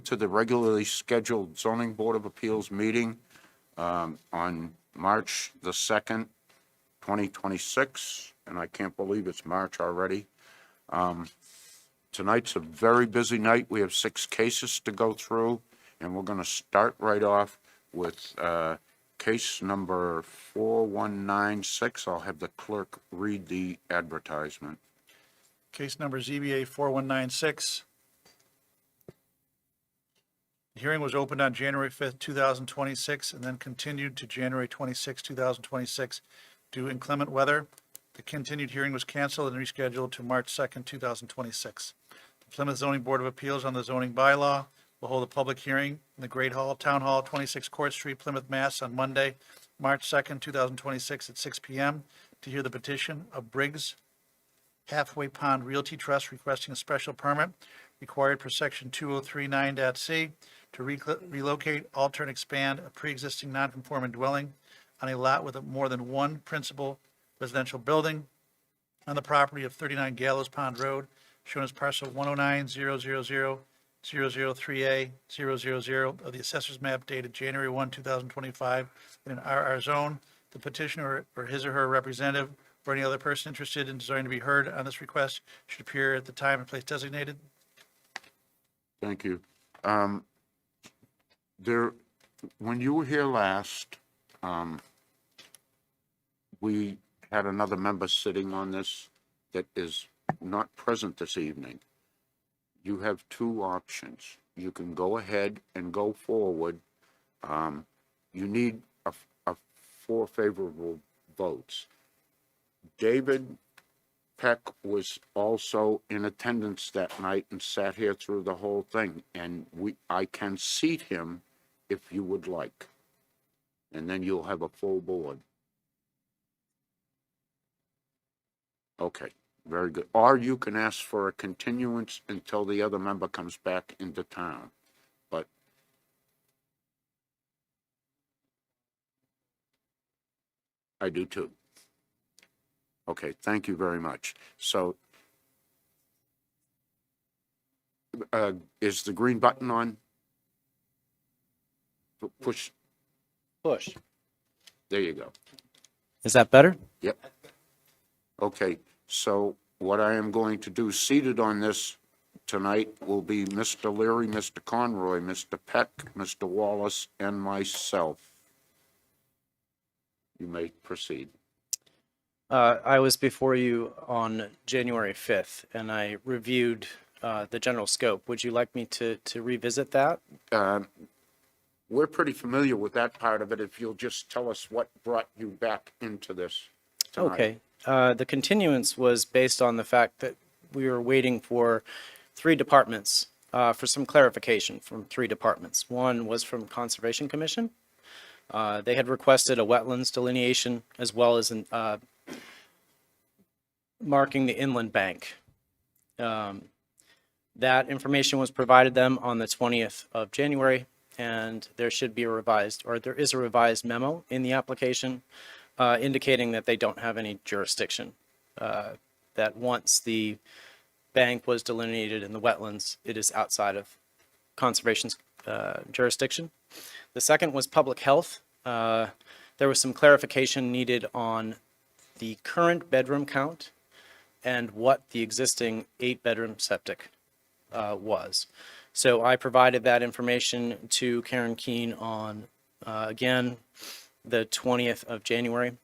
to the regularly scheduled zoning board of appeals meeting on March the 2nd, 2026, and I can't believe it's March already. Tonight's a very busy night. We have 6 cases to go through, and we're going to start right off with case number 4196. I'll have the clerk read the advertisement. Case number ZBA 4196. The hearing was opened on January 5th, 2026, and then continued to January 26, 2026 due to inclement weather. The continued hearing was canceled and rescheduled to March 2nd, 2026. The Plymouth Zoning Board of Appeals on the zoning bylaw will hold a public hearing in the Great Hall, Town Hall, 26 Court Street, Plymouth, Mass. On Monday, March 2nd, 2026 at 6 p.m. to hear the petition of Briggs Halfway Pond Realty Trust requesting a special permit required per section 2039.c to relocate, alter, and expand a pre-existing non-conforming dwelling on a lot with more than one principal residential building on the property of 39 Gallows Pond Road, shown as parcel 109-000-003A-000 of the assessor's map dated January 1, 2025, in an RR zone. The petitioner or his or her representative or any other person interested in desiring to be heard on this request should appear at the time and place designated. Thank you. When you were here last, we had another member sitting on this that is not present this evening. You have 2 options. You can go ahead and go forward. You need 4 favorable votes. David Peck was also in attendance that night and sat here through the whole thing, and I can seat him if you would like, and then you'll have a full board. Okay, very good. Or you can ask for a continuance until the other member comes back into town, but I do too. Okay, thank you very much. So, is the green button on? Push. Push. There you go. Is that better? Yep. Okay, so what I am going to do, seated on this tonight, will be Mr. Leary, Mr. Conroy, Mr. Peck, Mr. Wallace, and myself. You may proceed. I was before you on January 5th, and I reviewed the general scope. Would you like me to revisit that? We're pretty familiar with that part of it. If you'll just tell us what brought you back into this tonight. Okay. The continuance was based on the fact that we were waiting for 3 departments, for some clarification from 3 departments. One was from Conservation Commission. They had requested a wetlands delineation as well as an marking the inland bank. That information was provided them on the 20th of January, and there should be a revised, or there is a revised memo in the application indicating that they don't have any jurisdiction. That once the bank was delineated in the wetlands, it is outside of conservation's jurisdiction. The second was public health. There was some clarification needed on the current bedroom count and what the existing 8-bedroom septic was. So I provided that information to Karen Keene on, again, the 20th of January,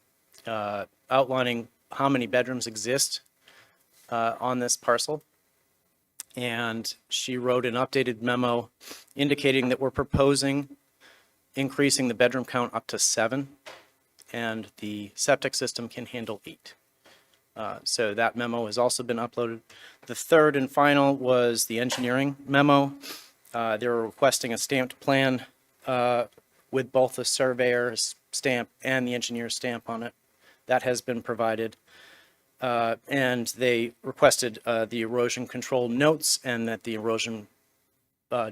outlining how many bedrooms exist on this parcel. And she wrote an updated memo indicating that we're proposing increasing the bedroom count up to 7, and the septic system can handle 8. So that memo has also been uploaded. The third and final was the engineering memo. They were requesting a stamped plan with both the surveyor's stamp and the engineer's stamp on it. That has been provided. And they requested the erosion control notes and that the erosion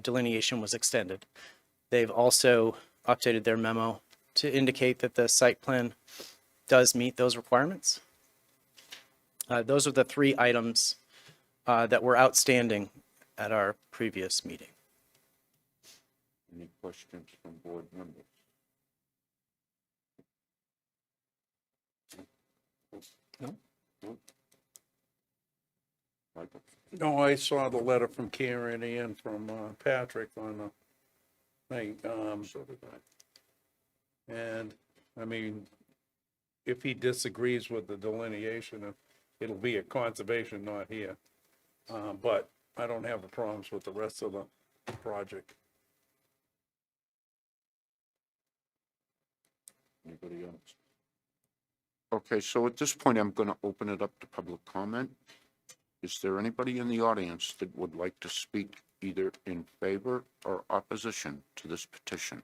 delineation was extended. They've also updated their memo to indicate that the site plan does meet those requirements. Those are the 3 items that were outstanding at our previous meeting. Any questions from board members? No. No? Michael? No, I saw the letter from Karen and from Patrick on the thing. So did I. And, I mean, if he disagrees with the delineation, it'll be a conservation, not here. But I don't have problems with the rest of the project. Anybody else? Okay, so at this point, I'm going to open it up to public comment. Is there anybody in the audience that would like to speak either in favor or opposition to this petition?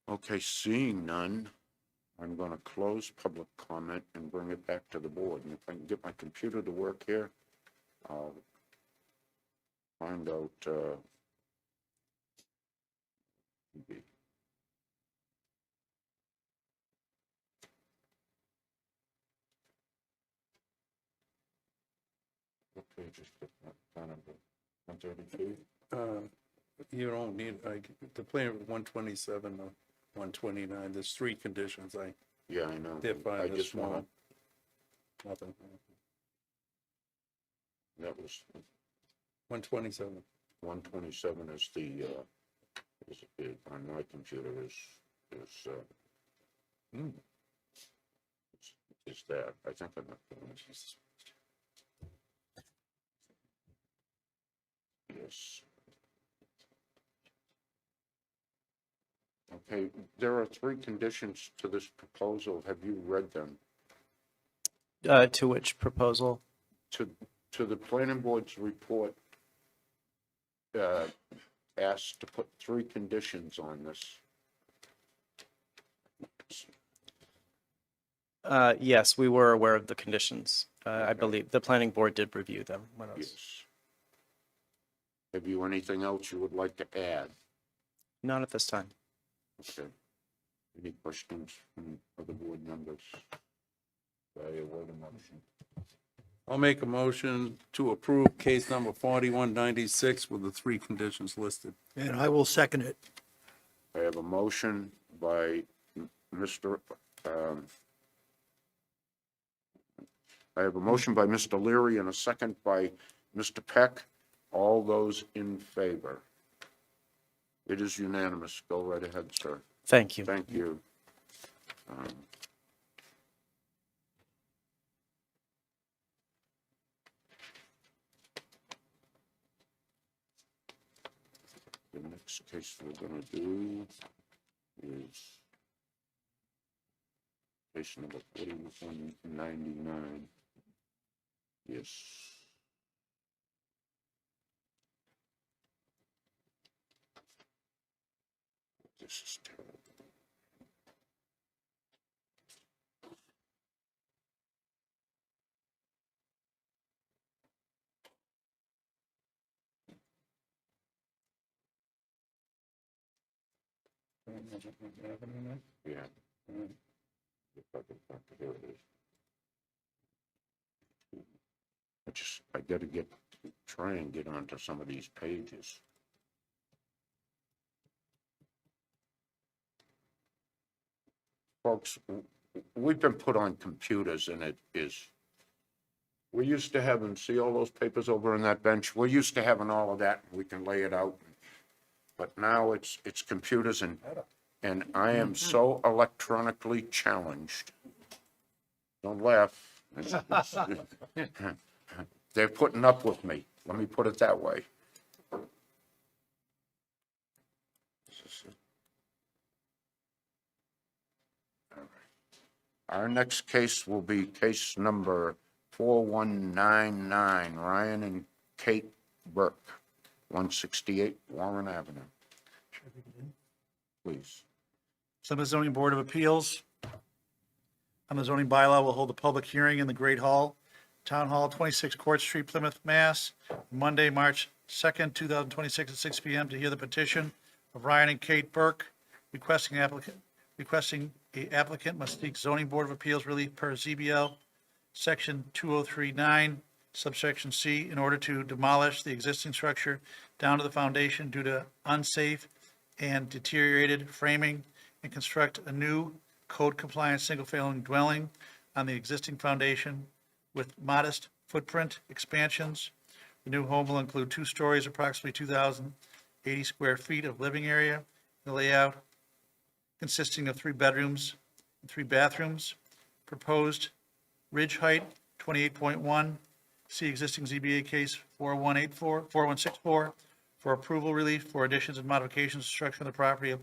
Okay, seeing none, I'm going to close public comment and bring it back to the board. And if I can get my computer to work here, I'll find out. What page is it? 132? You don't need, the plan 127 or 129, there's 3 conditions. Yeah, I know. They're fine, I they're just want, small. Nothing. that was 127. 127 is the, on my computer is that. I think I'm not doing it. Yes. Okay, there are 3 conditions to this proposal. Have you read them? To which proposal? To the planning board's report, asked to put 3 conditions on this. Yes, we were aware of the conditions. I believe the planning board did review them. What else? Yes. Have you anything else you would like to add? Not at this time. Okay. Any questions from other board members? I await a motion. I'll make a motion to approve case number 4196 with the 3 conditions listed. And I will second it. I have a motion by Mr. I have a motion by Mr. Leary and a second by Mr. Peck. All those in favor? It is unanimous. Go right ahead, sir. Thank you. Thank you. The next case we're going to do is case number 4199. Yes. This is terrible. Yeah. If I can find it, here it is. I gotta try and get onto some of these pages. Folks, we've been put on computers and it is, we used to having, see all those papers over on that bench? We're used to having all of that, we can lay it out. But now it's computers and I am so electronically challenged. Don't laugh. They're putting up with me. Let me put it that way. Our next case will be case number 4199, Ryan and Kate Burke, 168 Warren Avenue. Please. Plymouth Zoning Board of Appeals on the zoning bylaw will hold a public hearing in the Great Hall, Town Hall, 26 Court Street, Plymouth, Mass, Monday, March 2nd, 2026 at 6 p.m. to hear the petition of Ryan and Kate Burke requesting a applicant must seek Zoning Board of Appeals relief per ZBL Section 2039, Subsection C, in order to demolish the existing structure down to the foundation due to unsafe and deteriorated framing and construct a new code-compliant single-family dwelling on the existing foundation with modest footprint expansions. The new home will include 2 stories, approximately 2,080 square feet of living area, the layout consisting of 3 bedrooms and 3 bathrooms. Proposed ridge height, 28.1. See existing ZBA case 4164 for approval relief for additions and modifications to structure on the property of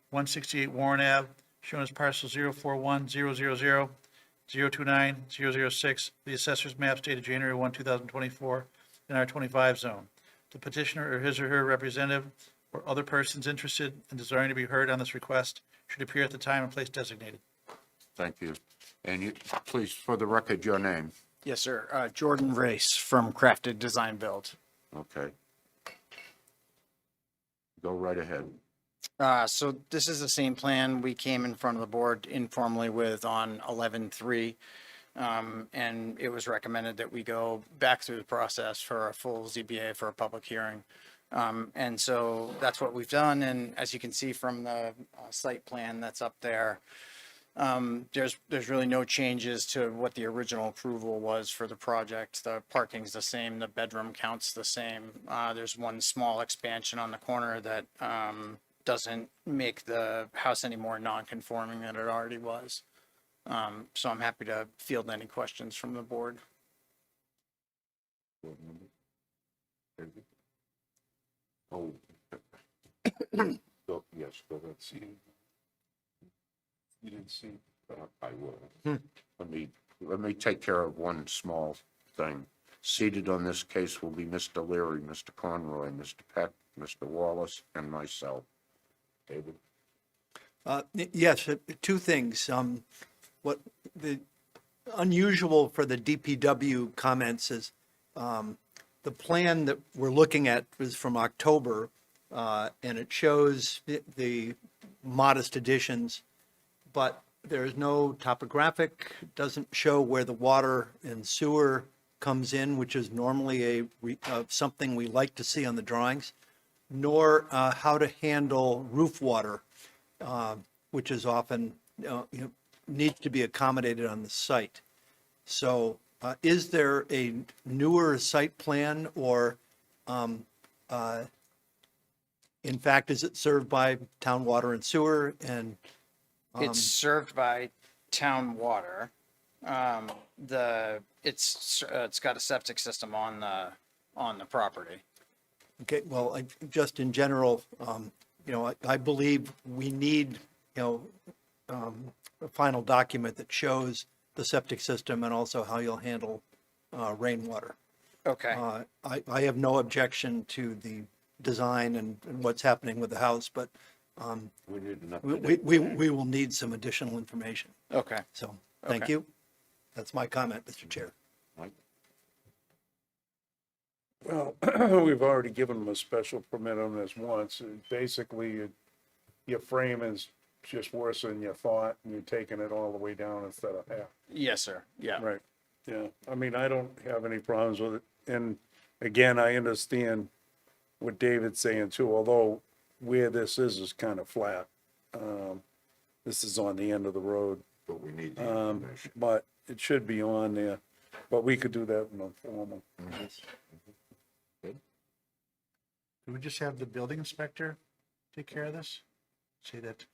168 Warren Ave, shown as parcel 041-000-029-006, the assessor's map dated January 1, 2024, in R25 zone. The petitioner or his or her representative or other persons interested in desiring to be heard on this request should appear at the time and place designated. Thank you. And you, please, for the record, your name. Yes, sir. Jordan Race from Crafted Design Build. Okay. Go right ahead. So this is the same plan we came in front of the board informally with on 11/3. And it was recommended that we go back through the process for a full ZBA for a public hearing. And so that's what we've done. And as you can see from the site plan that's up there, there's really no changes to what the original approval was for the project. The parking's the same, the bedroom count's the same. There's one small expansion on the corner that doesn't make the house any more non-conforming than it already was. So I'm happy to field any questions from the board. Oh. Yes, go ahead. See, you didn't see. I will. Let me take care of one small thing. Seated on this case will be Mr. Leary, Mr. Conroy, Mr. Peck, Mr. Wallace, and myself. David? Yes, 2 things. What the unusual for the DPW comments is, the plan that we're looking at is from October, and it shows the modest additions, but there's no topographic, doesn't show where the water and sewer comes in, which is normally something we like to see on the drawings, nor how to handle roof water, which is often, needs to be accommodated on the site. So is there a newer site plan, or in fact, is it served by town water and sewer? And It's served by town water. It's got a septic system on the property. okay, well, just in general, I believe we need, a final document that shows the septic system and also how you'll handle rainwater. Okay. I have no objection to the design and what's happening with the house, but We need an update. we will need some additional information. Okay. So, thank Okay. you. That's my comment, Mr. Chair. Mike? Well, we've already given them a special permit on this once. Basically, your frame is just worse than you thought, and you're taking it all the way down instead of half. Yes, sir. Yeah. Right, yeah. I mean, I don't have any problems with it. And again, I understand what David's saying too, although where this is kind of flat. This is on the end of the road, But we need the information. but it should be on there. But we could do that in a formal. Do we just have the building inspector take care of this? Say that,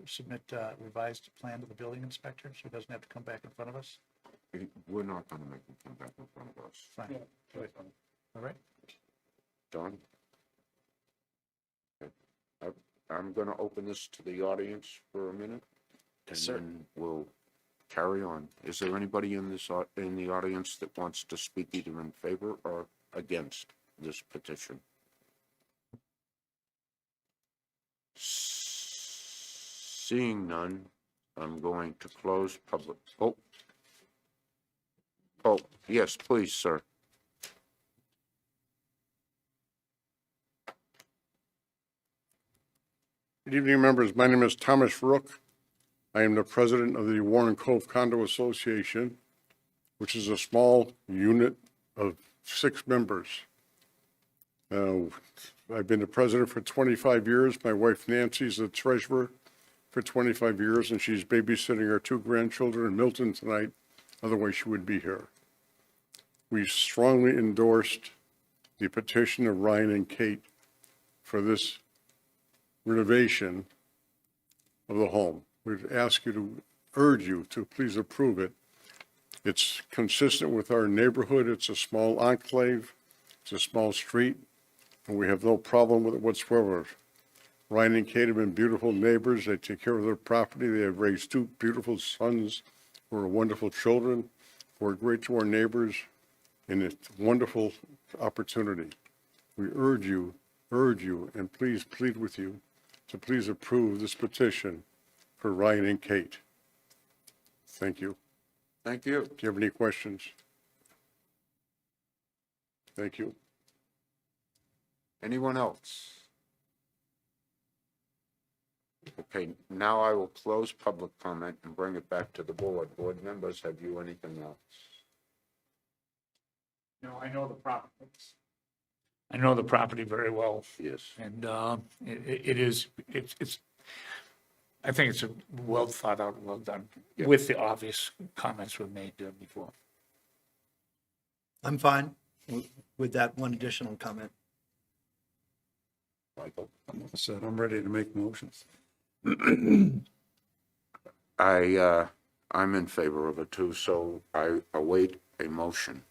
submit revised plan to the building inspector, so he doesn't have to come back in front of us? We're not gonna make them come back in front of us. Fine, all right? Don? Okay. I'm gonna open this to the audience for a minute. And sir. then we'll carry on. Is there anybody in in the audience that wants to speak either in favor or against this petition? Seeing none, I'm going to close public. Oh, yes, please, sir. Good evening, members. My name is Thomas Rook. I am the president of the Warren Cove Condo Association, which is a small unit of 6 members. I've been the president for 25 years. My wife Nancy's the treasurer for 25 years, and she's babysitting our 2 grandchildren in Milton tonight. Otherwise, she would be here. We strongly endorsed the petition of Ryan and Kate for this renovation of the home. We'd ask you to, urge you to please approve it. It's consistent with our neighborhood. It's a small enclave. It's a small street, and we have no problem with it whatsoever. Ryan and Kate have been beautiful neighbors. They take care of their property. They have raised 2 beautiful sons who are wonderful children, who are great to our neighbors, and it's a wonderful opportunity. We urge you, and please plead with you to please approve this petition for Ryan and Kate. Thank you. Thank you. Do you have any questions? Thank you. Anyone else? Okay, now I will close public comment and bring it back to the board. Board members, have you anything else? No, I know the property. I know the property very well, Yes. and it's, I think it's a well thought out, well done, with the obvious comments were made before. I'm fine with that one additional comment. Michael? I'm ready to make motions. I'm in favor of it too, so I await a motion.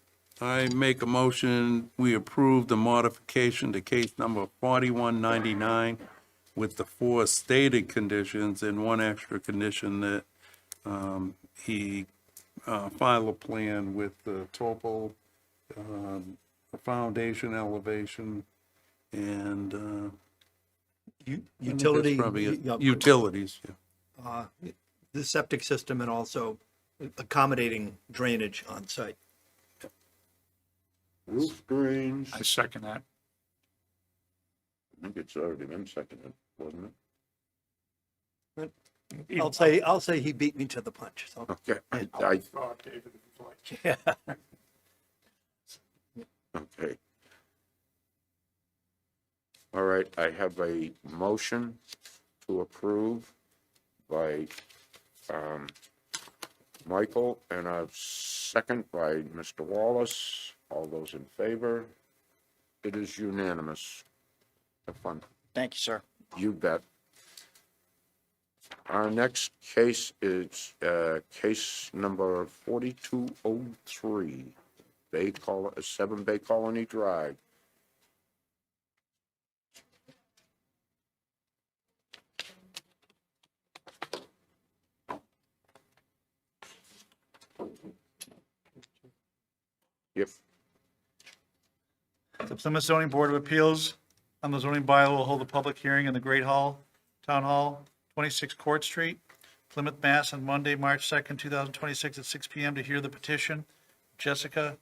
I make a motion, we approve the modification to case number 4199 with the 4 stated conditions and 1 extra condition that he file a plan with the topo, the foundation elevation, and I think that's Utility, probably it. yeah, Utilities, yeah. the septic system, and also accommodating drainage on site. Roof drains, I second that. I think it's already been seconded, wasn't it? I'll say he beat me to the punch, so. Okay, Oh, David, if you'd like. okay. All right, I have a motion to approve by Michael and a second by Mr. Wallace. All those in favor? It is unanimous. Have fun. Thank you, sir. You bet. Our next case is case number 4203, 7 Bay Colony Drive. Yep. The Plymouth Zoning Board of Appeals on the zoning bylaw will hold a public hearing in the Great Hall, Town Hall, 26 Court Street, Plymouth, Mass. On Monday, March 2nd, 2026 at 6 PM to hear the petition Jessica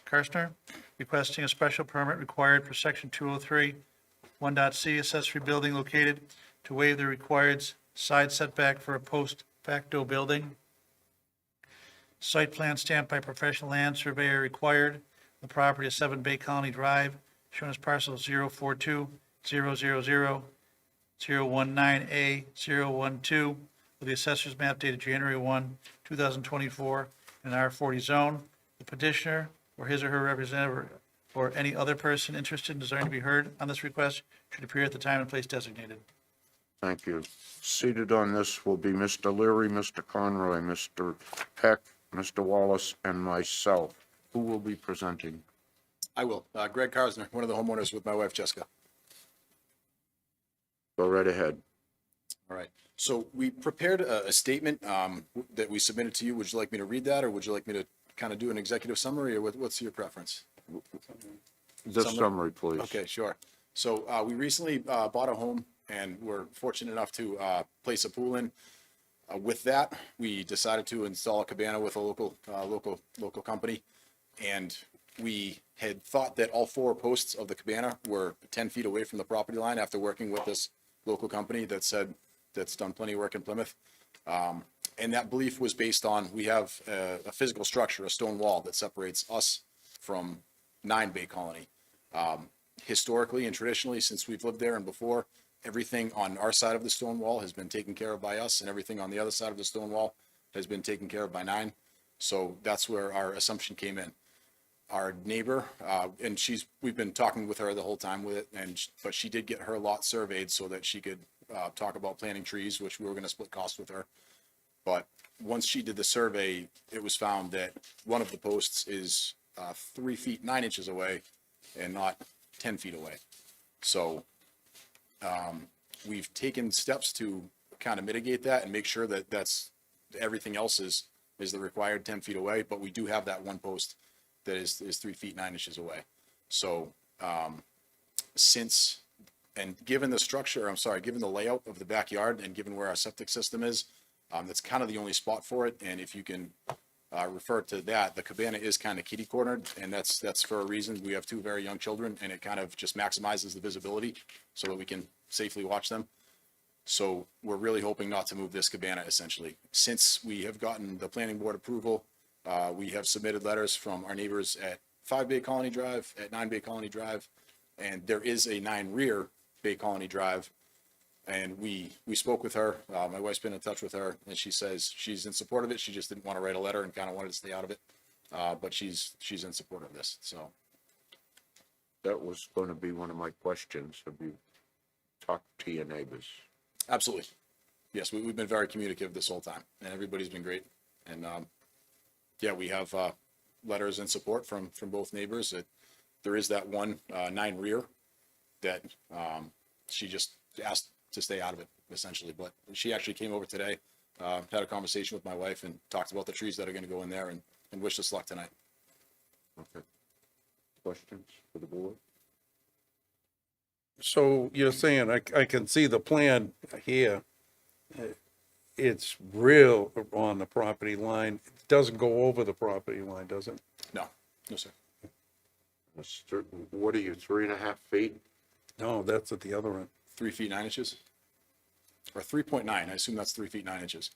Karstner requesting a special permit required for section 203, 1.c accessory building located to waive the required side setback for a post facto building. Site plan stamped by professional land surveyor required. The property is 7 Bay Colony Drive, shown as parcel 042-000-019A-012, with the assessor's map dated January 1, 2024, in an R40 zone. The petitioner or his or her representative or any other person interested in desiring to be heard on this request should appear at the time and place designated. Thank you. Seated on this will be Mr. Leary, Mr. Conroy, Mr. Peck, Mr. Wallace, and myself. Who will be presenting? I will. Greg Karsner, one of the homeowners with my wife Jessica. Go right ahead. All right. So we prepared a statement that we submitted to you. Would you like me to read that, or would you like me to kind of do an executive summary, or what's your preference? The summary, please. Okay, sure. So we recently bought a home, and we're fortunate enough to place a pool in. With that, we decided to install a cabana with a local company, and we had thought that all 4 posts of the cabana were 10 feet away from the property line after working with this local company that's done plenty of work in Plymouth. And that belief was based on, we have a physical structure, a stone wall that separates us from 9 Bay Colony. Historically and traditionally, since we've lived there and before, everything on our side of the stone wall has been taken care of by us, and everything on the other side of the stone wall has been taken care of by 9. So that's where our assumption came in. Our neighbor, and we've been talking with her the whole time with it, but she did get her lot surveyed so that she could talk about planting trees, which we were gonna split costs with her. But once she did the survey, it was found that one of the posts is 3 feet 9 inches away and not 10 feet away. So we've taken steps to kind of mitigate that and make sure that everything else is the required 10 feet away, but we do have that one post that is 3 feet 9 inches away. So given the structure, given the layout of the backyard and given where our septic system is, that's kind of the only spot for it. And if you can refer to that, the cabana is kind of kitty cornered, and that's for a reason. We have 2 very young children, and it kind of just maximizes the visibility so that we can safely watch them. So we're really hoping not to move this cabana essentially. Since we have gotten the planning board approval, we have submitted letters from our neighbors at 5 Bay Colony Drive, at 9 Bay Colony Drive, and there is a 9 Rear Bay Colony Drive. And we spoke with her, my wife's been in touch with her, and she says she's in support of it. She just didn't want to write a letter and kind of wanted to stay out of it. But she's in support of this, so. That was going to be one of my questions. Have you talked to your neighbors? Absolutely. Yes, we've been very communicative this whole time, and everybody's been great. And, yeah, we have, letters in support from both neighbors. There is that one, 9 Rear that, she just asked to stay out of it, essentially. But she actually came over today, had a conversation with my wife and talked about the trees that are gonna go in there and wished us luck tonight. Okay. Questions for the board? So you're saying, I can see the plan here. It's real on the property line. It doesn't go over the property line, does it? No, no, sir. What are you, 3.5 feet? No, that's at the other end. 3 feet 9 inches? Or 3.9, I assume that's 3 feet 9 inches.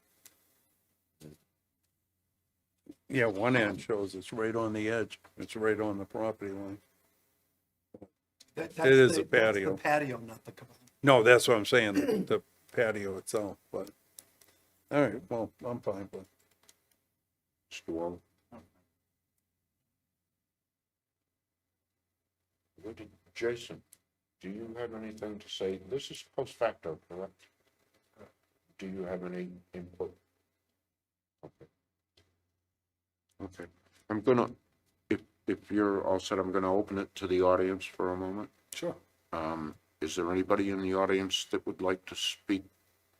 Yeah, one end shows it's right on the edge. It's right on the property line. That's It is the- a patio. That's the patio, not the cabana. No, that's what I'm saying, the patio itself, but, all right, well, I'm fine, but. Mr. Wall? Jason, do you have anything to say? This is post facto, correct? Do you have any input? Okay. Okay, I'm gonna, if you're all set, I'm gonna open it to the audience for a moment. Sure. Is there anybody in the audience that would like to speak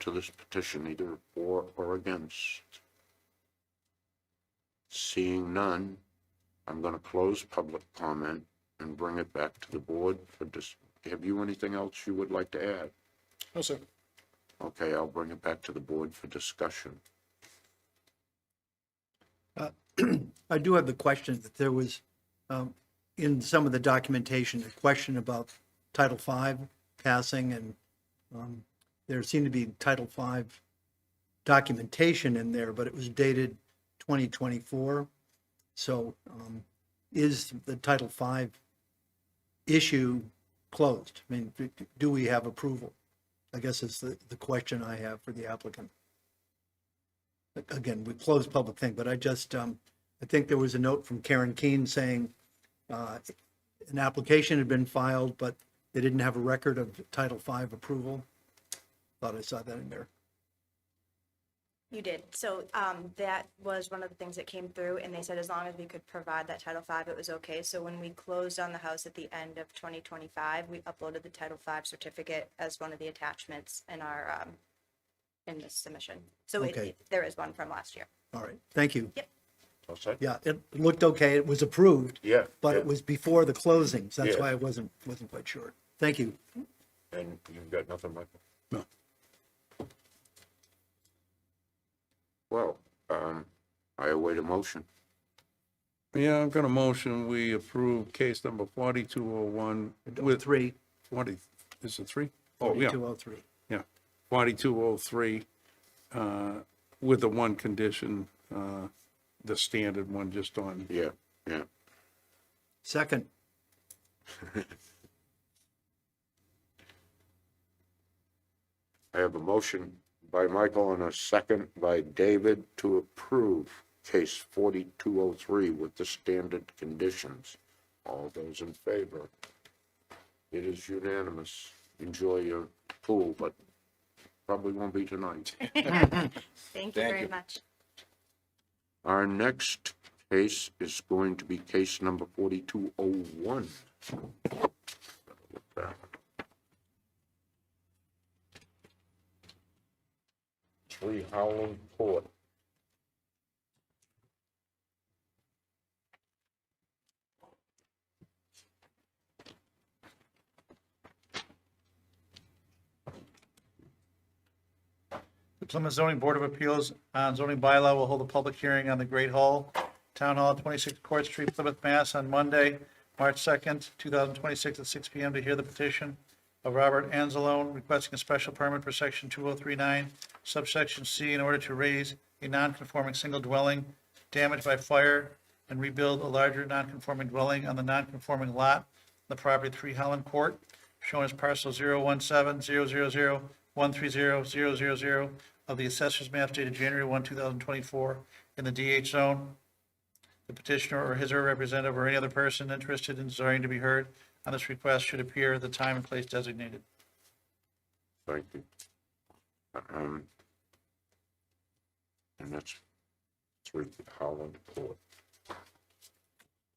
to this petition, either for or against? Seeing none, I'm gonna close public comment and bring it back to the board for have you anything else you would like to add? No, sir. Okay, I'll bring it back to the board for discussion. I do have the question that there was, in some of the documentation, a question about Title V passing, and there seemed to be Title V documentation in there, but it was dated 2024. So is the Title V issue closed? I mean, do we have approval? I guess is the question I have for the applicant. Again, we closed public thing, but I just, I think there was a note from Karen Keene saying an application had been filed, but they didn't have a record of Title V approval. Thought I saw that in there. You did. So that was one of the things that came through, and they said as long as we could provide that Title V, it was okay. So when we closed on the house at the end of 2025, we uploaded the Title V certificate as one of the attachments in our in this submission. So Okay. there is one from last year. All right, thank you. Yep. All set? Yeah, it looked okay. It was approved. Yeah. But it was before the closings. That's Yeah. why I wasn't quite sure. Thank you. And you've got nothing, Michael? No. Well, I await a motion. Yeah, I'm gonna motion, we approve case number 4201 with 3, 40, is it 3? Oh, yeah, 4203. yeah, 4203, with the one condition, the standard one just on, Yeah, yeah. Second. I have a motion by Michael and a second by David to approve case 4203 with the standard conditions. All those in favor? It is unanimous. Enjoy your pool, but probably won't be tonight. Thank you very much. Our next case is going to be case number 4201. Look back. 3 Howland Court. The Plymouth Zoning Board of Appeals on zoning bylaw will hold a public hearing on the Great Hall, Town Hall, 26 Court Street, Plymouth, Mass. On Monday, March 2nd, 2026 at 6 PM to hear the petition of Robert Anzalone requesting a special permit for section 2039, subsection C, in order to raise a non-conforming single dwelling damaged by fire and rebuild a larger non-conforming dwelling on the non-conforming lot, on the property of 3 Howland Court, shown as parcel 017-000-130-000 of the assessor's map dated January 1, 2024, in the DH zone. The petitioner or his or her representative or any other person interested in desiring to be heard on this request should appear at the time and place designated. Thank you. And that's 3 Howland Court.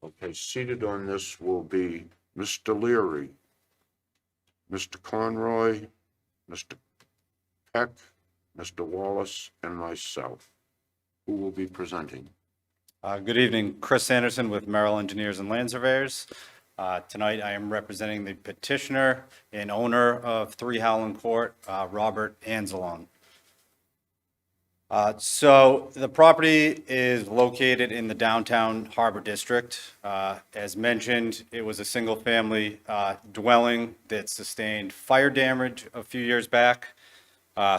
Okay, seated on this will be Mr. Leary, Mr. Conroy, Mr. Peck, Mr. Wallace, and myself, who will be presenting. Good evening, Chris Anderson with Merrill Engineers and Land Surveyors. Tonight I am representing the petitioner and owner of 3 Howland Court, Robert Anzalone. So the property is located in the downtown Harbor District. As mentioned, it was a single-family dwelling that sustained fire damage a few years back.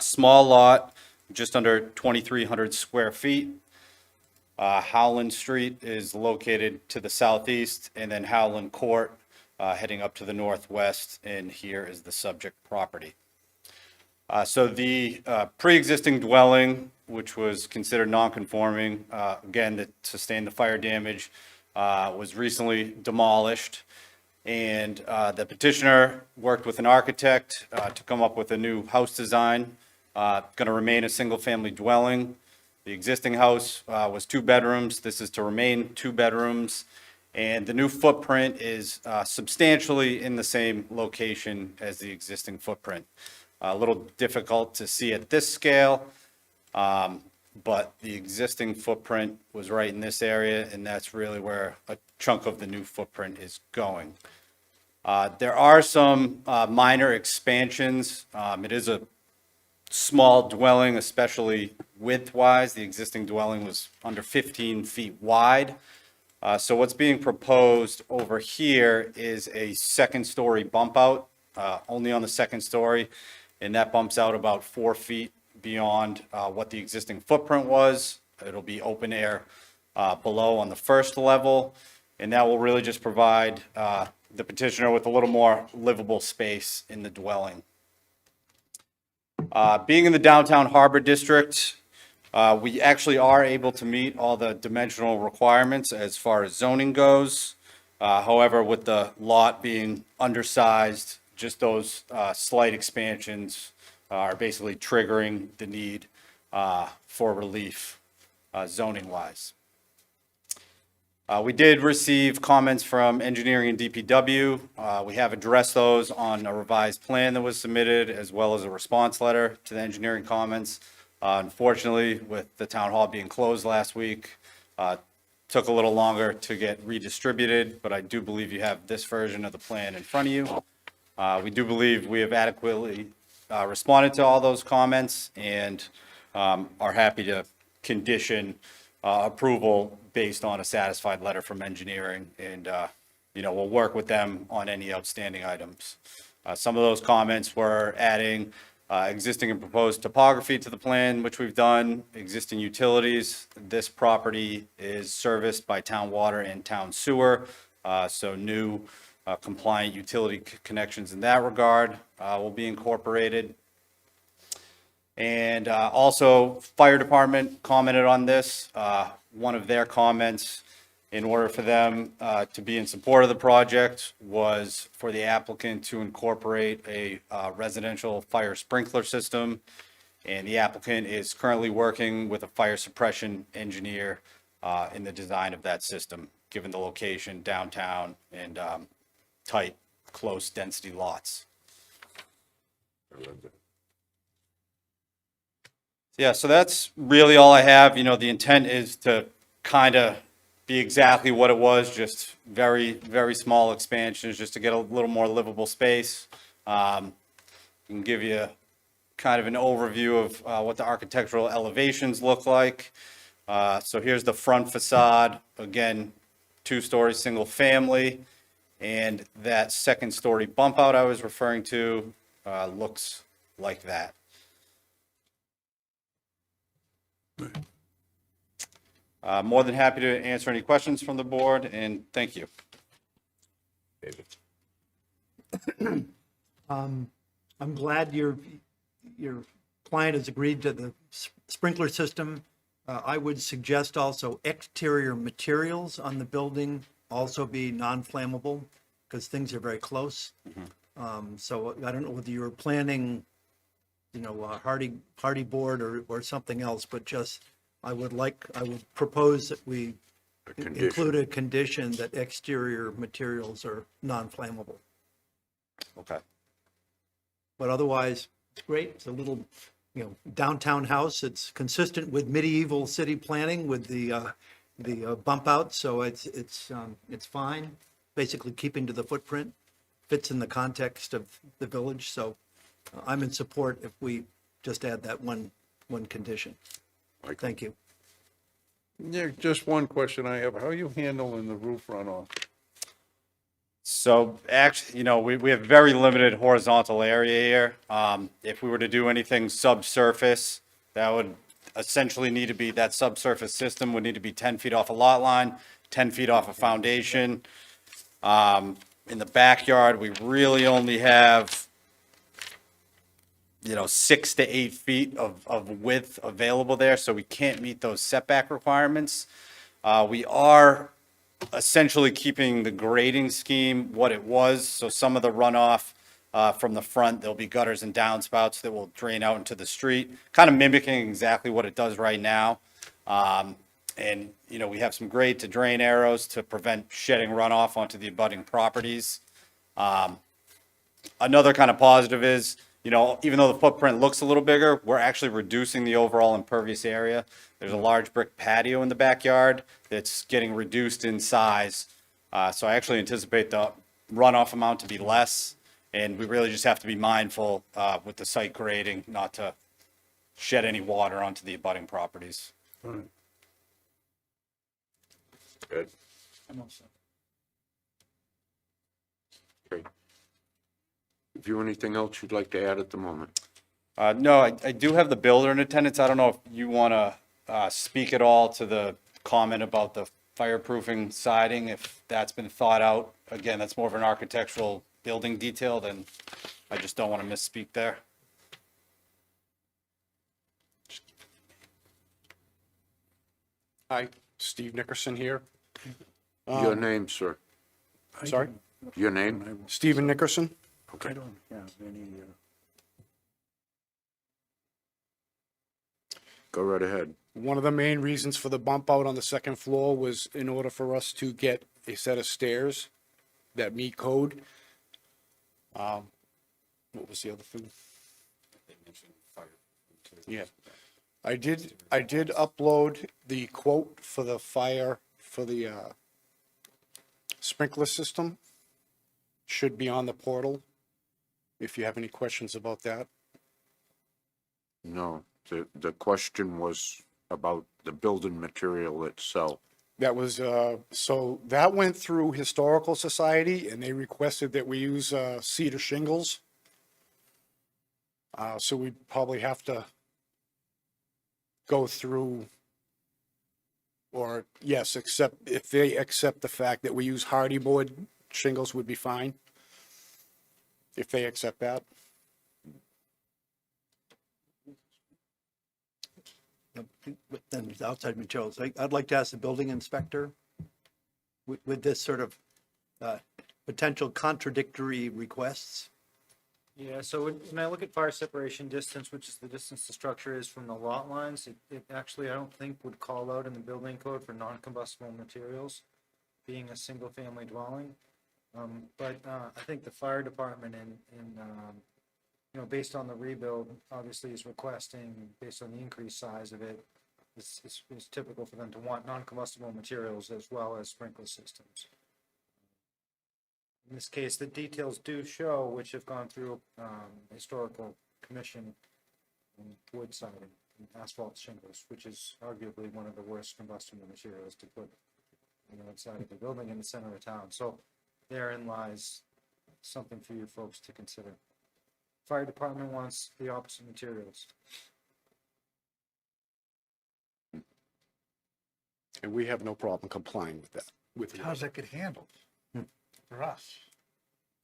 Small lot, just under 2,300 square feet. Howland Street is located to the southeast, and then Howland Court heading up to the northwest, and here is the subject property. So the pre-existing dwelling, which was considered non-conforming, again, that sustained the fire damage, was recently demolished. And the petitioner worked with an architect to come up with a new house design, going to remain a single-family dwelling. The existing house was 2 bedrooms. This is to remain 2 bedrooms. And the new footprint is substantially in the same location as the existing footprint. A little difficult to see at this scale, but the existing footprint was right in this area, and that's really where a chunk of the new footprint is going. There are some minor expansions. It is a small dwelling, especially width-wise. The existing dwelling was under 15 feet wide. So what's being proposed over here is a second-story bump out, only on the second story, and that bumps out about 4 feet beyond what the existing footprint was. It'll be open air below on the first level, and that will really just provide the petitioner with a little more livable space in the dwelling. Being in the downtown Harbor District, we actually are able to meet all the dimensional requirements as far as zoning goes. However, with the lot being undersized, just those slight expansions are basically triggering the need for relief zoning-wise. We did receive comments from engineering and DPW. We have addressed those on a revised plan that was submitted, as well as a response letter to the engineering comments. Unfortunately, with the town hall being closed last week, took a little longer to get redistributed, but I do believe you have this version of the plan in front of you. We do believe we have adequately responded to all those comments and are happy to condition approval based on a satisfied letter from engineering, and we'll work with them on any outstanding items. Some of those comments were adding existing and proposed topography to the plan, which we've done, existing utilities. This property is serviced by town water and town sewer. So new compliant utility connections in that regard will be incorporated. And also, fire department commented on this. One of their comments, in order for them to be in support of the project, was for the applicant to incorporate a residential fire sprinkler system. And the applicant is currently working with a fire suppression engineer in the design of that system, given the location downtown and tight, close density lots. Yeah, so that's really all I have. You know, the intent is to kind of be exactly what it was, just very, very small expansions, just to get a little more livable space. Can give you kind of an overview of what the architectural elevations look like. So here's the front facade, again, 2-story, single family. And that 2nd-story bump out I was referring to looks like that. More than happy to answer any questions from the board, and thank you. I'm glad your client has agreed to the sprinkler system. I would suggest also exterior materials on the building also be non-flammable, because things are very close. So I don't know whether you were planning, you know, a hardy board or something else, but just, I would propose that we include a condition that exterior materials are non-flammable. Okay. But otherwise, it's great. It's a little, you know, downtown house. It's consistent with medieval city planning with the bump out. So it's fine. Basically keeping to the footprint, fits in the context of the village. So I'm in support if we just add that one condition. Thank you. Yeah, just one question I have. How are you handling the roof runoff? So actually, you know, we have very limited horizontal area here. If we were to do anything subsurface, that would essentially need to be, that subsurface system would need to be 10 feet off a lot line, 10 feet off a foundation. In the backyard, we really only have, you know, 6 to 8 feet of width available there, so we can't meet those setback requirements. We are essentially keeping the grading scheme what it was, so some of the runoff from the front, there'll be gutters and downspouts that will drain out into the street, kind of mimicking exactly what it does right now. And, you know, we have some grade to drain arrows to prevent shedding runoff onto the abutting properties. Another kind of positive is, you know, even though the footprint looks a little bigger, we're actually reducing the overall impervious area. There's a large brick patio in the backyard that's getting reduced in size. So I actually anticipate the runoff amount to be less. And we really just have to be mindful with the site grading not to shed any water onto the abutting properties. Good. Okay. Have you anything else you'd like to add at the moment? No, I do have the builder in attendance. I don't know if you want to speak at all to the comment about the fireproofing siding, if that's been thought out. Again, that's more of an architectural building detail, then I just don't want to misspeak there. Hi, Steve Nickerson here. Your name, sir? Sorry, Your name? Stephen Nickerson. Okay. don't have any, Go right ahead. One of the main reasons for the bump out on the 2nd floor was in order for us to get a set of stairs that meet code. What was the other thing? Yeah. I did upload the quote for the sprinkler system. Should be on the portal, if you have any questions about that. No, the question was about the building material itself. That was, so that went through Historical Society and they requested that we use cedar shingles. So we'd probably have to go through Or yes, except if they accept the fact that we use hardy board shingles would be fine? If they accept that? But then the outside materials, I'd like to ask the building inspector with this sort of potential contradictory requests. Yeah, so when I look at fire separation distance, which is the distance the structure is from the lot lines, it actually, I don't think would call out in the building code for non-combustible materials, being a single-family dwelling. But I think the fire department based on the rebuild, obviously is requesting, based on the increased size of it, it's typical for them to want non-combustible materials as well as sprinkler systems. In this case, the details do show, which have gone through historical commission, wood siding, and asphalt shingles, which is arguably one of the worst combustible materials to put inside of the building in the center of town. So therein lies something for you folks to consider. Fire department wants the opposite materials. And we have no problem complying with that. With How's that get handled for us?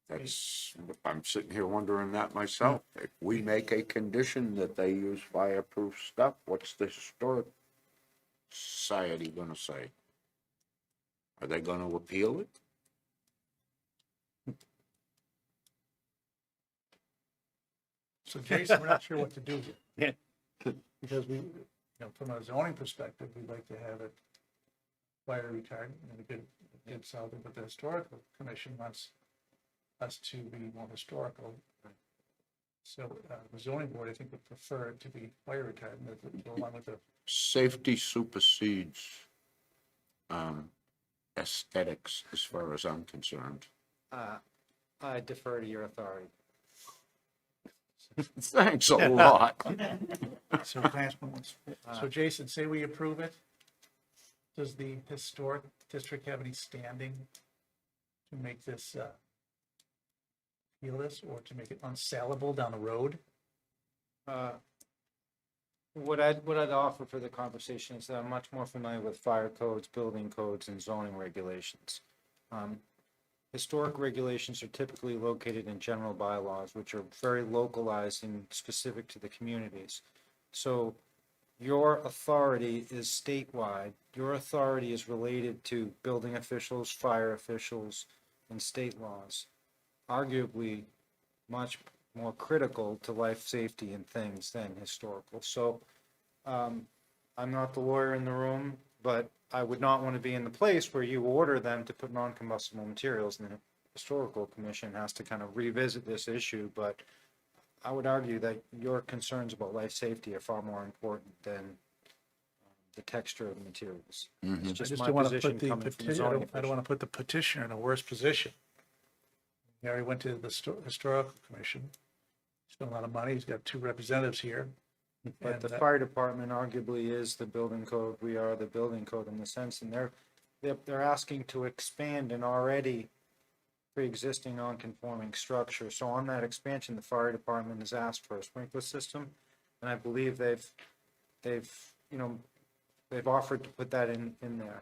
That's, I'm sitting here wondering that myself. If we make a condition that they use fireproof stuff, what's the historic society gonna say? Are they gonna appeal it? So Jason, we're not sure what to do here. Because we, from a zoning perspective, we'd like to have it fire retardant and a good solid, but the historical commission wants us to be more historical. So the zoning board, I think, would prefer it to be fire retardant, along with the Safety supersedes aesthetics as far as I'm concerned. I defer to your authority. Thanks a lot. So can I ask one more? So Jason, say we approve it. Does the historic district have any standing to make this, appeal this, or to make it unsellable down the road? What I'd offer for the conversation is that I'm much more familiar with fire codes, building codes, and zoning regulations. Historic regulations are typically located in general bylaws, which are very localized and specific to the communities. So your authority is statewide. Your authority is related to building officials, fire officials, and state laws. Arguably much more critical to life safety and things than historical. So I'm not the lawyer in the room, but I would not want to be in the place where you order them to put non-combustible materials, and the historical commission has to kind of revisit this issue. But I would argue that your concerns about life safety are far more important than the texture of the materials. It's I just just my don't want to position put the coming from the petition, zoning I don't want to put the petitioner in a worse position. He already went to the historical commission. Spent a lot of money. He's got 2 representatives here. But And the fire department arguably is the building code. We are the building code in the sense, and they're asking to expand an already pre-existing non-conforming structure. So on that expansion, the fire department has asked for a sprinkler system, and I believe they've offered to put that in there.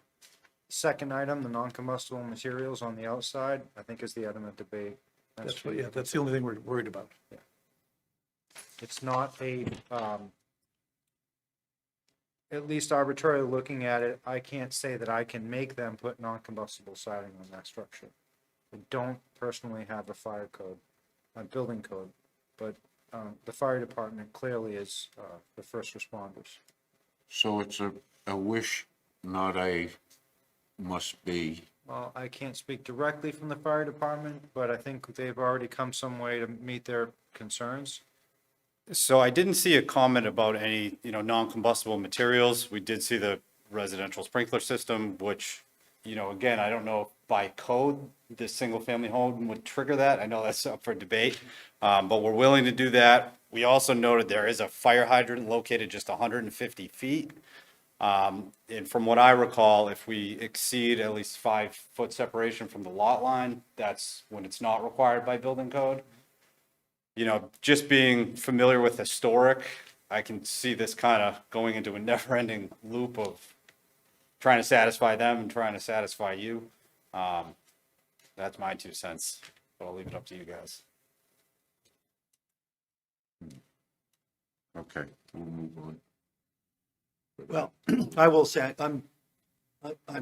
Second item, the non-combustible materials on the outside, I think is the item of debate. that's the only thing we're worried about. It's not at least arbitrarily looking at it, I can't say that I can make them put non-combustible siding on that structure. I don't personally have a fire code, a building code, but the fire department clearly is the first responders. So it's a wish, not a must be. Well, I can't speak directly from the fire department, but I think they've already come some way to meet their concerns. So I didn't see a comment about any, non-combustible materials. We did see the residential sprinkler system, which, again, I don't know if by code, this single-family home would trigger that. I know that's up for debate, but we're willing to do that. We also noted there is a fire hydrant located just 150 feet. And from what I recall, if we exceed at least 5-foot separation from the lot line, that's when it's not required by building code. Just being familiar with historic, I can see this kind of going into a never-ending loop of trying to satisfy them and trying to satisfy you. That's my 2 cents, but I'll leave it up to you guys. Okay, we'll move on. Well, I will say, I'm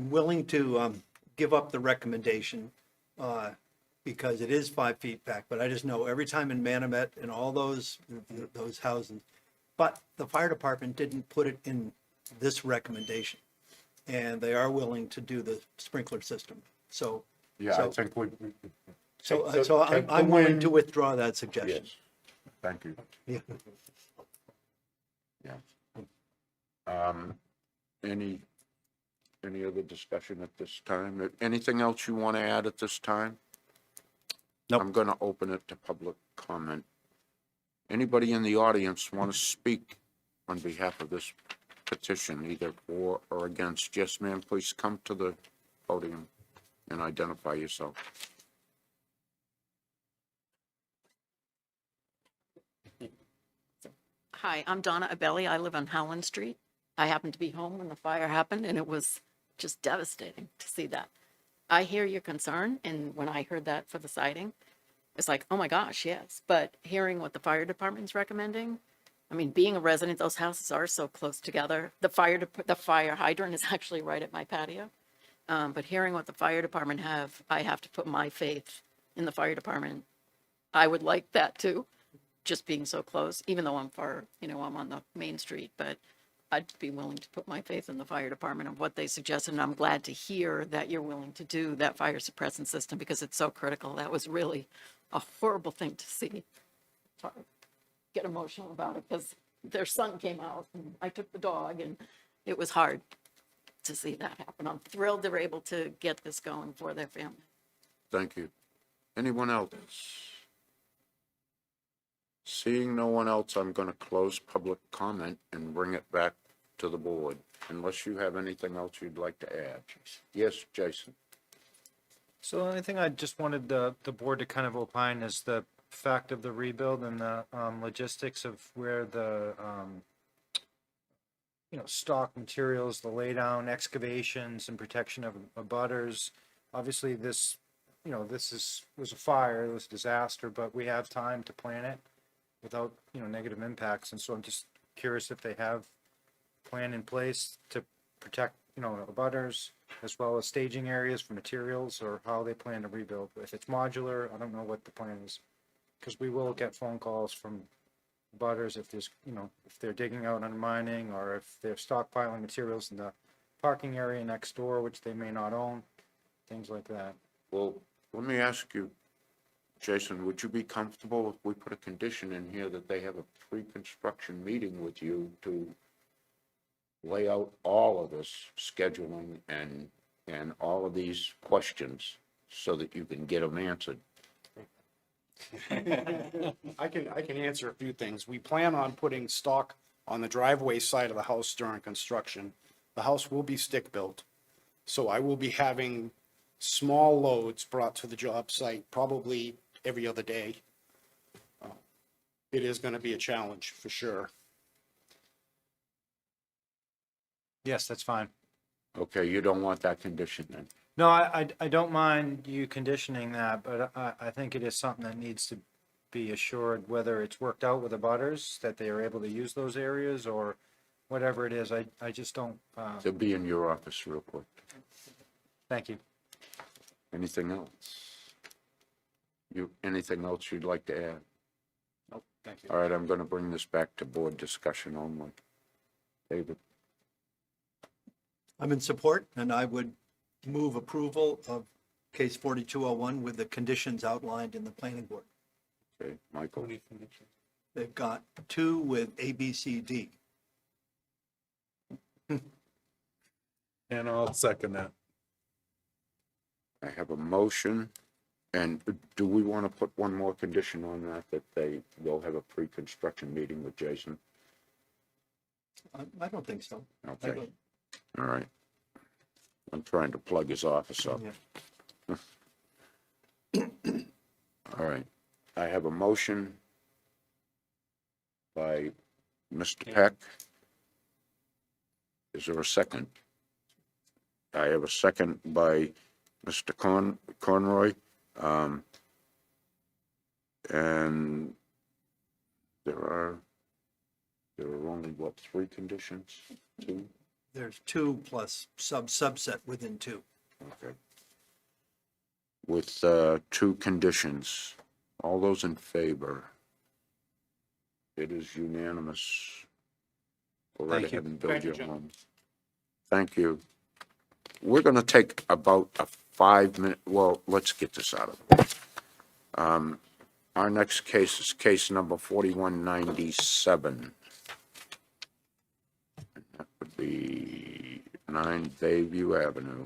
willing to give up the recommendation because it is 5 feet back, but I just know every time in Manomet and all those houses, but the fire department didn't put it in this recommendation. And they are willing to do the sprinkler system. So, Yeah, I so, think we. so take the I'm willing win. to withdraw that suggestion. Yes, thank you. Yeah. Yeah. Any other discussion at this time? Anything else you want to add at this time? Nope. I'm going to open it to public comment. Anybody in the audience want to speak on behalf of this petition, either for or against? Yes, ma'am, please come to the podium and identify yourself. Hi, I'm Donna Abelli. I live on Howland Street. I happened to be home when the fire happened, and it was just devastating to see that. I hear your concern, and when I heard that for the siding, it's like, oh my gosh, yes. But hearing what the fire department's recommending, I mean, being a resident, those houses are so close together. The fire hydrant is actually right at my patio. But hearing what the fire department have, I have to put my faith in the fire department. I would like that too, just being so close, even though I'm far, I'm on the main street, but I'd be willing to put my faith in the fire department of what they suggested. And I'm glad to hear that you're willing to do that fire suppressant system because it's so critical. That was really a horrible thing to see. Get emotional about it because their son came out and I took the dog and it was hard to see that happen. I'm thrilled they're able to get this going for their family. Thank you. Anyone else? Seeing no one else, I'm going to close public comment and bring it back to the board, unless you have anything else you'd like to add. Yes, Jason? So the only thing I just wanted the board to kind of opine is the fact of the rebuild and the logistics of where the, stock materials, the laydown, excavations and protection of abutters. Obviously this, was a fire, it was a disaster, but we have time to plan it without, negative impacts. And so I'm just curious if they have a plan in place to protect, abutters, as well as staging areas for materials, or how they plan to rebuild. If it's modular, I don't know what the plan is. Because we will get phone calls from abutters if there's, if they're digging out and mining, or if they're stockpiling materials in the parking area next door, which they may not own, things like that. Well, let me ask you, Jason, would you be comfortable if we put a condition in here that they have a pre-construction meeting with you to lay out all of this scheduling and all of these questions so that you can get them answered? I can answer a few things. We plan on putting stock on the driveway side of the house during construction. The house will be stick-built, so I will be having small loads brought to the job site probably every other day. It is going to be a challenge for sure. Yes, that's fine. Okay, you don't want that condition then? No, I don't mind you conditioning that, but I think it is something that needs to be assured, whether it's worked out with the butters, that they are able to use those areas, or whatever it is. I just don't, They'll be in your office real quick. thank you. Anything else? Anything else you'd like to add? Nope, thank you. All right, I'm going to bring this back to board discussion only. David? I'm in support, and I would move approval of case 4201 with the conditions outlined in the planning board. Okay, Michael? They've got 2 with A, B, C, D. And I'll second that. I have a motion, and do we want to put one more condition on that they will have a pre-construction meeting with Jason? I don't think so. I Okay, don't- all right. I'm trying to plug his office up. Yeah. All right, I have a motion by Mr. Peck. Is there a second? I have a second by Mr. Conroy. And there are only, what, 3 conditions? 2? There's 2 plus subset within 2. Okay. With 2 conditions. All those in favor? It is unanimous. Go right Thank you. ahead and build Thank you, your Jim. home. Thank you. We're going to take about a 5-minute, well, let's get this out of the way. Our next case is case number 4197. And that would be 9 Bayview Avenue.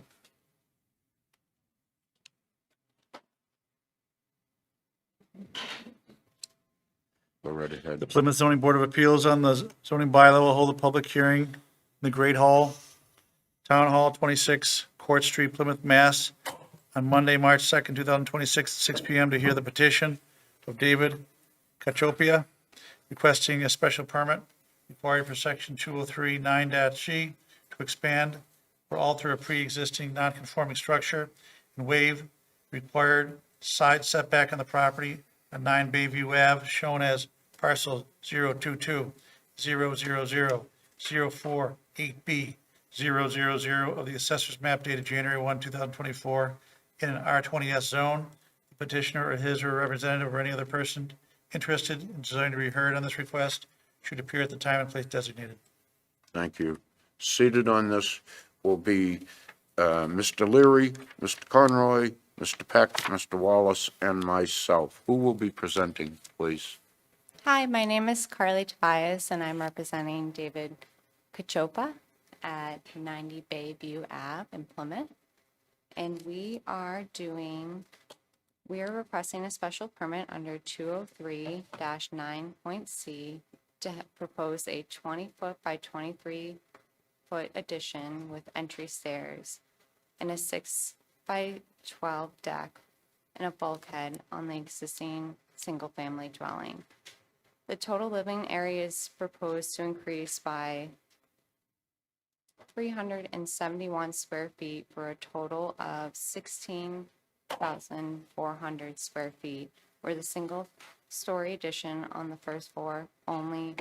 Go right ahead. The Plymouth Zoning Board of Appeals on the zoning bylaw will hold a public hearing in the Great Hall, Town Hall, 26 Court Street, Plymouth, Mass, on Monday, March 2nd, 2026, at 6 PM to hear the petition of David Cachopia requesting a special permit required for section 203-9-G to expand or alter a pre-existing non-conforming structure and waive required side setback on the property on 9 Bayview Ave, shown as parcel 022-000-048B 000 of the assessor's map dated January 1, 2024, in an R20S zone. The petitioner or his or her representative or any other person interested in desiring to be heard on this request should appear at the time and place designated. Thank you. Seated on this will be Mr. Leary, Mr. Conroy, Mr. Peck, Mr. Wallace, and myself. Who will be presenting, please? Hi, my name is Carly Tobias, and I'm representing David Cachopa at 90 Bayview Ave in Plymouth. And we are requesting a special permit under 203-9.c to propose a 20-foot by 23-foot addition with entry stairs and a 6 by 12 deck and a bulkhead on the existing single-family dwelling. The total living area is proposed to increase by 371 square feet for a total of 16,400 square feet, where the single-story addition on the first floor only.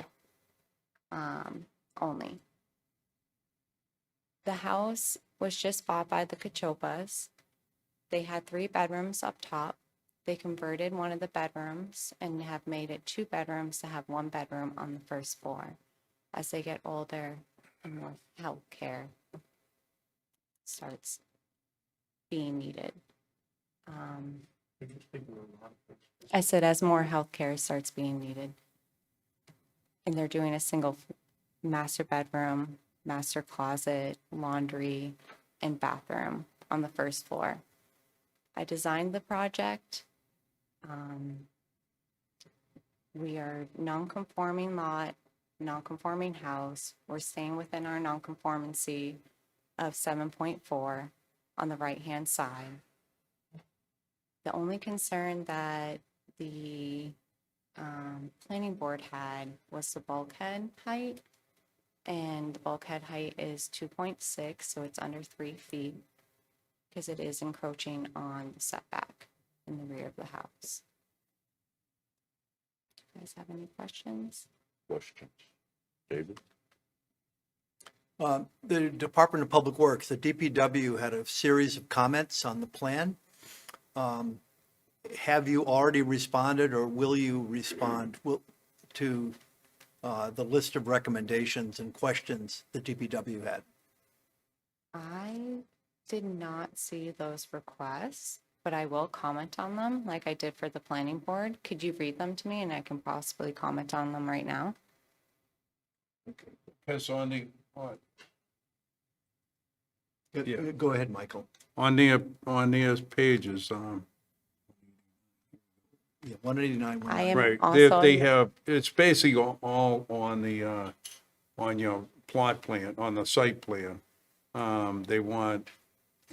The house was just bought by the Cachopas. They had 3 bedrooms up top. They converted one of the bedrooms and have made it 2 bedrooms to have 1 bedroom on the first floor. As they get older and more health care starts being needed. I said as more health care starts being needed. And they're doing a single master bedroom, master closet, laundry, and bathroom on the first floor. I designed the project. We are non-conforming lot, non-conforming house. We're staying within our non-conformancy of 7.4 on the right-hand side. The only concern that the planning board had was the bulkhead height. And the bulkhead height is 2.6, so it's under 3 feet, because it is encroaching on the setback in the rear of the house. Do you guys have any questions? Questions? David? The Department of Public Works, the DPW, had a series of comments on the plan. Have you already responded, or will you respond to the list of recommendations and questions the DPW had? I did not see those requests, but I will comment on them like I did for the planning board. Could you read them to me and I can possibly comment on them right now? Because on the Go ahead, Michael. on the pages, Yeah, 189. I am right, also. they have, it's basically all on the, on your plot plan, on the site plan. They want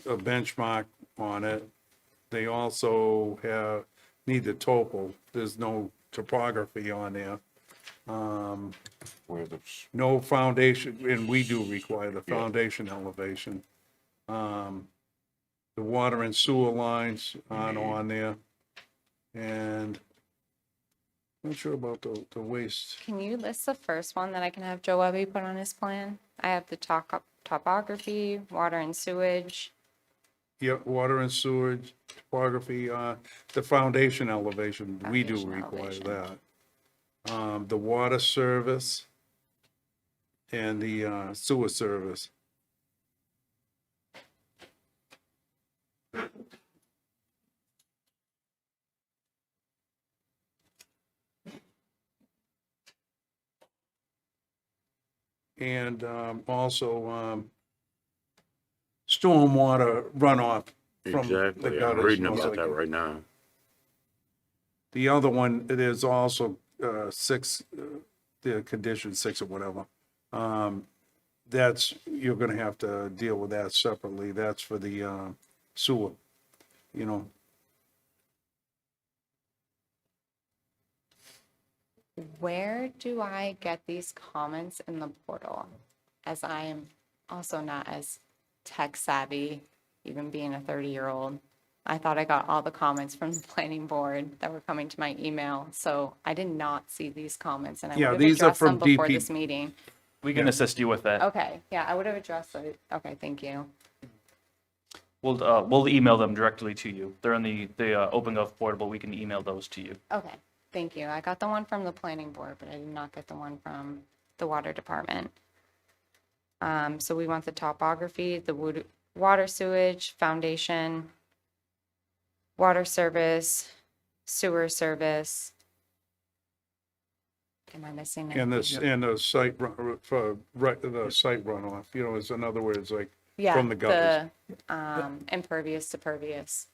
a benchmark on it. They also need the topo. There's no topography on there. Where the No foundation, and we do require the foundation elevation. The water and sewer lines aren't on there. And I'm not sure about the waste. Can you list the first one that I can have Joe Webby put on his plan? I have the topography, water and sewage. Yeah, water and sewage, topography, the foundation elevation, we do Foundation require elevation. that. The water service and the sewer service. And also stormwater runoff from the Exactly, I'm gutters. reading most about that likely. right now. The other one, it is also six, the condition six or whatever. That's, you're gonna have to deal with that separately. That's for the sewer, you know. Where do I get these comments in the portal? As I am also not as tech savvy, even being a 30-year-old. I thought I got all the comments from the planning board that were coming to my email, so I did not see these comments, and I would Yeah, have these are addressed them from before DP. this meeting. We can assist you with that. Okay, yeah, I would have addressed it. Okay, thank you. We'll email them directly to you. They're in the OpenGov portal. We can email those to you. Okay, thank you. I got the one from the planning board, but I did not get the one from the water department. So we want the topography, the water sewage, foundation, water service, sewer service. Am I missing And anything? this, and the site, the site runoff, you know, is in other words, like, Yeah, from the gutters. the impervious to pervious.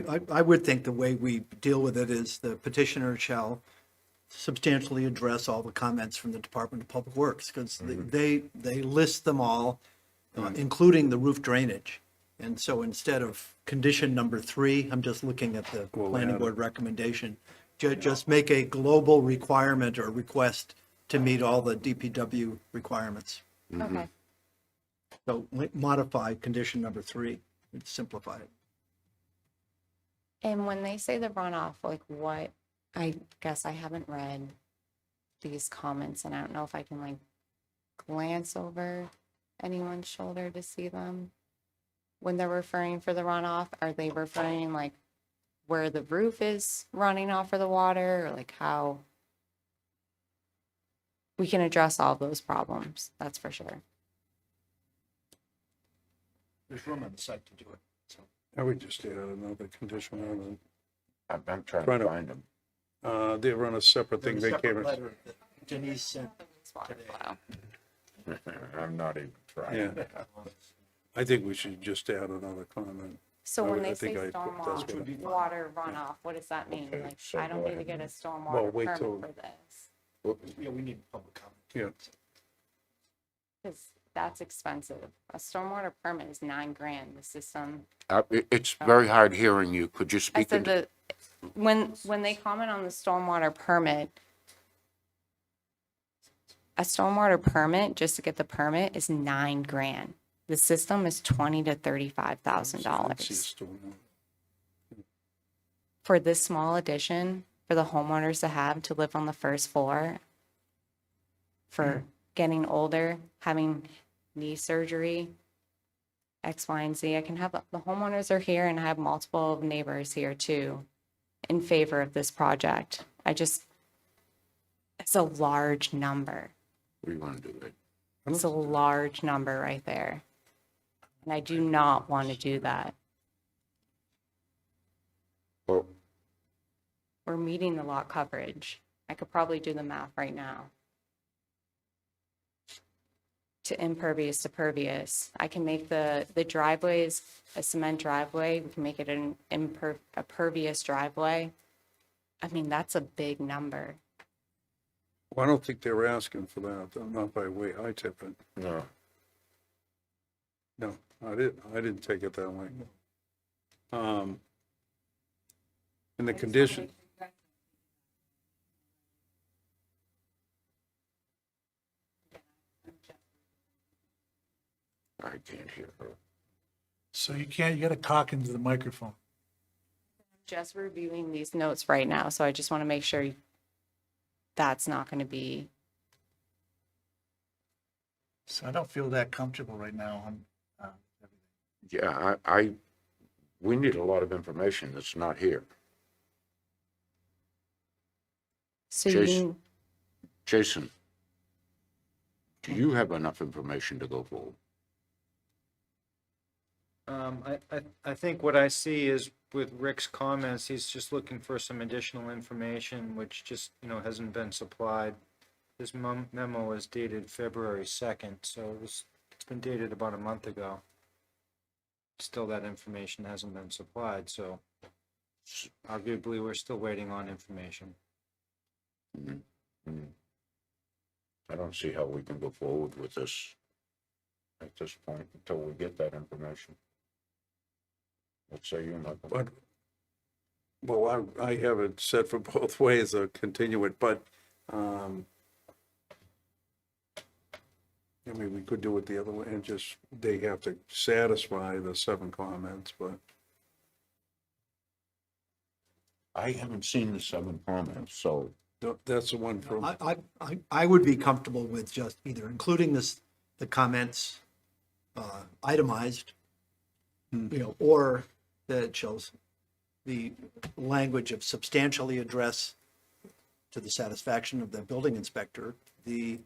I would think the way we deal with it is the petitioner shall substantially address all the comments from the Department of Public Works, because they list them all, including the roof drainage. And so instead of condition number 3, I'm just looking at the We'll planning add board recommendation. Just make a global requirement or request to meet all the DPW requirements. Okay. So modify condition number 3, and simplify it. And when they say the runoff, like what, I guess I haven't read these comments and I don't know if I can like glance over anyone's shoulder to see them. When they're referring for the runoff, are they referring like where the roof is running off of the water or like how? We can address all of those problems, that's for sure. There's room on the site to do it, so. I would just add another condition on I'm trying Trying to to- find them. it. They run a separate thing, they came in. Letter that Denise sent. Water flow. I'm not even trying. Yeah. I think we should just add another comment. So I when would- I they say think that's what stormwater, water runoff, what does that mean? Okay, Like, so I don't go need to ahead. get a Well, stormwater wait permit till- for this. Yeah, we need public comment. Yeah, Because that's expensive. A stormwater permit is $9,000. The system. It's very hard hearing you. Could you I speak? said into- when they comment on the stormwater permit, a stormwater permit just to get the permit is $9,000. The system is $20,000 to $35,000 for this small addition for the homeowners to have to live on the first floor. For getting older, having knee surgery, X, Y, and Z. I can have, the homeowners are here and I have multiple neighbors here too in favor of this project. It's a large number. What do you want to do? It's a large number right there. And I do not want to do that. Well, We're meeting the lot coverage. I could probably do the math right now. To impervious to pervious. I can make the driveways a cement driveway. We can make it a pervious driveway. I mean, that's a big number. well, I don't think they were asking for that, not by way I tip it. no. No, I didn't take it that way. In the condition, I can't hear her. So you can't, you gotta talk into the microphone. Just reviewing these notes right now, so I just want to make sure that's not going to be, So I don't feel that comfortable right now on, Yeah, we need a lot of information that's not here. so Jason. you, Jason, do you have enough information to go forward? I think what I see is with Rick's comments, he's just looking for some additional information, which just, hasn't been supplied. This memo is dated February 2nd, so it's been dated about a month ago. Still, that information hasn't been supplied, so arguably, we're still waiting on information. I don't see how we can go forward with this at this point until we get that information. Let's say you, Michael. But, well, I have it set for both ways, continue it, but, I mean, we could do it the other way and just, they have to satisfy the 7 comments, but. I haven't seen the 7 comments, so That's the one from, I would be comfortable with just either including the comments itemized, or that it shows the language of substantially address to the satisfaction of the building inspector, the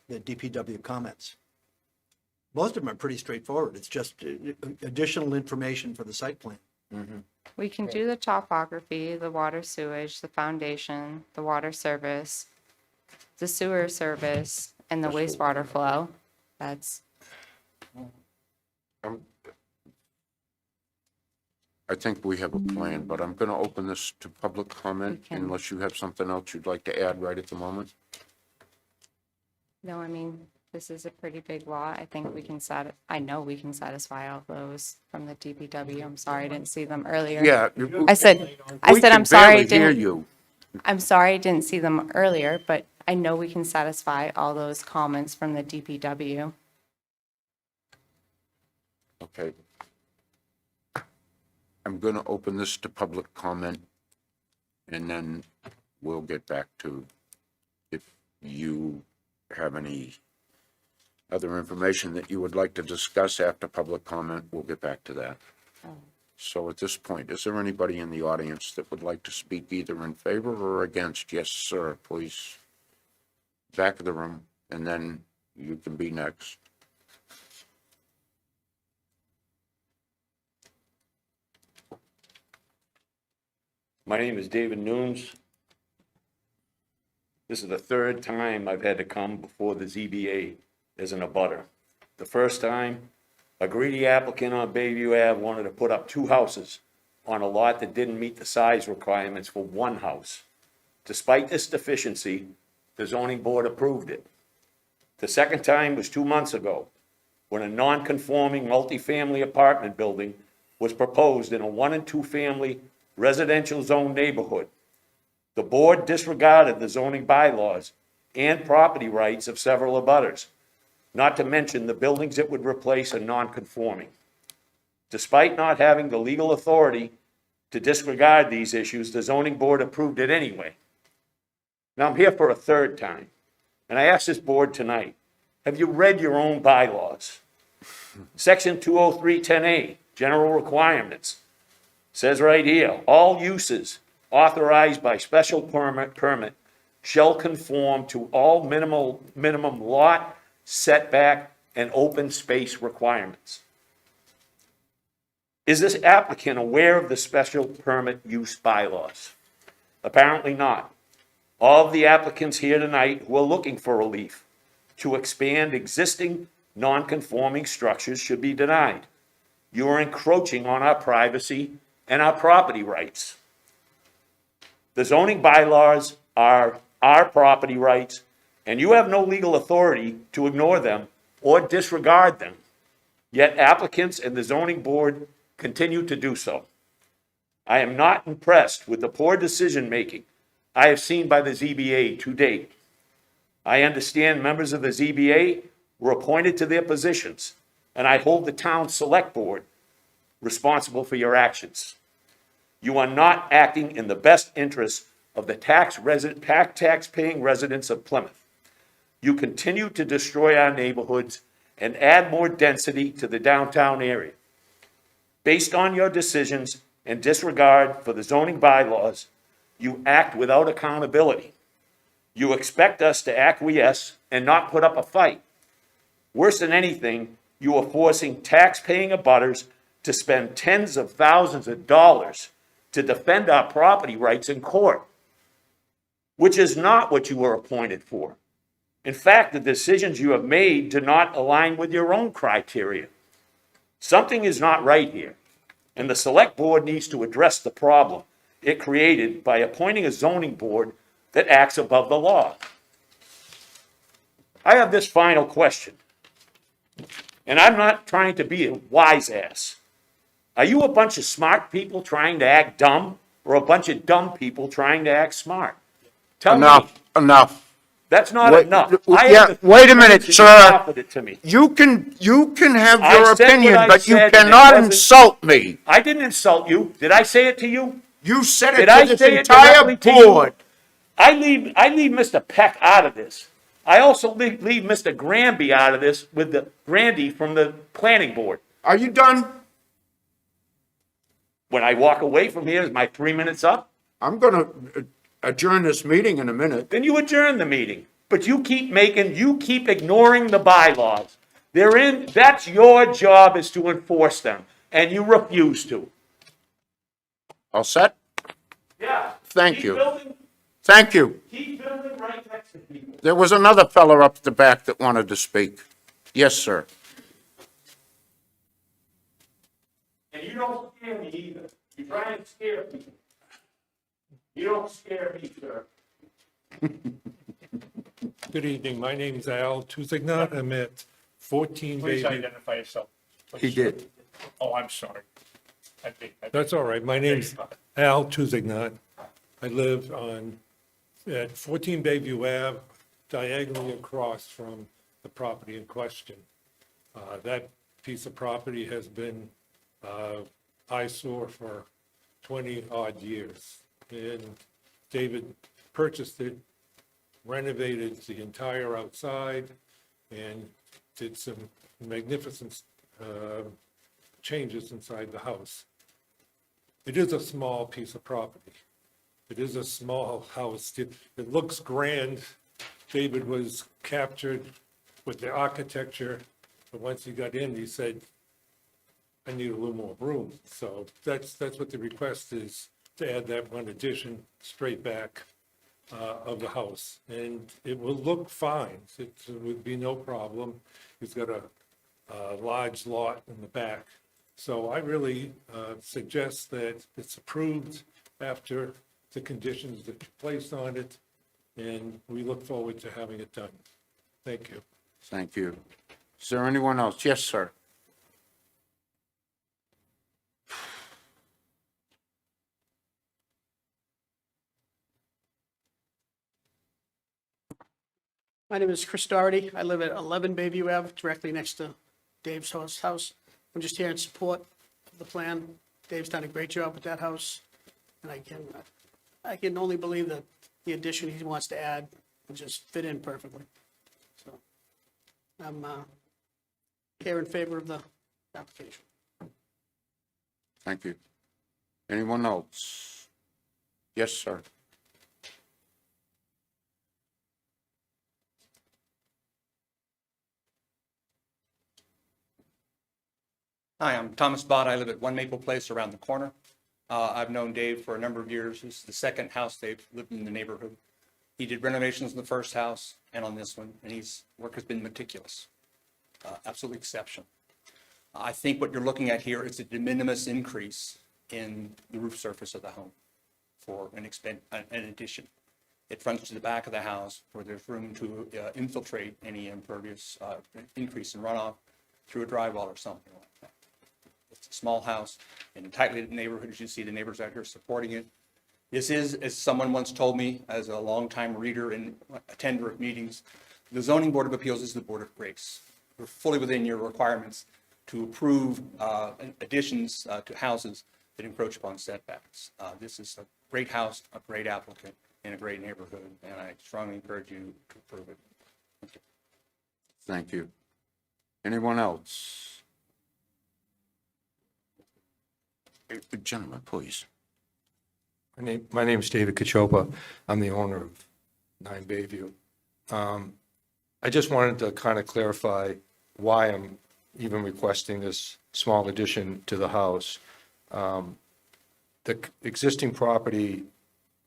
DPW comments. Most of them are pretty straightforward. It's just additional information for the site plan. we can do the topography, the water sewage, the foundation, the water service, the sewer service, and the wastewater flow. That's, I think we have a plan, but I'm going to open this to public comment We can. unless you have something else you'd like to add right at the moment. no, I mean, this is a pretty big lot. I think we can I know we can satisfy all those from the DPW. I'm sorry, I didn't see them earlier. Yeah. I said, We can I'm sorry, I barely hear didn't, you. I'm sorry I didn't see them earlier, but I know we can satisfy all those comments from the DPW. Okay. I'm going to open this to public comment, and then we'll get back to if you have any other information that you would like to discuss after public comment, we'll get back to that. So at this point, is there anybody in the audience that would like to speak either in favor or against? Yes, sir, please. Back of the room, and then you can be next. My name is David Nunes. This is the 3rd time I've had to come before the ZBA as an abutter. The first time, a greedy applicant on Bayview Ave wanted to put up 2 houses on a lot that didn't meet the size requirements for 1 house. Despite this deficiency, the zoning board approved it. The second time was 2 months ago, when a non-conforming multifamily apartment building was proposed in a 1- and 2-family residential zone neighborhood. The board disregarded the zoning bylaws and property rights of several abutters, not to mention the buildings it would replace are non-conforming. Despite not having the legal authority to disregard these issues, the zoning board approved it anyway. Now I'm here for a 3rd time, and I ask this board tonight, have you read your own bylaws? Section 20310A, general requirements, says right here, all uses authorized by special permit shall conform to all minimum lot, setback, and open space requirements. Is this applicant aware of the special permit use bylaws? Apparently not. All of the applicants here tonight who are looking for relief to expand existing non-conforming structures should be denied. You are encroaching on our privacy and our property rights. The zoning bylaws are our property rights, and you have no legal authority to ignore them or disregard them. Yet applicants and the zoning board continue to do so. I am not impressed with the poor decision-making I have seen by the ZBA to date. I understand members of the ZBA were appointed to their positions and I hold the town select board responsible for your actions. You are not acting in the best interest of the tax-paying residents of Plymouth. You continue to destroy our neighborhoods and add more density to the downtown area. Based on your decisions and disregard for the zoning bylaws, you act without accountability. You expect us to acquiesce and not put up a fight. Worse than anything, you are forcing tax-paying abutters to spend tens of thousands of dollars to defend our property rights in court, which is not what you were appointed for. In fact, the decisions you have made do not align with your own criteria. Something is not right here, and the select board needs to address the problem it created by appointing a zoning board that acts above the law. I have this final question, and I'm not trying to be a wise ass. Are you a bunch of smart people trying to act dumb, or a bunch of dumb people trying to act smart? Tell me. Enough. That's not Wait, enough. yeah, wait a minute, You sir. offered it to me. You can have I your said what opinion, I but you said, and it cannot wasn't- insult me. I didn't insult you. Did I say it to you? You said it Did I to this say it entire directly to you? board. I leave Mr. Peck out of this. I also leave Mr. Granby out of this with the Grandy from the planning board. Are you done? When I walk away from here, is my 3 minutes up? I'm gonna adjourn this meeting in a minute. Then you adjourn the meeting. But you keep ignoring the bylaws. That's your job, is to enforce them, and you refuse to. All set? Yeah. Thank Keep you. building- Thank you. Keep building right next to people. There was another fella up the back that wanted to speak. Yes, sir. And you don't scare me either. You try and scare me. You don't scare me, sir. Good evening. My name's Al Tuzignot. I'm at 14 Please Baby. identify yourself. He did. Oh, I'm sorry. That's all right. My name's Al Tuzignot. I live at 14 Bayview Ave, diagonally across from the property in question. That piece of property has been eyesore for 20-odd years. And David purchased it, renovated the entire outside, and did some magnificent changes inside the house. It is a small piece of property. It is a small house. It looks grand. David was captured with the architecture, but once he got in, he said, I need a little more room. So that's what the request is, to add that one addition straight back of the house. And it will look fine. It would be no problem. He's got a large lot in the back. So I really suggest that it's approved after the conditions that you placed on it, and we look forward to having it done. Thank you. Thank you. Is there anyone else? Yes, sir. My name is Chris Doherty. I live at 11 Bayview Ave, directly next to Dave's house. I'm just here in support of the plan. Dave's done a great job with that house, and I can only believe that the addition he wants to add will just fit in perfectly. So I'm here in favor of the application. Thank you. Anyone else? Yes, sir. Hi, I'm Thomas Bott. I live at 1 Maple Place around the corner. I've known Dave for a number of years. This is the second house they've lived in the neighborhood. He did renovations in the first house and on this one, and his work has been meticulous, absolutely exceptional. I think what you're looking at here is a de minimis increase in the roof surface of the home for an addition. It fronts to the back of the house where there's room to infiltrate any impervious increase in runoff through a drywall or something like that. It's a small house in a tightly knit neighborhood. As you see, the neighbors out here supporting it. This is, as someone once told me, as a longtime reader and attender of meetings, the Zoning Board of Appeals is the board of grace. We're fully within your requirements, to approve additions to houses that encroach upon setbacks. This is a great house, a great applicant, in a great neighborhood, and I strongly encourage you to approve it. Thank you. Thank you. Anyone else? Gentlemen, please. My name is David Cachopa. I'm the owner of 9 Bayview. I just wanted to kind of clarify why I'm even requesting this small addition to the house. The existing property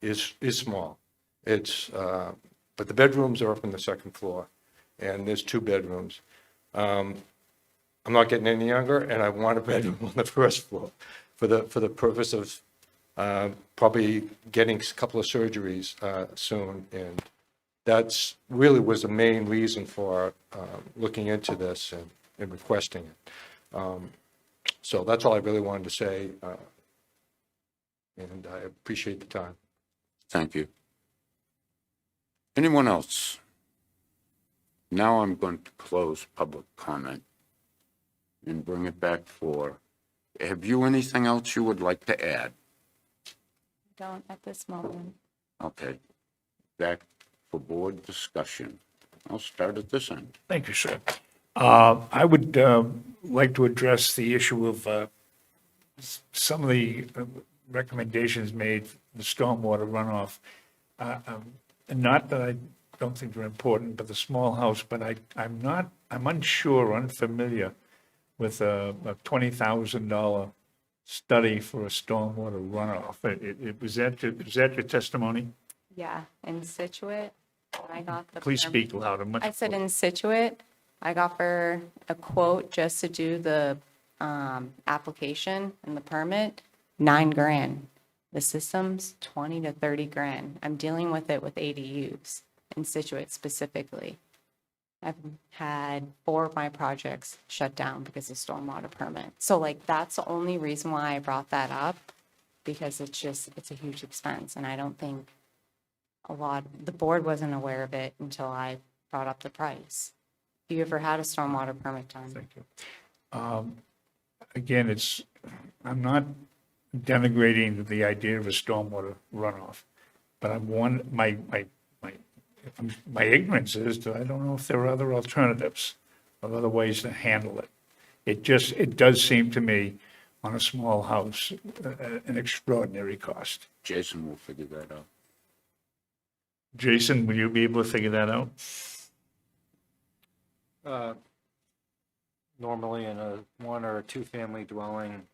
is small. But the bedrooms are up on the second floor, and there's 2 bedrooms. I'm not getting any younger, and I want a bedroom on the first floor for the purpose of probably getting a couple of surgeries soon. And that's really was the main reason for looking into this and requesting it. So that's all I really wanted to say, and I appreciate the time. Thank you. Anyone else? Now I'm going to close public comment and bring it back for, have you anything else you would like to add? Don't at this moment. Okay, back for board discussion. I'll start at this end. Thank you, sir. I would like to address the issue of some of the recommendations made, the stormwater runoff. Not that I don't think they're important, but the small house, but I'm unsure, unfamiliar with a $20,000 study for a stormwater runoff. Was that your testimony? Yeah, in Situate, I got the. Please speak louder. I said in Situate, I got for a quote just to do the application and the permit, $9,000. The system's 20 to 30 grand. I'm dealing with it with ADUs in Situate specifically. I've had 4 of my projects shut down because of stormwater permit. So like, that's the only reason why I brought that up, because it's a huge expense. And I don't think the board wasn't aware of it until I brought up the price. Have you ever had a stormwater permit done? Thank you. Again, I'm not denigrating the idea of a stormwater runoff, but my ignorance is that I don't know if there are other alternatives or other ways to handle it. It does seem to me, on a small house, an extraordinary cost. Jason will figure that out. Jason, will you be able to figure that out? Normally in a 1 or 2 family dwelling,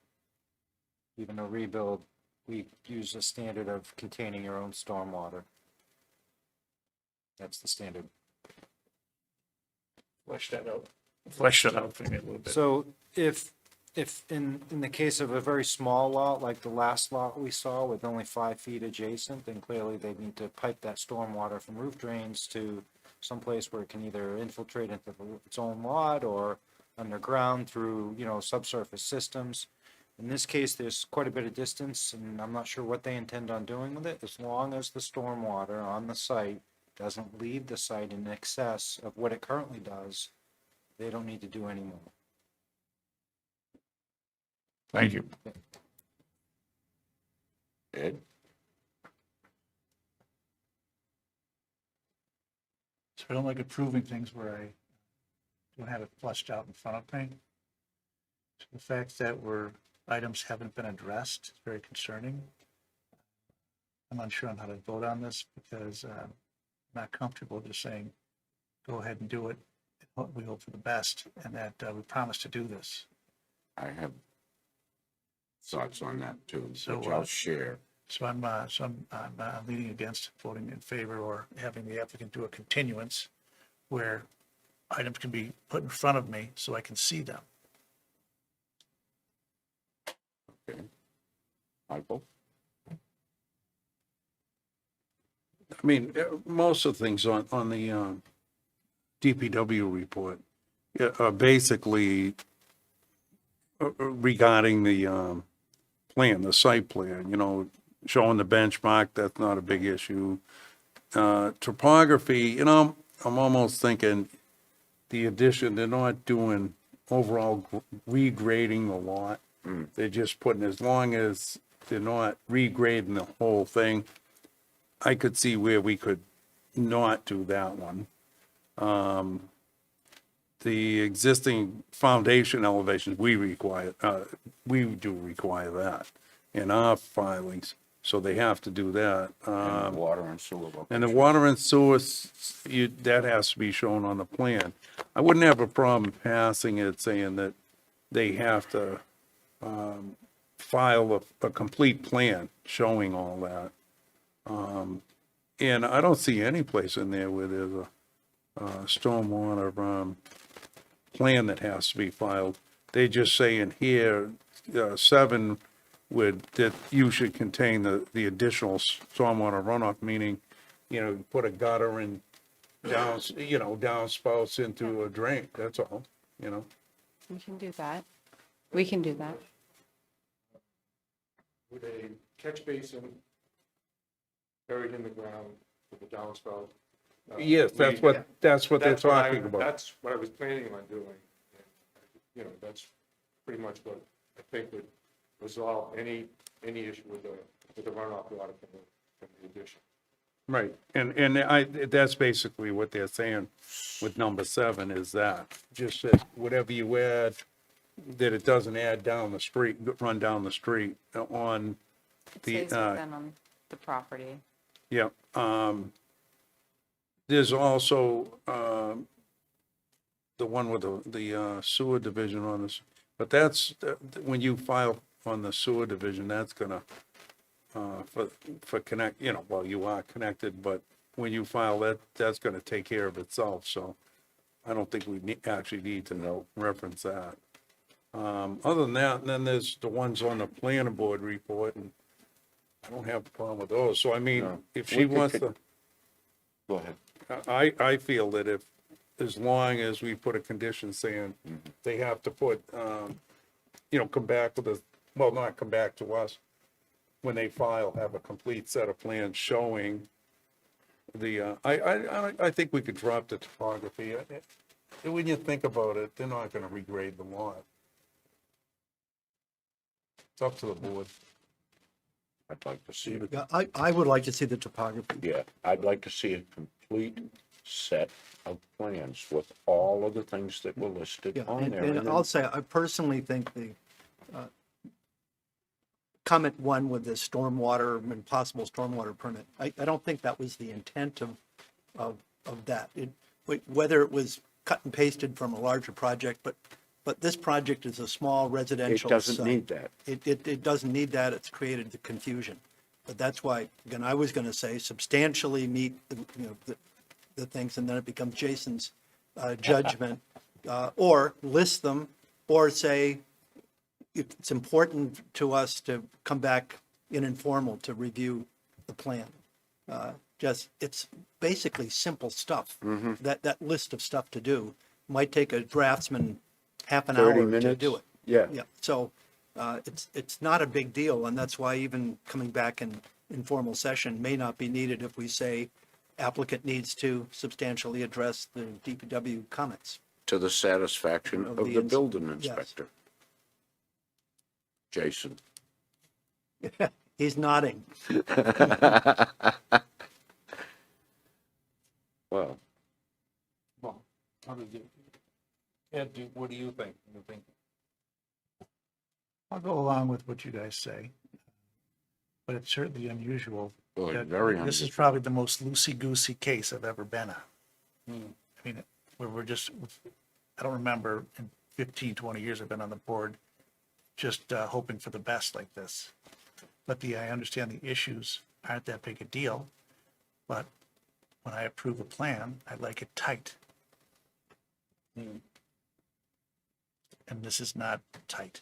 even a rebuild, we use a standard of containing your own stormwater. That's the standard. Flesh that out for me a little bit. So if in the case of a very small lot, like the last lot we saw with only 5 feet adjacent, then clearly they need to pipe that stormwater from roof drains to someplace where it can either infiltrate into its own lot or underground through, subsurface systems. In this case, there's quite a bit of distance, and I'm not sure what they intend on doing with it. As long as the stormwater on the site doesn't leave the site in excess of what it currently does, they don't need to do any more. Thank you. Ed? So I don't like approving things where I don't have it fleshed out in front of me. So the fact that items haven't been addressed is very concerning. I'm unsure on how to vote on this because I'm not comfortable just saying, go ahead and do it. We hope for the best and that we promise to do this. I have thoughts on that too, So, which I'll share. So I'm leaning against voting in favor or having the applicant do a continuance where items can be put in front of me so I can see them. Okay. Michael? I mean, most of the things on the DPW report are basically regarding the plan, the site plan, showing the benchmark, that's not a big issue. Topography, I'm almost thinking the addition, they're not doing overall regrading the lot. They're just putting, as long as they're not regrading the whole thing, I could see where we could not do that one. The existing foundation elevations, we do require that in our filings, so they have to do that. And water and sewer. And the water and sewer, that has to be shown on the plan. I wouldn't have a problem passing it, saying that they have to file a complete plan showing all that. And I don't see any place in there where there's a stormwater plan that has to be filed. They just say in here, 7 that you should contain the additional stormwater runoff, meaning, you put a gutter and downspouts into a drain, that's all, We can do that. We can do that. With a catch basin buried in the ground with a downspout. Yes, that's what they're talking about. That's what I was planning on doing. And, that's pretty much what I think would resolve any issue with the runoff water from the addition. Right, and that's basically what they're saying with number 7 is that, just that whatever you add, that it doesn't add down the street, run down the street on It the, stays within on the property. yeah. There's also, the one with the sewer division on this, but that's, when you file on the sewer division, that's gonna, for connect, well, you are connected, but when you file that, that's gonna take care of itself, so I don't think we actually need to reference that. Other than that, and then there's the ones on the planning board report, and I don't have a problem with those, so I mean, No. if We she could wants con- to. Go ahead. I feel that as long as we put a condition saying they have to put, come back with not come back to us, when they file, have a complete set of plans showing I think we could drop the topography. When you think about it, they're not gonna regrade the lot. It's up to the board. I'd like to see it. Yeah, I would like to see the topography. Yeah, I'd like to see a complete set of plans with all of the things that were listed Yeah, on there. and then- I'll say, I personally think the comment 1 with the stormwater and possible stormwater permit, I don't think that was the intent of that. Whether it was cut and pasted from a larger project, but this project is a small It residential doesn't site. need that. It doesn't need that. It's created the confusion. But that's why, again, I was going to say substantially meet the things, and then it becomes Jason's judgment, or list them, or say it's important to us to come back in informal to review the plan. It's basically simple stuff. That list of stuff to do might take a draftsman half an 30 hour to minutes? do it. Yeah. Yeah, so it's not a big deal, and that's why even coming back in informal session may not be needed if we say applicant needs to substantially address the DPW comments. To the satisfaction Of of the the ins- building yes. inspector. Jason. He's nodding. Well, Well, Ed, what do you think? I'll go along with what you guys say. But it's certainly unusual. Well, that very This is unusual. probably the most loosey-goosey case I've ever been in. I mean, where we're just, I don't remember in 15, 20 years I've been on the board, just hoping for the best like this. But I understand the issues aren't that big a deal, but when I approve a plan, I like it tight. And this is not tight.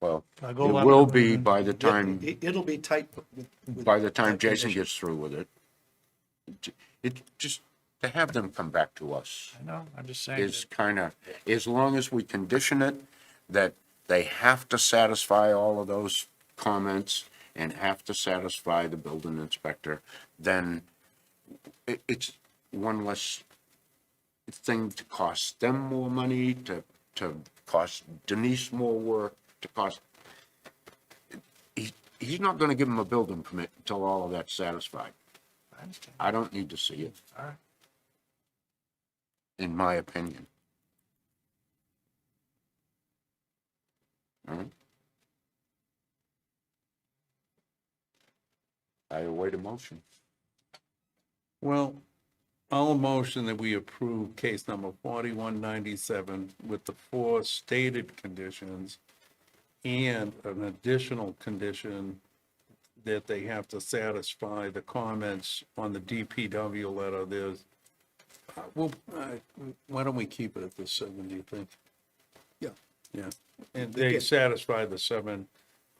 well, I'll it go along will with- be by the time, It'll be tight. by the time that Jason condition. gets through with it. It just, to have them come back to us I know, I'm just saying. is kind of, as long as we condition it, that they have to satisfy all of those comments and have to satisfy the building inspector, then it's one less thing to cost them more money to to cost Denise more work, to cost, he's not gonna give him a building permit until all of that's satisfied. I understand. I don't need to see it, All right. in my opinion. All right? I await a motion. Well, I'll motion that we approve case number 4197 with the 4 stated conditions and an additional condition that they have to satisfy the comments on the DPW letter. There's, why don't we keep it at the 7, do you think? Yeah. Yeah, and they satisfy the 7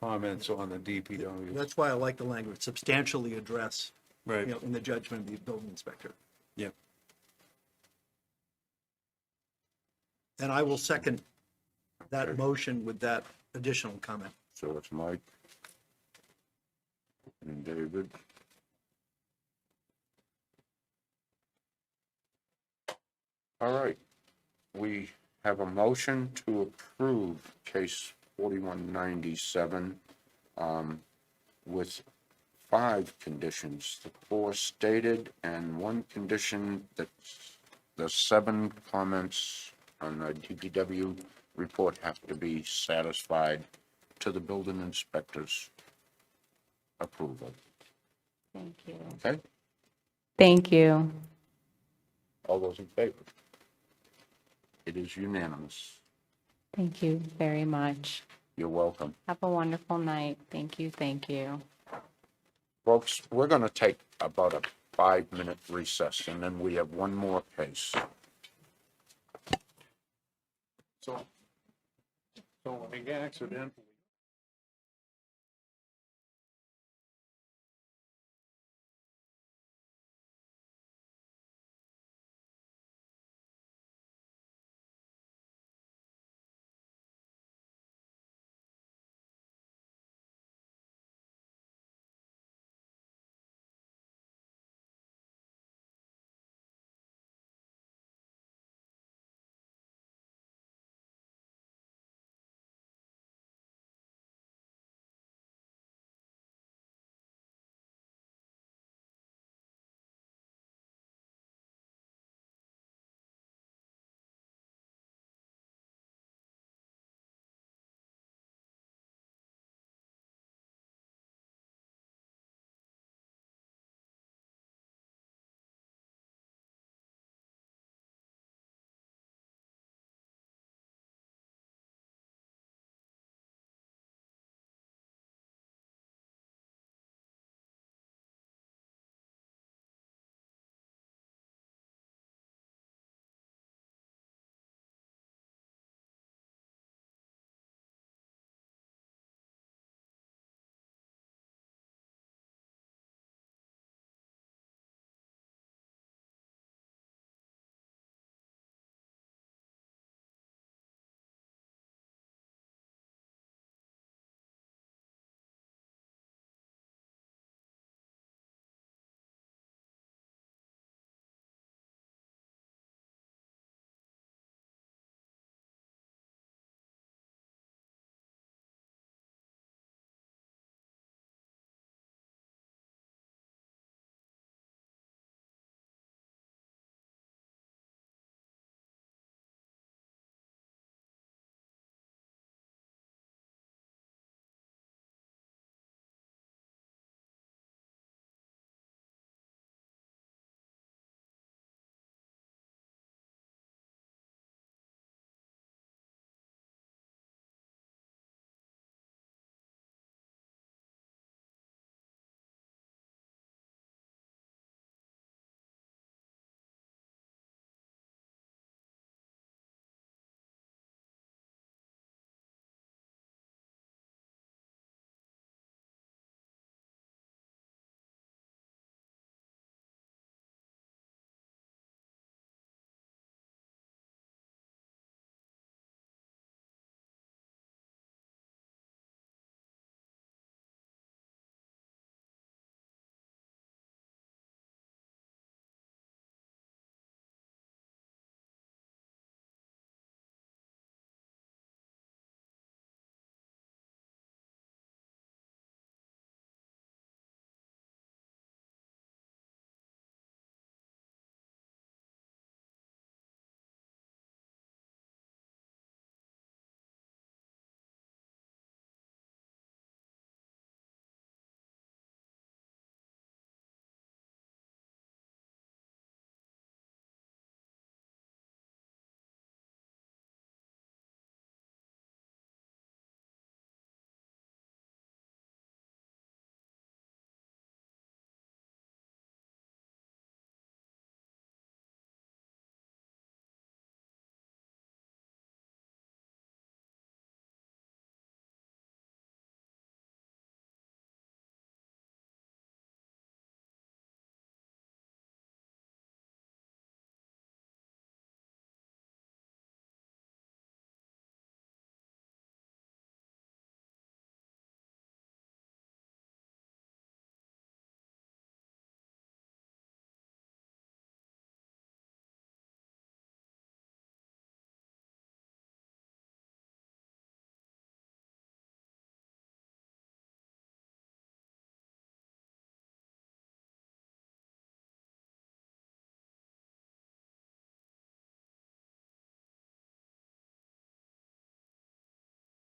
comments on the DPW. That's why I like the language, substantially address, Right. in the judgment of the building inspector. Yep. And I will second that Okay. motion with that additional comment. So it's Mike and David. All right, we have a motion to approve case 4197 with 5 conditions, the 4 stated, and 1 condition that the 7 comments on the DPW report have to be satisfied to the building inspector's approval. Thank you. Okay? Thank you. All those in favor? It is unanimous. Thank you very much. You're welcome. Have a wonderful night. Thank you. Thank you. Folks, we're going to take about a 5-minute recess, and then we have one more case. So I accidentally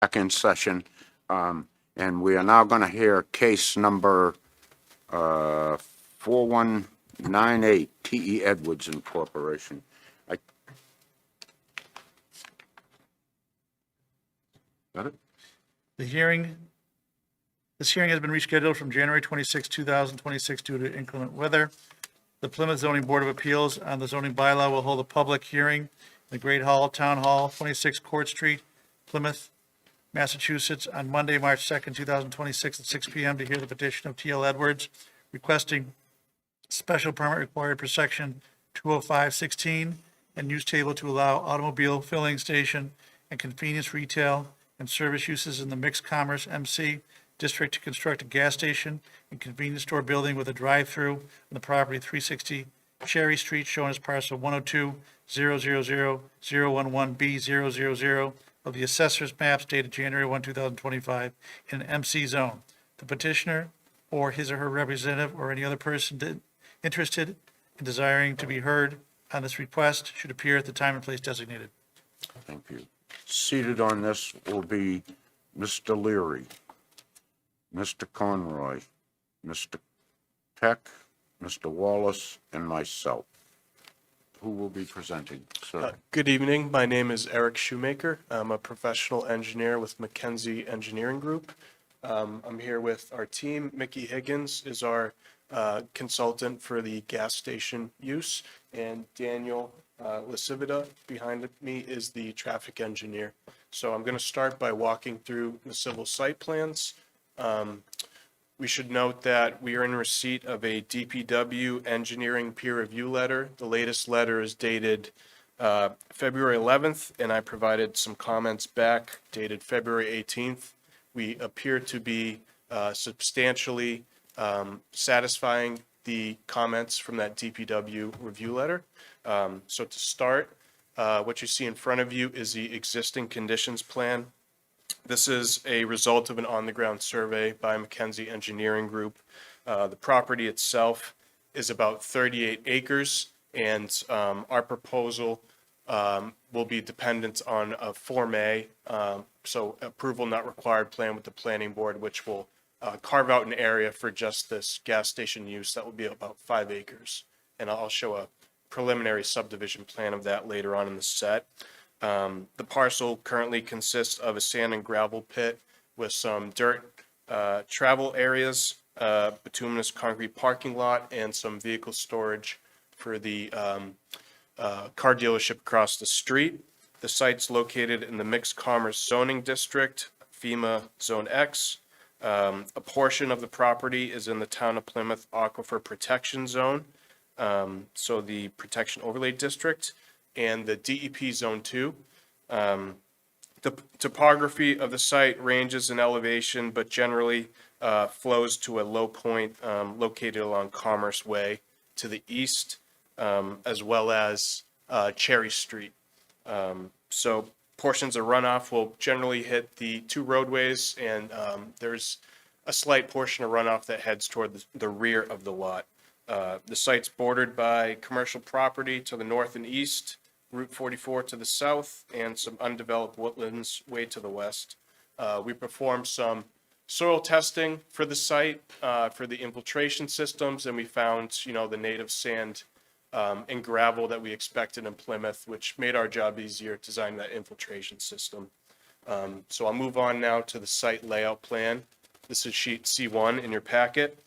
second session. And we are now going to hear case number 4198, T.E. Edwards Incorporation. Got it? This hearing has been rescheduled from January 26, 2026 due to inclement weather. The Plymouth Zoning Board of Appeals on the zoning bylaw will hold a public hearing in the Great Hall, Town Hall, 26 Court Street, Plymouth, Massachusetts, on Monday, March 2nd, 2026 at 6 PM to hear the petition of T.L. Edwards requesting special permit required per section 205-16 and use table to allow automobile filling station and convenience retail and service uses in the mixed commerce MC district to construct a gas station and convenience store building with a drive-through on the property 360 Cherry Street shown as parcel 102-000-011B000 of the assessor's maps dated January 1, 2025 in an MC zone. The petitioner or his or her representative or any other person interested in desiring to be heard on this request should appear at the time and place designated. Thank you. Seated on this will be Mr. Leary, Mr. Conroy, Mr. Peck, Mr. Wallace, and myself. Who will be presenting, sir? Good evening. My name is Eric Shoemaker. I'm a professional engineer with McKenzie Engineering Group. I'm here with our team. Mickey Higgins is our consultant for the gas station use, and Daniel Lasivita behind me is the traffic engineer. So I'm going to start by walking through the civil site plans. We should note that we are in receipt of a DPW engineering peer review letter. The latest letter is dated February 11th, and I provided some comments back dated February 18th. We appear to be substantially satisfying the comments from that DPW review letter. So to start, what you see in front of you is the existing conditions plan. This is a result of an on-the-ground survey by McKenzie Engineering Group. The property itself is about 38 acres, and our proposal will be dependent on a Form A, so approval not required plan with the planning board, which will carve out an area for just this gas station use. That will be about 5 acres. And I'll show a preliminary subdivision plan of that later on in the set. The parcel currently consists of a sand and gravel pit with some dirt travel areas, bituminous concrete parking lot, and some vehicle storage for the car dealership across the street. The site's located in the Mixed Commerce Zoning District, FEMA Zone X. A portion of the property is in the Town of Plymouth Aquifer Protection Zone, so the Protection Overlay District, and the DEP Zone 2. The topography of the site ranges in elevation, but generally flows to a low point located along Commerce Way to the east, as well as Cherry Street. So portions of runoff will generally hit the two roadways, and there's a slight portion of runoff that heads toward the rear of the lot. The site's bordered by commercial property to the north and east, Route 44 to the south, and some undeveloped woodlands way to the west. We performed some soil testing for the site, for the infiltration systems, and we found, the native sand and gravel that we expected in Plymouth, which made our job easier designing that infiltration system. So I'll move on now to the site layout plan. This is sheet C1 in your packet.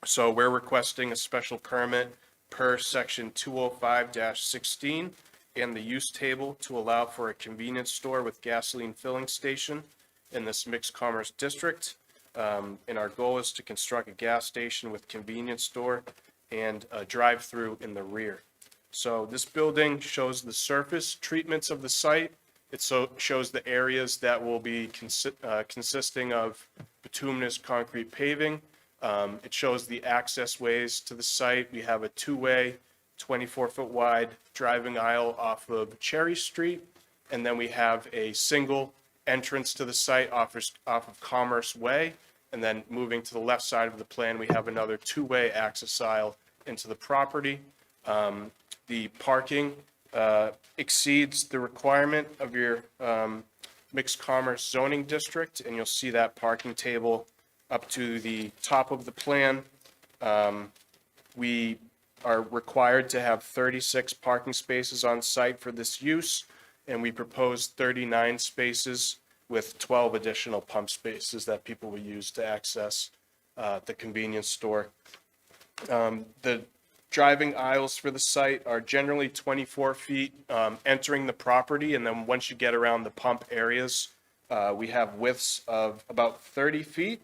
So we're requesting a special permit per section 205-16 and the use table to allow for a convenience store with gasoline filling station in this mixed commerce district. And our goal is to construct a gas station with convenience store and a drive-through in the rear. So this building shows the surface treatments of the site. It shows the areas that will be consisting of bituminous concrete paving. It shows the access ways to the site. We have a two-way, 24-foot wide driving aisle off of Cherry Street. And then we have a single entrance to the site off of Commerce Way. And then moving to the left side of the plan, we have another two-way access aisle into the property. The parking exceeds the requirement of your mixed commerce zoning district, and you'll see that parking table up to the top of the plan. We are required to have 36 parking spaces on site for this use, and we propose 39 spaces with 12 additional pump spaces that people will use to access the convenience store. The driving aisles for the site are generally 24 feet entering the property, and then once you get around the pump areas, we have widths of about 30 feet.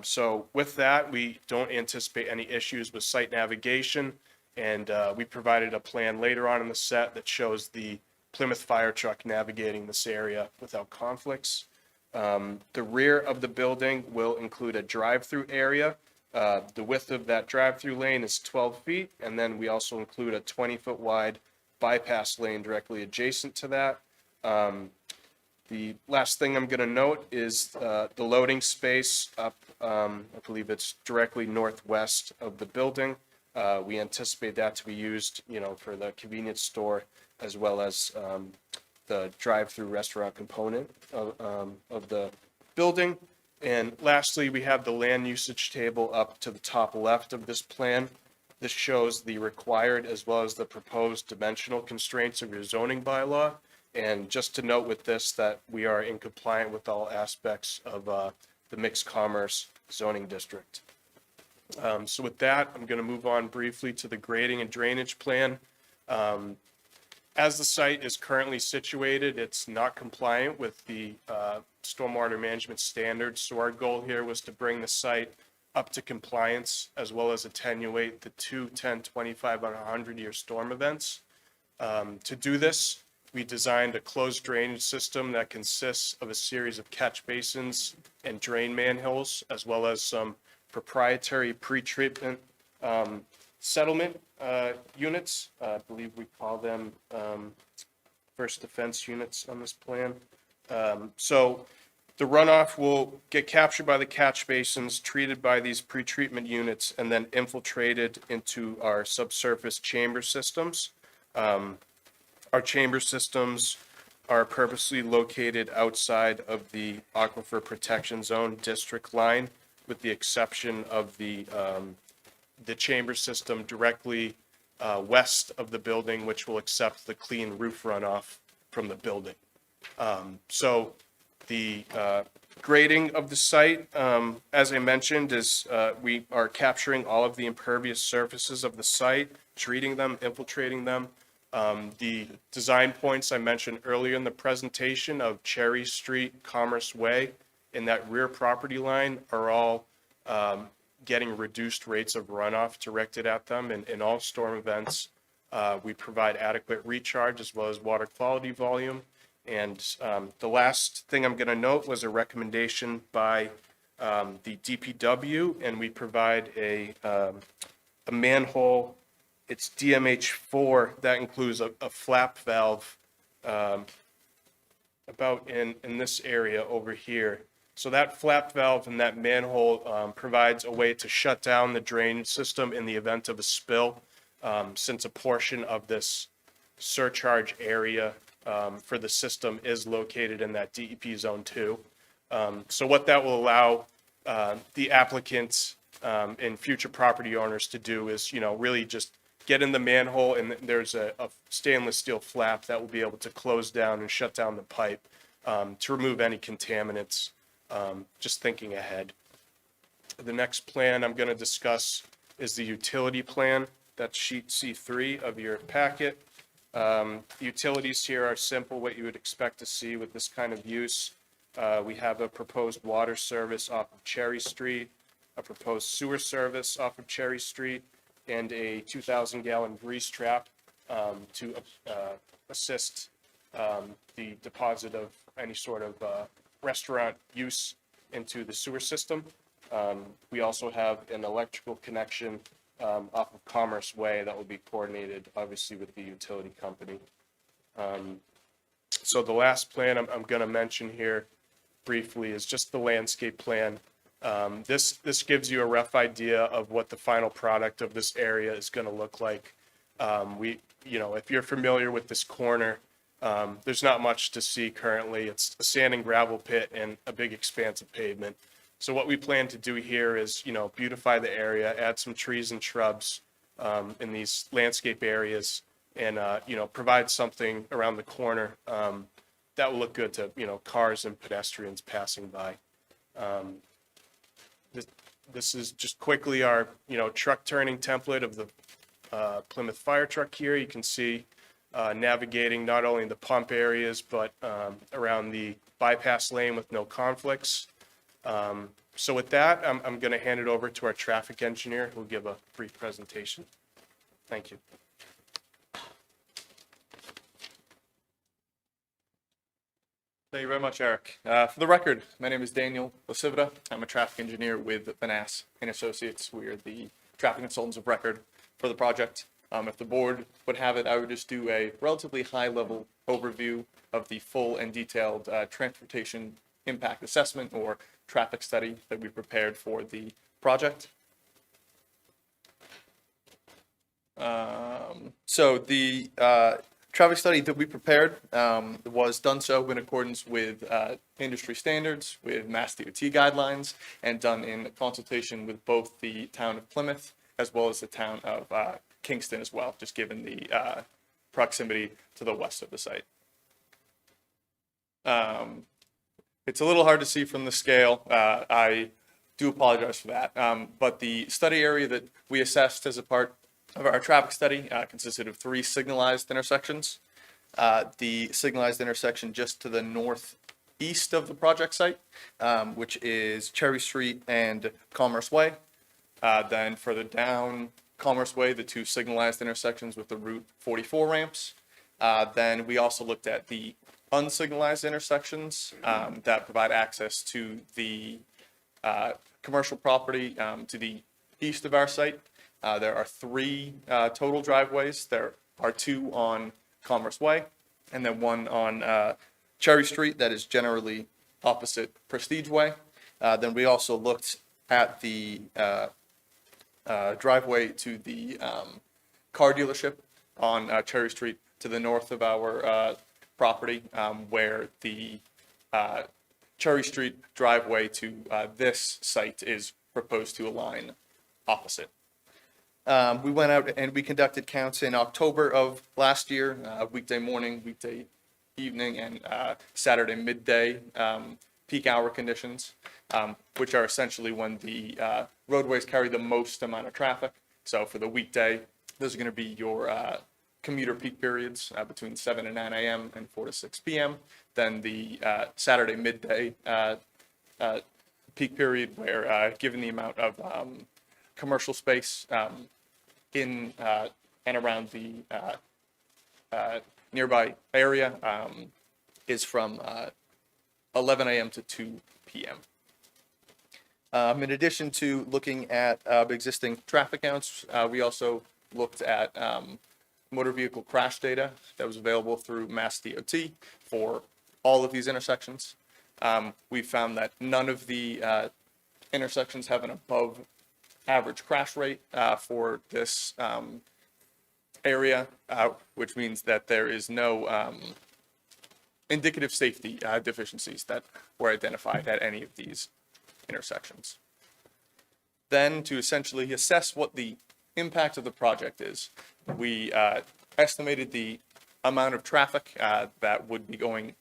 So with that, we don't anticipate any issues with site navigation, and we provided a plan later on in the set that shows the Plymouth fire truck navigating this area without conflicts. The rear of the building will include a drive-through area. The width of that drive-through lane is 12 feet, and then we also include a 20-foot wide bypass lane directly adjacent to that. The last thing I'm going to note is the loading space up, I believe it's directly northwest of the building. We anticipate that to be used, for the convenience store as well as the drive-through restaurant component of the building. And lastly, we have the land usage table up to the top left of this plan. This shows the required as well as the proposed dimensional constraints of your zoning bylaw. And just to note with this that we are in compliant with all aspects of the mixed commerce zoning district. So with that, I'm going to move on briefly to the grading and drainage plan. As the site is currently situated, it's not compliant with the stormwater management standards. So our goal here was to bring the site up to compliance as well as attenuate the 2, 10, 25, and 100-year storm events. To do this, we designed a closed drainage system that consists of a series of catch basins and drain manholes, as well as some proprietary pretreatment settlement units. I believe we call them first defense units on this plan. So the runoff will get captured by the catch basins, treated by these pretreatment units, and then infiltrated into our subsurface chamber systems. Our chamber systems are purposely located outside of the Aquifer Protection Zone district line, with the exception of the chamber system directly west of the building, which will accept the clean roof runoff from the building. So the grading of the site, as I mentioned, is we are capturing all of the impervious surfaces of the site, treating them, infiltrating them. The design points I mentioned earlier in the presentation of Cherry Street, Commerce Way, and that rear property line are all getting reduced rates of runoff directed at them. And in all storm events, we provide adequate recharge as well as water quality volume. And the last thing I'm going to note was a recommendation by the DPW, and we provide a manhole. It's DMH4 that includes a flap valve about in this area over here. So that flap valve and that manhole provides a way to shut down the drainage system in the event of a spill, since a portion of this surcharge area for the system is located in that DEP Zone 2. So what that will allow the applicants and future property owners to do is, really just get in the manhole, and there's a stainless steel flap that will be able to close down and shut down the pipe to remove any contaminants, just thinking ahead. The next plan I'm going to discuss is the utility plan. That's sheet C3 of your packet. The utilities here are simple, what you would expect to see with this kind of use. We have a proposed water service off of Cherry Street, a proposed sewer service off of Cherry Street, and a 2,000-gallon grease trap to assist the deposit of any sort of restaurant use into the sewer system. We also have an electrical connection off of Commerce Way that will be coordinated, obviously, with the utility company. So the last plan I'm going to mention here briefly is just the landscape plan. This gives you a rough idea of what the final product of this area is going to look like. If you're familiar with this corner, There's not much to see currently. It's a sand and gravel pit and a big expanse of pavement. So what we plan to do here is, beautify the area, add some trees and shrubs in these landscape areas, and, provide something around the corner that will look good to, cars and pedestrians passing by. This is just quickly our, truck turning template of the Plymouth fire truck here. You can see navigating not only the pump areas, but around the bypass lane with no conflicts. So with that, I'm going to hand it over to our traffic engineer, who will give a brief presentation. Thank you. Thank you very much, Eric. For the record, my name is Daniel Lasivita. I'm a traffic engineer with Vanass and Associates. We are the traffic consultants of record for the project. If the board would have it, I would just do a relatively high-level overview of the full and detailed transportation impact assessment or traffic study that we prepared for the project. So the traffic study that we prepared was done so in accordance with industry standards, with Mass DOT guidelines, and done in consultation with both the town of Plymouth as well as the town of Kingston as well, just given the proximity to the west of the site. It's a little hard to see from the scale. I do apologize for that. But the study area that we assessed as a part of our traffic study consisted of 3 signalized intersections. The signalized intersection just to the northeast of the project site, which is Cherry Street and Commerce Way. Then further down Commerce Way, the 2 signalized intersections with the Route 44 ramps. Then we also looked at the unsignalized intersections that provide access to the commercial property to the east of our site. There are 3 total driveways. There are 2 on Commerce Way, and then 1 on Cherry Street that is generally opposite Prestige Way. Then we also looked at the driveway to the car dealership on Cherry Street to the north of our property, where the Cherry Street driveway to this site is proposed to align opposite. We went out and we conducted counts in October of last year, weekday morning, weekday evening, and Saturday midday peak hour conditions, which are essentially when the roadways carry the most amount of traffic. So for the weekday, those are going to be your commuter peak periods between 7 and 9 a.m. and 4 to 6 p.m. Then the Saturday midday peak period where, given the amount of commercial space in and around the nearby area, is from 11 a.m. to 2 p.m. In addition to looking at existing traffic counts, we also looked at motor vehicle crash data that was available through Mass DOT for all of these intersections. We found that none of the intersections have an above average crash rate for this area, which means that there is no indicative safety deficiencies that were identified at any of these intersections. Then, to essentially assess what the impact of the project is, we estimated the amount of traffic that would be going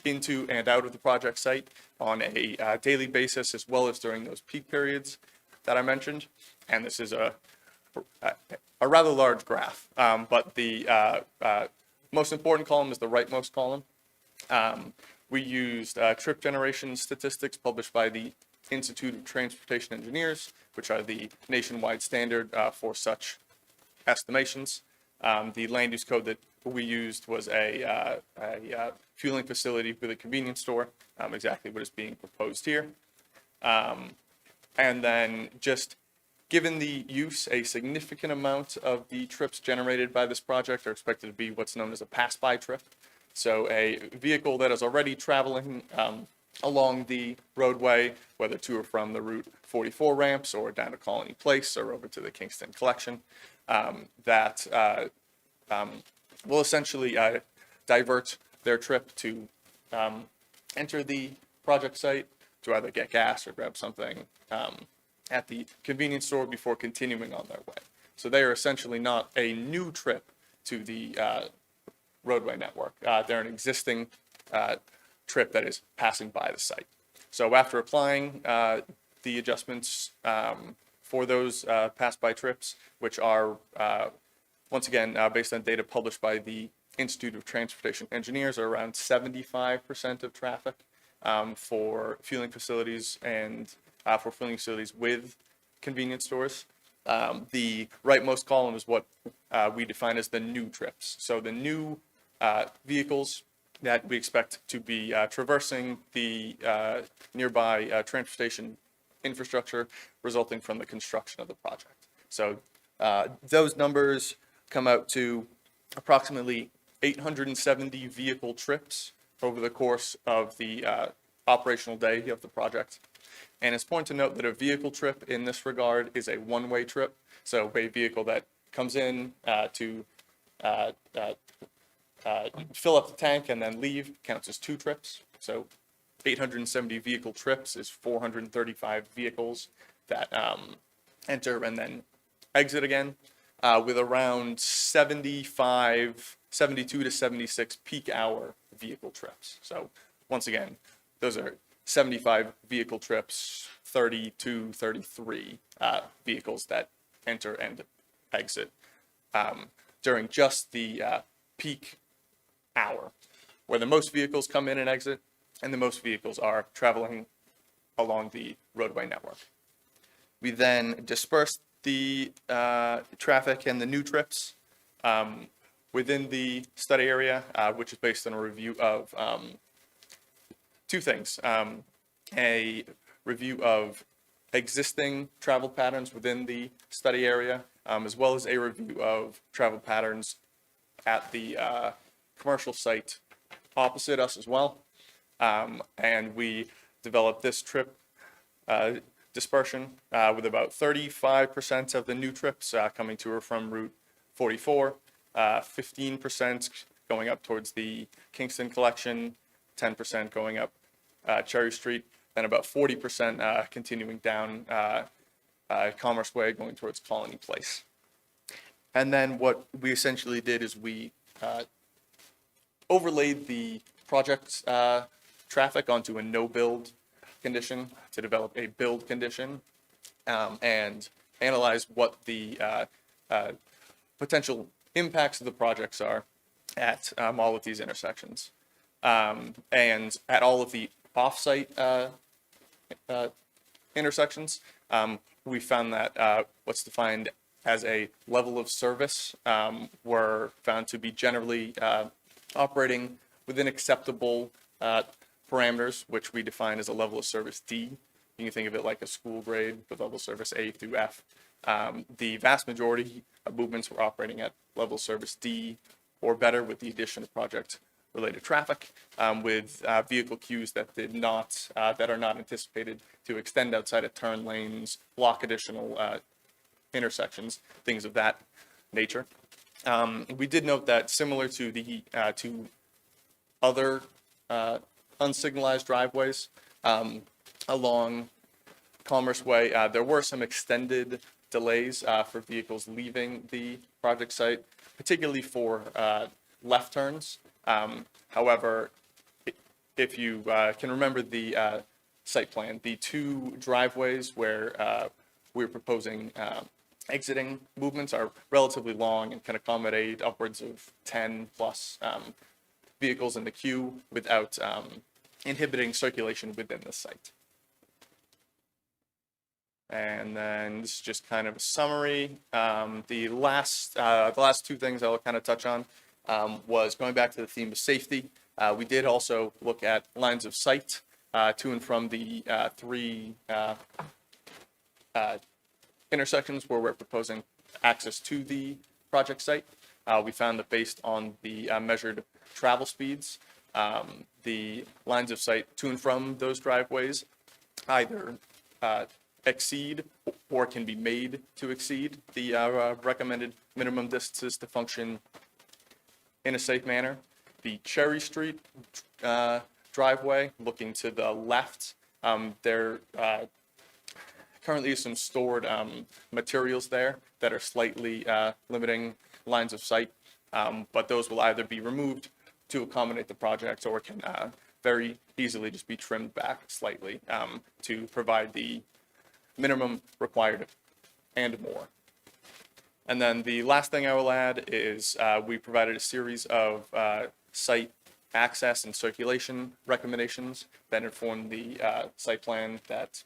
into and out of the project site on a daily basis, as well as during those peak periods that I mentioned. And this is a rather large graph, but the most important column is the rightmost column. We used trip generation statistics published by the Institute of Transportation Engineers, which are the nationwide standard for such estimations. The land use code that we used was a fueling facility with a convenience store, exactly what is being proposed here. And then just given the use, a significant amount of the trips generated by this project are expected to be what's known as a pass-by trip. So a vehicle that is already traveling along the roadway, whether to or from the Route 44 ramps or down to Colony Place or over to the Kingston Collection, that will essentially divert their trip to enter the project site to either get gas or grab something at the convenience store before continuing on their way. So they are essentially not a new trip to the roadway network. They're an existing trip that is passing by the site. So after applying the adjustments for those pass-by trips, which are, once again, based on data published by the Institute of Transportation Engineers, are around 75% of traffic for fueling facilities and for fueling facilities with convenience stores. The rightmost column is what we define as the new trips. So the new vehicles that we expect to be traversing the nearby transportation infrastructure resulting from the construction of the project. So those numbers come out to approximately 870 vehicle trips over the course of the operational day of the project. And it's important to note that a vehicle trip in this regard is a one-way trip. So a vehicle that comes in to fill up the tank and then leave counts as 2 trips. So 870 vehicle trips is 435 vehicles that enter and then exit again, with around 72 to 76 peak hour vehicle trips. So once again, those are 75 vehicle trips, 32, 33 vehicles that enter and exit during just the peak hour, where the most vehicles come in and exit, and the most vehicles are traveling along the roadway network. We then disperse the traffic and the new trips within the study area, which is based on a review of 2 things. A review of existing travel patterns within the study area, as well as a review of travel patterns at the commercial site opposite us as well. And we developed this trip dispersion with about 35% of the new trips coming to or from Route 44, 15% going up towards the Kingston Collection, 10% going up Cherry Street, and about 40% continuing down Commerce Way going towards Colony Place. And then what we essentially did is we overlaid the project traffic onto a no-build condition to develop a build condition and analyze what the potential impacts of the projects are at all of these intersections. And at all of the off-site intersections, we found that what's defined as a level of service were found to be generally operating within acceptable parameters, which we define as a level of service D. You can think of it like a school grade with level of service A through F. The vast majority of movements were operating at level of service D or better, with the addition of project-related traffic, with vehicle queues that that are not anticipated to extend outside of turn lanes, block additional intersections, things of that nature. We did note that similar to the other unsignalized driveways along Commerce Way, there were some extended delays for vehicles leaving the project site, particularly for left turns. However, if you can remember the site plan, the 2 driveways where we're proposing exiting movements are relatively long and can accommodate upwards of 10 plus vehicles in the queue without inhibiting circulation within the site. And then this is just kind of a summary. The last 2 things I'll kind of touch on was going back to the theme of safety. We did also look at lines of sight to and from the 3 intersections where we're proposing access to the project site. We found that based on the measured travel speeds, the lines of sight to and from those driveways either exceed or can be made to exceed the recommended minimum distances to function in a safe manner. the Cherry Street driveway, looking to the left. There currently is some stored materials there that are slightly limiting lines of sight, but those will either be removed to accommodate the project or can very easily just be trimmed back slightly to provide the minimum required and more. And then the last thing I will add is we provided a series of site access and circulation recommendations that inform the site plan that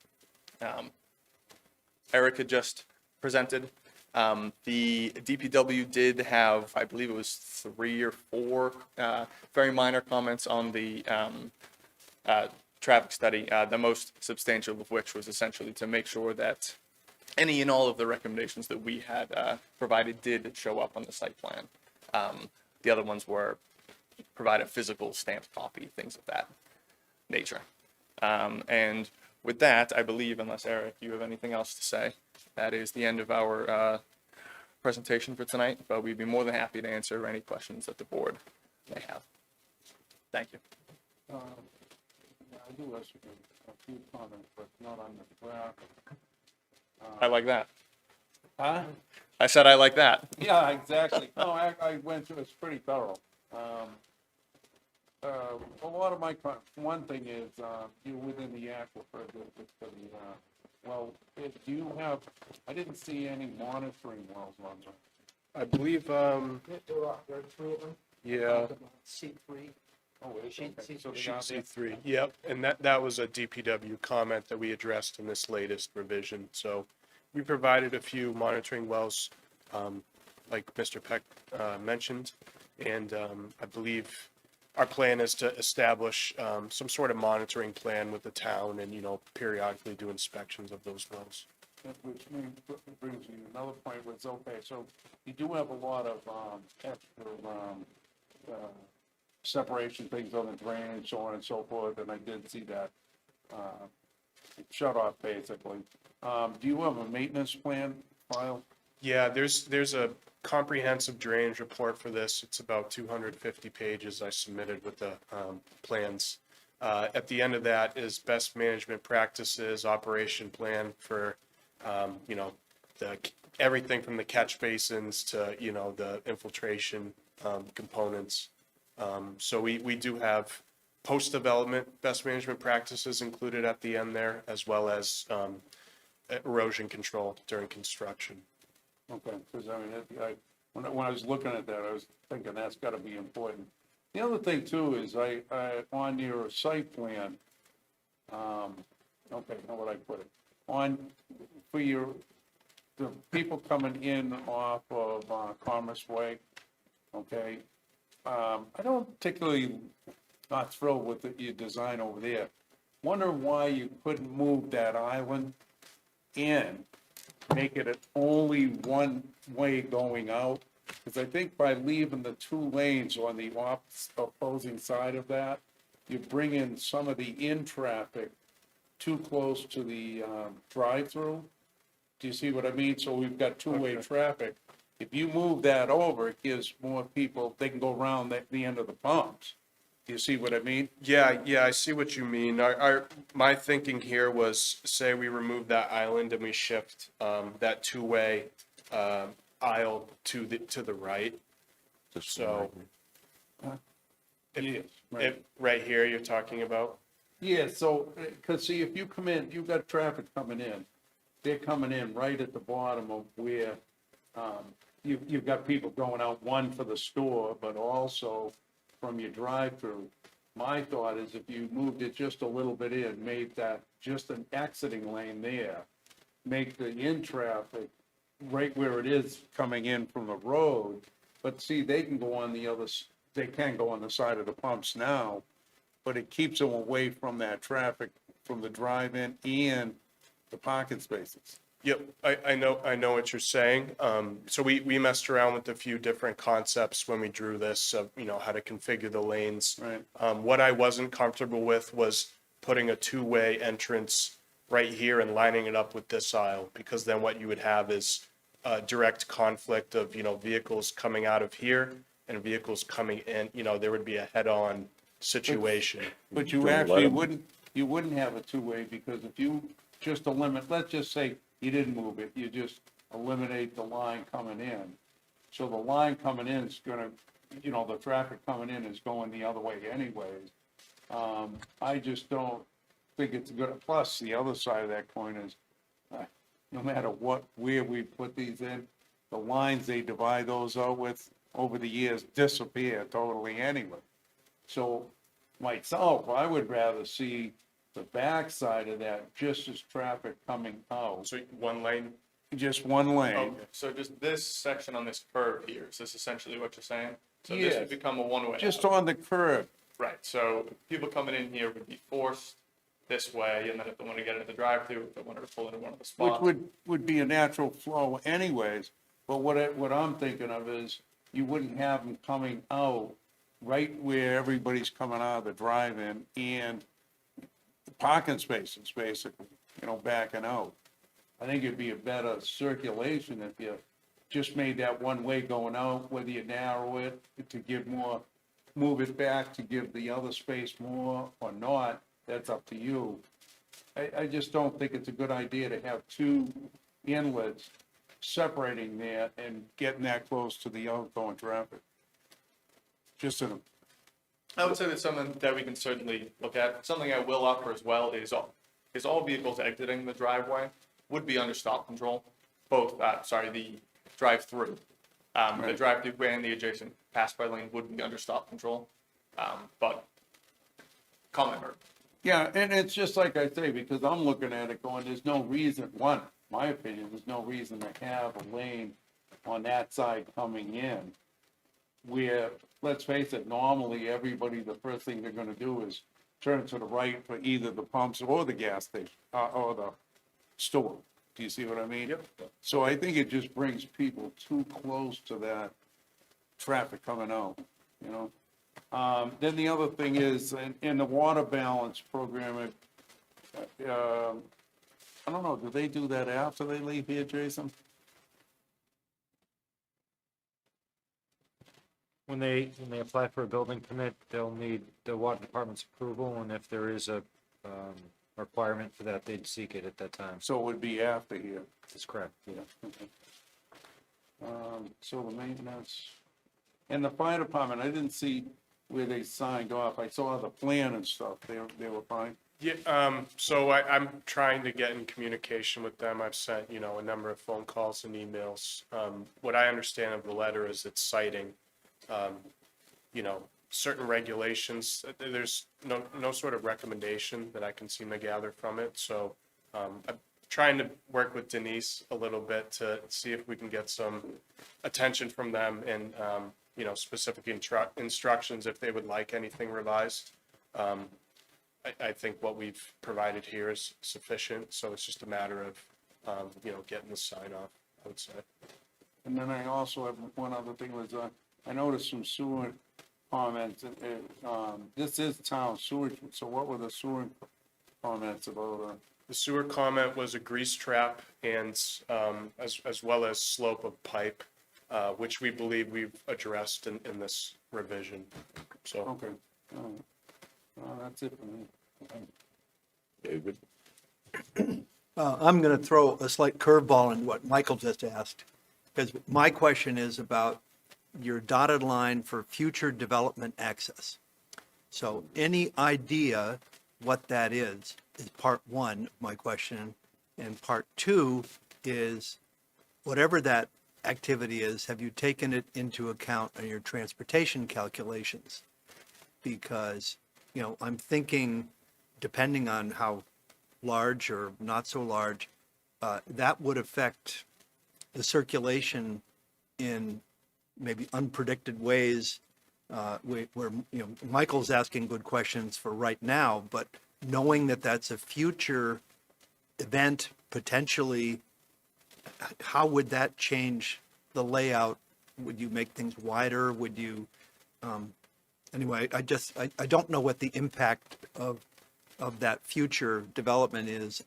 Eric had just presented. The DPW did have, I believe it was 3 or 4 very minor comments on the traffic study, the most substantial of which was essentially to make sure that any and all of the recommendations that we had provided did show up on the site plan. The other ones were provide a physical stamped copy, things of that nature. And with that, I believe, unless Eric, you have anything else to say, that is the end of our presentation for tonight, but we'd be more than happy to answer any questions that the board may have. Thank you. Yeah, I do have a few comments, but not on the graph. I like that. Huh? I said I like that. Yeah, exactly. No, I went through, it's pretty thorough. A lot of my, one thing is, you're within the aquifer, well, do you have, I didn't see any monitoring wells on them. I believe, There are 3 of them. yeah, C3. Oh, it is, okay. So they sheet are there? C3, yep, and that was a DPW comment that we addressed in this latest revision. So we provided a few monitoring wells, like Mr. Peck mentioned, and I believe our plan is to establish some sort of monitoring plan with the town and, periodically do inspections of those wells. Which brings me to another point, was, okay, so you do have a lot of extra separation things on the drainage, so on and so forth, and I did see that shut off basically. Do you have a maintenance plan file? Yeah, there's a comprehensive drainage report for this. It's about 250 pages I submitted with the plans. At the end of that is best management practices, operation plan for, everything from the catch basins to, the infiltration components. So we do have post-development best management practices included at the end there, as well as erosion control during construction. Okay, because I mean, when I was looking at that, I was thinking that's got to be important. The other thing too is I on your site plan, okay, how would I put it? For the people coming in off of Commerce Way, okay, I don't particularly not thrilled with your design over there. Wonder why you couldn't move that island in, make it only one way going out, because I think by leaving the 2 lanes on the opposing side of that, you bring in some of the in-traffic too close to the drive-through. Do you see what I mean? So we've got 2-way traffic. If you move that over, it gives more people, they can go around the end of the pumps. Do you see what I mean? Yeah, I see what you mean. My thinking here was, say we remove that island and we shift that 2-way aisle to the right. So, Yes, right. right here you're talking about? Yeah, so, because see, if you come in, you've got traffic coming in, they're coming in right at the bottom of where, you've got people going out, one for the store, but also from your drive-through. My thought is if you moved it just a little bit in, made that just an exiting lane there, make the in-traffic right where it is coming in from the road, but see, they can go on they can go on the side of the pumps now, but it keeps them away from that traffic, from the drive-in and the parking spaces. Yep, I know what you're saying. So we messed around with a few different concepts when we drew this of, how to configure the lanes. Right. What I wasn't comfortable with was putting a 2-way entrance right here and lining it up with this aisle, because then what you would have is a direct conflict of, vehicles coming out of here and vehicles coming in, there would be a head-on situation. But you actually wouldn't have a two-way, because if you just let's just say you didn't move it, you just eliminate the line coming in. So the line coming in is gonna, the traffic coming in is going the other way anyways. I just don't think it's good. Plus, the other side of that coin is, no matter where we put these in, the lines they divide those out with over the years disappear totally anyway. So myself, I would rather see the backside of that just as traffic coming out, So one lane? just one lane. Okay, so just this section on this curve here, is this essentially what you're saying? So this Yes. would become a one-way. Just on the curb. Right, so people coming in here would be forced this way, and then if they want to get into the drive-through, if they wanted to pull into one of the Which spots. would be a natural flow anyways, but what I'm thinking of is, you wouldn't have them coming out right where everybody's coming out of the drive-in and parking spaces, basically, backing out. I think it'd be a better circulation if you just made that one way going out, whether you narrow it to give more, move it back to give the other space more or not, that's up to you. I just don't think it's a good idea to have two inlets separating there and getting that close to the outgoing traffic. Just in a, I would say that's something that we can certainly look at. Something I will offer as well is all vehicles exiting the driveway would be under stop control, both, the drive-through. The drive-through and the adjacent pass-by lane would be under stop control. But comment heard. yeah, and it's just like I say, because I'm looking at it going, there's no reason, my opinion, there's no reason to have a lane on that side coming in. Where, let's face it, normally everybody, the first thing they're gonna do is turn to the right for either the pumps or the gas station, or the store. Do you see what I mean? Yep. So I think it just brings people too close to that traffic coming out, Then the other thing is, in the water balance program, I don't know, do they do that after they leave here, Jason? When they apply for a building permit, they'll need the water department's approval, and if there is a requirement for that, they'd seek it at that time. So it would be after here. That's correct. Yeah. Okay. So the maintenance, and the fire department, I didn't see where they signed off. I saw the plan and stuff. They were fine. Yeah, so I'm trying to get in communication with them. I've sent, a number of phone calls and emails. What I understand of the letter is it's citing, certain regulations. There's no sort of recommendation that I can seem to gather from it. So I'm trying to work with Denise a little bit to see if we can get some attention from them and, specific instructions if they would like anything revised. I think what we've provided here is sufficient, so it's just a matter of, getting the sign off, I would say. And then I also have one other thing was, I noticed some sewer comments, this is town sewage, so what were the sewer comments about, The sewer comment was a grease trap and, as well as slope of pipe, which we believe we've addressed in this revision, so. okay. All right. That's it for me. David? I'm going to throw a slight curveball in what Michael just asked, because my question is about your dotted line for future development access. So any idea what that is part one of my question. And part two is, whatever that activity is, have you taken it into account in your transportation calculations? Because, I'm thinking, depending on how large or not so large, that would affect the circulation in maybe unpredicted ways, where, Michael's asking good questions for right now, but knowing that that's a future event, potentially, how would that change the layout? Would you make things wider? Would you, anyway, I don't know what the impact of that future development is,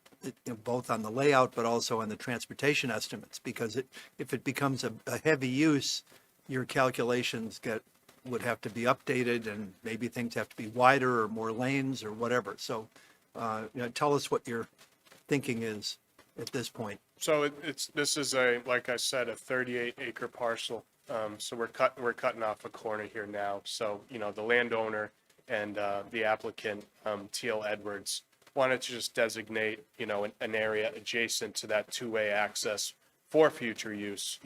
both on the layout, but also on the transportation estimates, because if it becomes a heavy use, your calculations get would have to be updated and maybe things have to be wider or more lanes or whatever. So, tell us what your thinking is at this point. So this is like I said, a 38 acre parcel. So we're cutting off a corner here now. So, the landowner and the applicant, T.L. Edwards, wanted to just designate, an area adjacent to that two-way access for future use.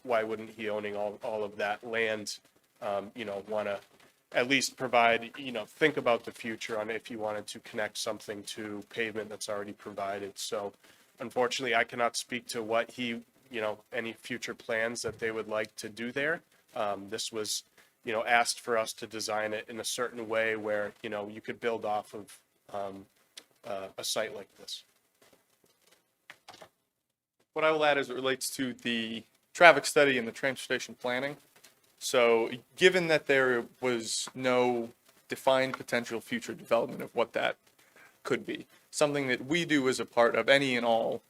Why wouldn't he, owning all of that land, want to at least provide, think about the future on if you wanted to connect something to pavement that's already provided. So unfortunately, I cannot speak to what he, any future plans that they would like to do there. This was, asked for us to design it in a certain way where, you could build off of a site like this. What I will add as it relates to the traffic study and the transportation planning. So given that there was no defined potential future development of what that could be, something that we do as a part of any and all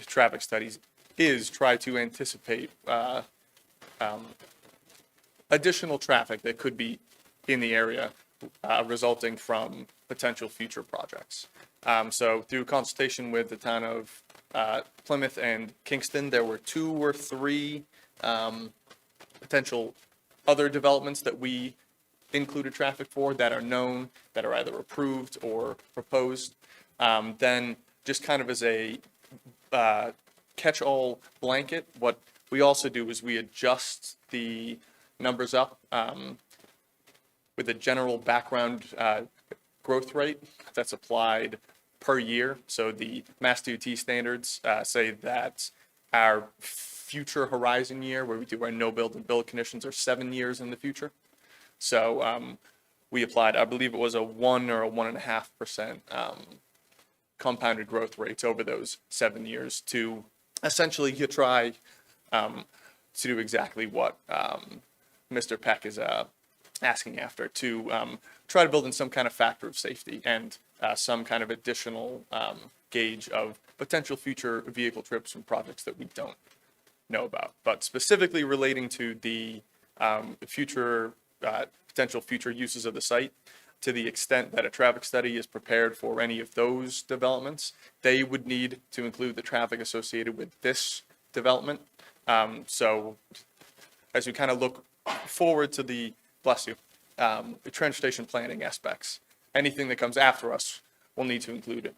traffic studies is try to anticipate additional traffic that could be in the area resulting from potential future projects. So through consultation with the town of Plymouth and Kingston, there were 2 or 3 potential other developments that we included traffic for that are known, that are either approved or proposed. Then just kind of as a catch-all blanket, what we also do is we adjust the numbers up with a general background growth rate that's applied per year. So the Mass DOT standards say that our future horizon year, where we do our no build and build conditions, are 7 years in the future. So we applied, I believe it was a 1 or a 1.5% compounded growth rates over those 7 years to essentially try to do exactly what Mr. Peck is asking after, to try to build in some kind of factor of safety and some kind of additional gauge of potential future vehicle trips from projects that we don't know about. But specifically relating to the future potential future uses of the site, to the extent that a traffic study is prepared for any of those developments, they would need to include the traffic associated with this development. So as we kind of look forward to the, bless you, the transportation planning aspects, anything that comes after us will need to include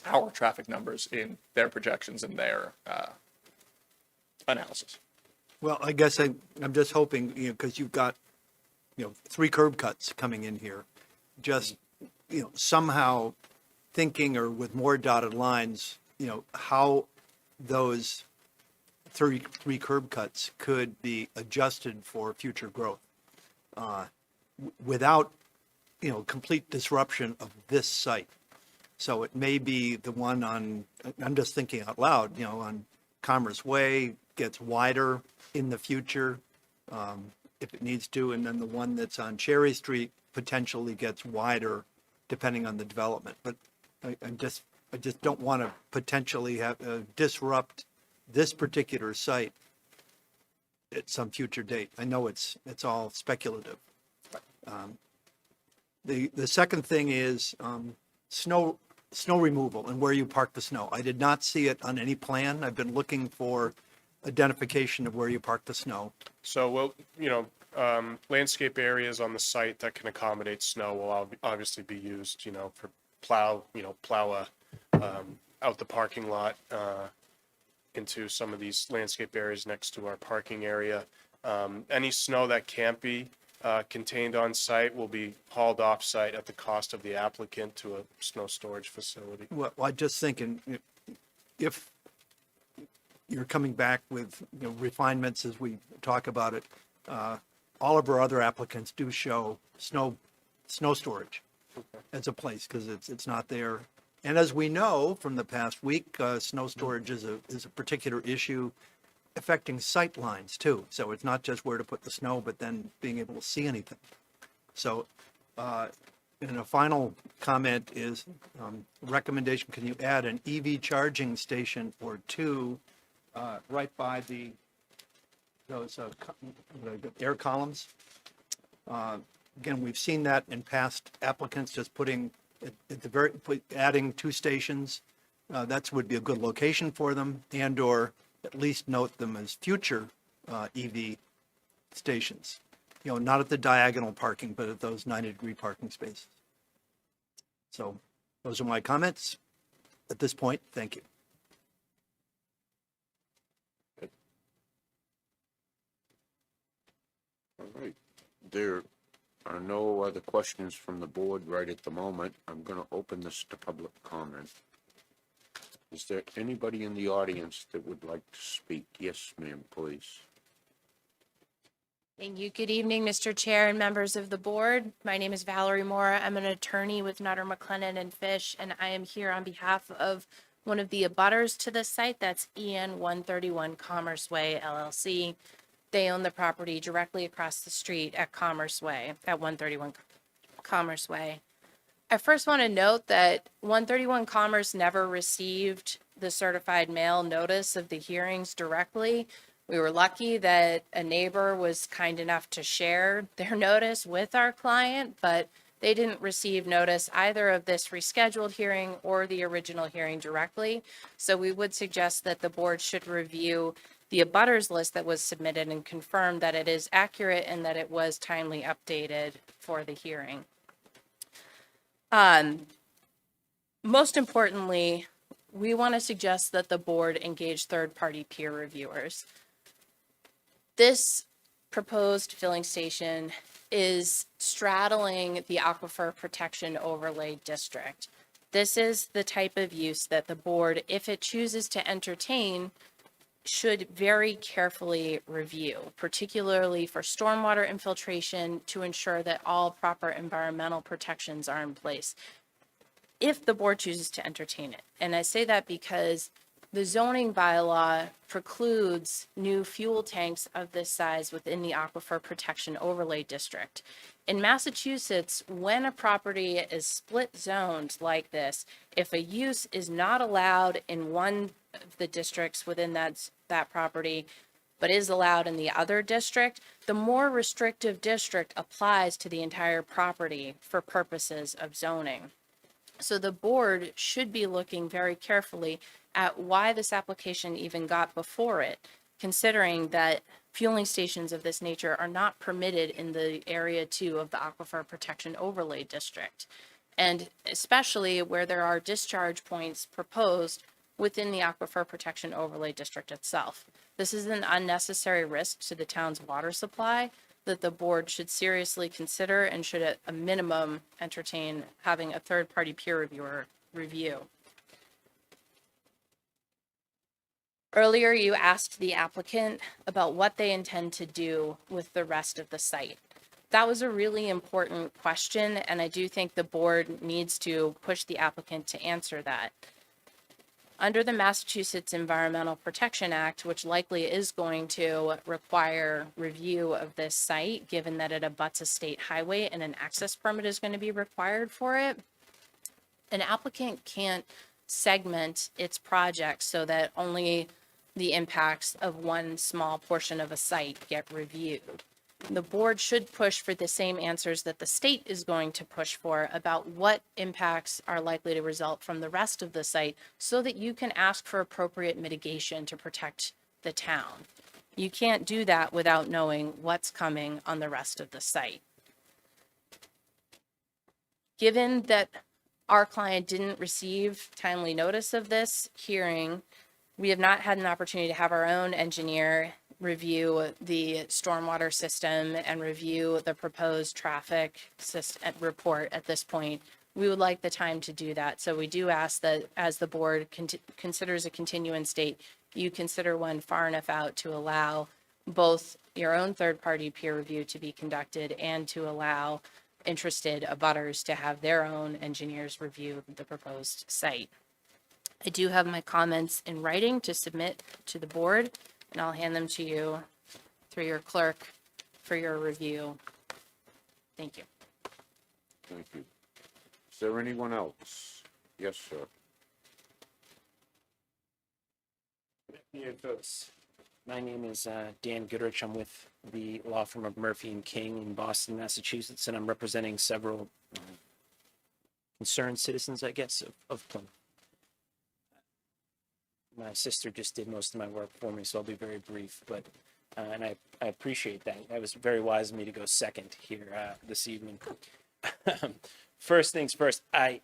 our traffic numbers in their projections and their analysis. Well, I guess I'm just hoping, because you've got, 3 curb cuts coming in here, just, somehow thinking or with more dotted lines, how those 3 curb cuts could be adjusted for future growth without, complete disruption of this site. So it may be the one on, I'm just thinking out loud, on Commerce Way gets wider in the future if it needs to, and then the one that's on Cherry Street potentially gets wider depending on the development. But I just don't want to potentially have disrupt this particular site at some future date. I know it's all speculative. The second thing is snow removal and where you park the snow. I did not see it on any plan. I've been looking for identification of where you park the snow. So we'll, landscape areas on the site that can accommodate snow will obviously be used, for plow out the parking lot into some of these landscape areas next to our parking area. Any snow that can't be contained on site will be hauled off site at the cost of the applicant to a snow storage facility. Well, I'm just thinking, if you're coming back with refinements as we talk about it, all of our other applicants do show snow storage as a place because it's not there. And as we know from the past week, snow storage is a particular issue affecting sight lines too. So it's not just where to put the snow, but then being able to see anything. So, and a final comment is recommendation: can you add an EV charging station or 2 right by the those air columns. Again, we've seen that in past applicants, just putting, adding 2 stations. That's would be a good location for them, and/or at least note them as future EV stations. You know, not at the diagonal parking, but at those 90-degree parking spaces. So those are my comments at this point. Thank you. All right. There are no other questions from the board right at the moment. I'm going to open this to public comment. Is there anybody in the audience that would like to speak? Yes, ma'am, please. Thank you. Good evening, Mr. Chair and members of the board. My name is Valerie Moore. I'm an attorney with Nutter, McLennan and Fish, and I am here on behalf of one of the abutters to this site. That's EN 131 Commerce Way LLC. They own the property directly across the street at Commerce Way, at 131 Commerce Way. I first want to note that 131 Commerce never received the certified mail notice of the hearings directly. We were lucky that a neighbor was kind enough to share their notice with our client, but they didn't receive notice either of this rescheduled hearing or the original hearing directly. So we would suggest that the board should review the abutters list that was submitted and confirm that it is accurate and that it was timely updated for the hearing. Most importantly, we want to suggest that the board engage third-party peer reviewers. This proposed filling station is straddling the Aquifer Protection Overlay District. This is the type of use that the board, if it chooses to entertain, should very carefully review, particularly for stormwater infiltration, to ensure that all proper environmental protections are in place, if the board chooses to entertain it. And I say that because the zoning bylaw precludes new fuel tanks of this size within the Aquifer Protection Overlay District. In Massachusetts, when a property is split zoned like this, if a use is not allowed in one of the districts within that property, but is allowed in the other district, the more restrictive district applies to the entire property for purposes of zoning. So the board should be looking very carefully at why this application even got before it, considering that fueling stations of this nature are not permitted in the Area 2 of the Aquifer Protection Overlay District, and especially where there are discharge points proposed within the Aquifer Protection Overlay District itself. This is an unnecessary risk to the town's water supply that the board should seriously consider and should at a minimum entertain having a third-party peer reviewer review. Earlier, you asked the applicant about what they intend to do with the rest of the site. That was a really important question, and I do think the board needs to push the applicant to answer that. Under the Massachusetts Environmental Protection Act, which likely is going to require review of this site, given that it abuts a state highway and an access permit is going to be required for it, an applicant can't segment its project so that only the impacts of one small portion of a site get reviewed. The board should push for the same answers that the state is going to push for about what impacts are likely to result from the rest of the site so that you can ask for appropriate mitigation to protect the town. You can't do that without knowing what's coming on the rest of the site. Given that our client didn't receive timely notice of this hearing, we have not had an opportunity to have our own engineer review the stormwater system and review the proposed traffic system report at this point. We would like the time to do that. So we do ask that as the board considers a continuance date, you consider one far enough out to allow both your own third-party peer review to be conducted and to allow interested abutters to have their own engineers review the proposed site. I do have my comments in writing to submit to the board, and I'll hand them to you through your clerk for your review. Thank you. Thank you. Is there anyone else? Yes, sir. Yeah, folks. My name is Dan Goodrich. I'm with the law firm of Murphy and King in Boston, Massachusetts, and I'm representing several concerned citizens, I guess, of Plymouth. My sister just did most of my work for me, so I'll be very brief, but and I appreciate that. That was very wise of me to go second here this evening. First things first, I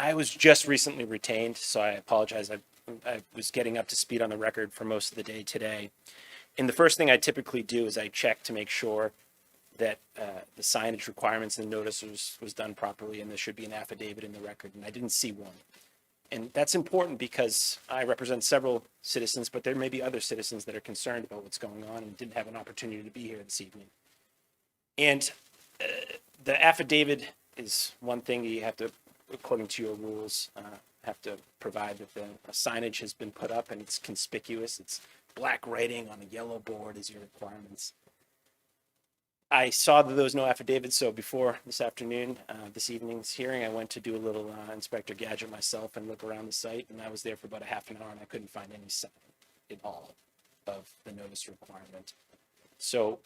was just recently retained, so I apologize. I was getting up to speed on the record for most of the day today. And the first thing I typically do is I check to make sure that the signage requirements and the notice was done properly, and there should be an affidavit in the record, and I didn't see one. And that's important because I represent several citizens, but there may be other citizens that are concerned about what's going on and didn't have an opportunity to be here this evening. And the affidavit is one thing you have to, according to your rules, have to provide that the signage has been put up and it's conspicuous. It's black writing on a yellow board is your requirements. I saw that there was no affidavit, so before this afternoon, this evening's hearing, I went to do a little Inspector Gadget myself and look around the site, and I was there for about a half an hour, and I couldn't find any sign at all of the notice requirement. So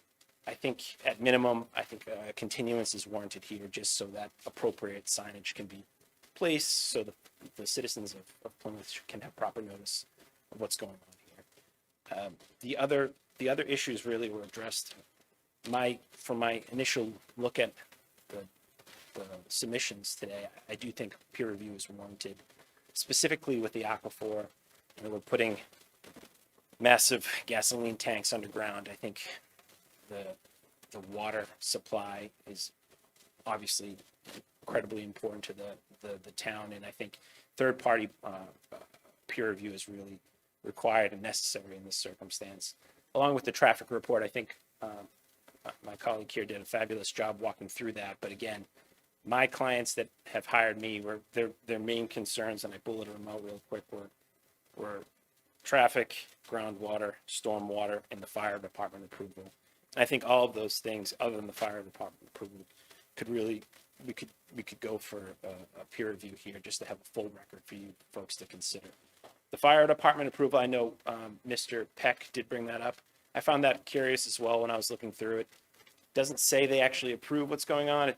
I think at minimum, I think a continuance is warranted here just so that appropriate signage can be placed so the citizens of Plymouth can have proper notice of what's going on here. The other issues really were addressed. From my initial look at the submissions today, I do think peer review is warranted, specifically with the aquifer. We're putting massive gasoline tanks underground. I think the water supply is obviously incredibly important to the town, and I think third-party peer review is really required and necessary in this circumstance. Along with the traffic report, I think my colleague here did a fabulous job walking through that. But again, my clients that have hired me were their main concerns, and I bulleted them out real quick, were traffic, groundwater, stormwater, and the fire department approval. And I think all of those things, other than the fire department approval, we could go for a peer review here just to have a full record for you folks to consider. The fire department approval, I know Mr. Peck did bring that up. I found that curious as well when I was looking through it. Doesn't say they actually approve what's going on.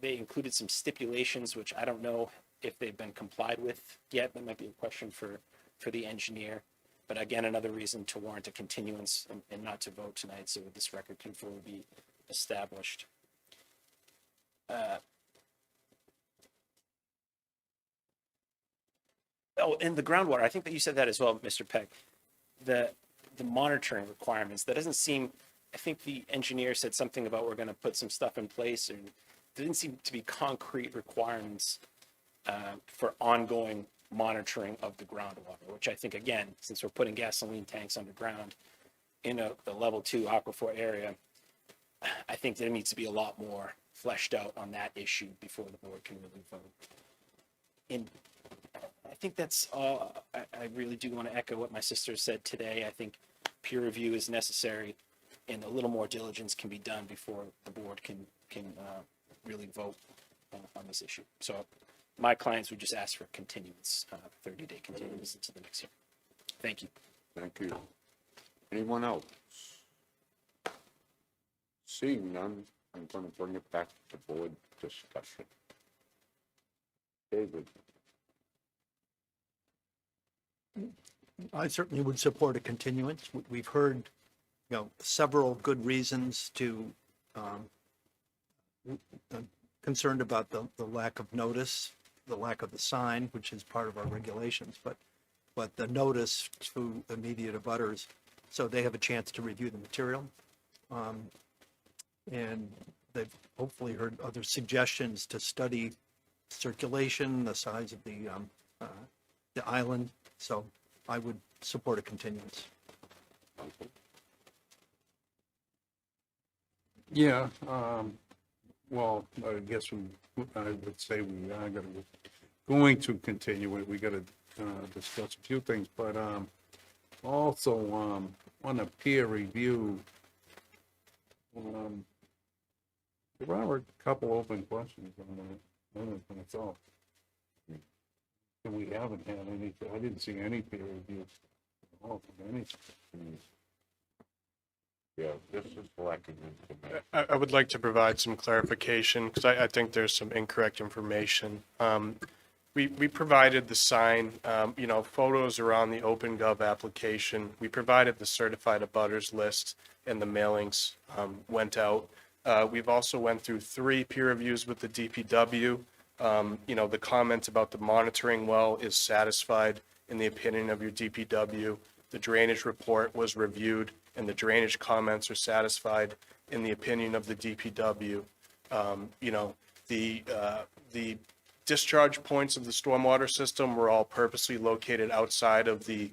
They included some stipulations, which I don't know if they've been complied with yet. That might be a question for the engineer. But again, another reason to warrant a continuance and not to vote tonight, so this record can fully be established. And the groundwater, I think that you said that as well, Mr. Peck. The monitoring requirements, that doesn't seem, I think the engineer said something about we're going to put some stuff in place, and there didn't seem to be concrete requirements for ongoing monitoring of the groundwater, which I think, again, since we're putting gasoline tanks underground in the level 2 aquifer area, I think there needs to be a lot more fleshed out on that issue before the board can really vote. And I think that's all. I really do want to echo what my sister said today. I think peer review is necessary, and a little more diligence can be done before the board can really vote on this issue. So my clients would just ask for continuance, 30-day continuance into the next hearing. Thank you. Thank you. Anyone else? Seeing none, I'm going to bring it back to board discussion. David? I certainly would support a continuance. We've heard, several good reasons to concerned about the lack of notice, the lack of the sign, which is part of our regulations, but the notice to immediate abutters, so they have a chance to review the material. And they've hopefully heard other suggestions to study circulation, the size of the island. So I would support a continuance. Yeah, well, I guess I would say we are going to continue it. We gotta discuss a few things, but also on a peer review, there are a couple open questions on that. That's all. And we haven't had any, I didn't see any peer review at all from any. Yeah, this is lacking information. I would like to provide some clarification because I think there's some incorrect information. We provided the sign, photos are on the OpenGov application. We provided the certified abutters list and the mailings went out. We've also went through 3 peer reviews with the DPW. The comment about the monitoring well is satisfied in the opinion of your DPW. The drainage report was reviewed and the drainage comments are satisfied in the opinion of the DPW. The discharge points of the stormwater system were all purposely located outside of the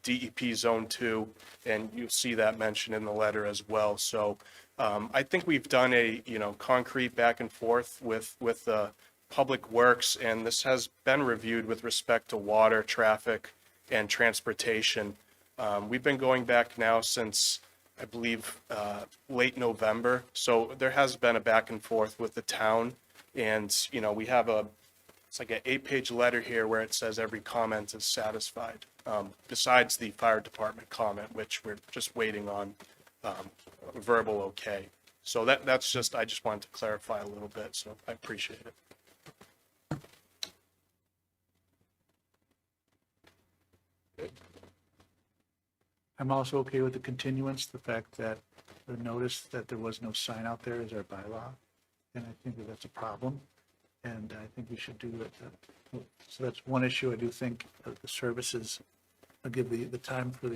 DEP Zone 2, and you'll see that mentioned in the letter as well. So I think we've done a, concrete back and forth with Public Works, and this has been reviewed with respect to water, traffic, and transportation. We've been going back now since, I believe, late November. So there has been a back and forth with the town. And, we have it's like an 8-page letter here where it says every comment is satisfied, besides the fire department comment, which we're just waiting on verbal okay. So that's just, I just wanted to clarify a little bit. So I appreciate it. I'm also okay with the continuance, the fact that the notice that there was no sign out there is our bylaw. And I think that that's a problem. And I think we should do it. So that's one issue. I do think the services, I'll give the time for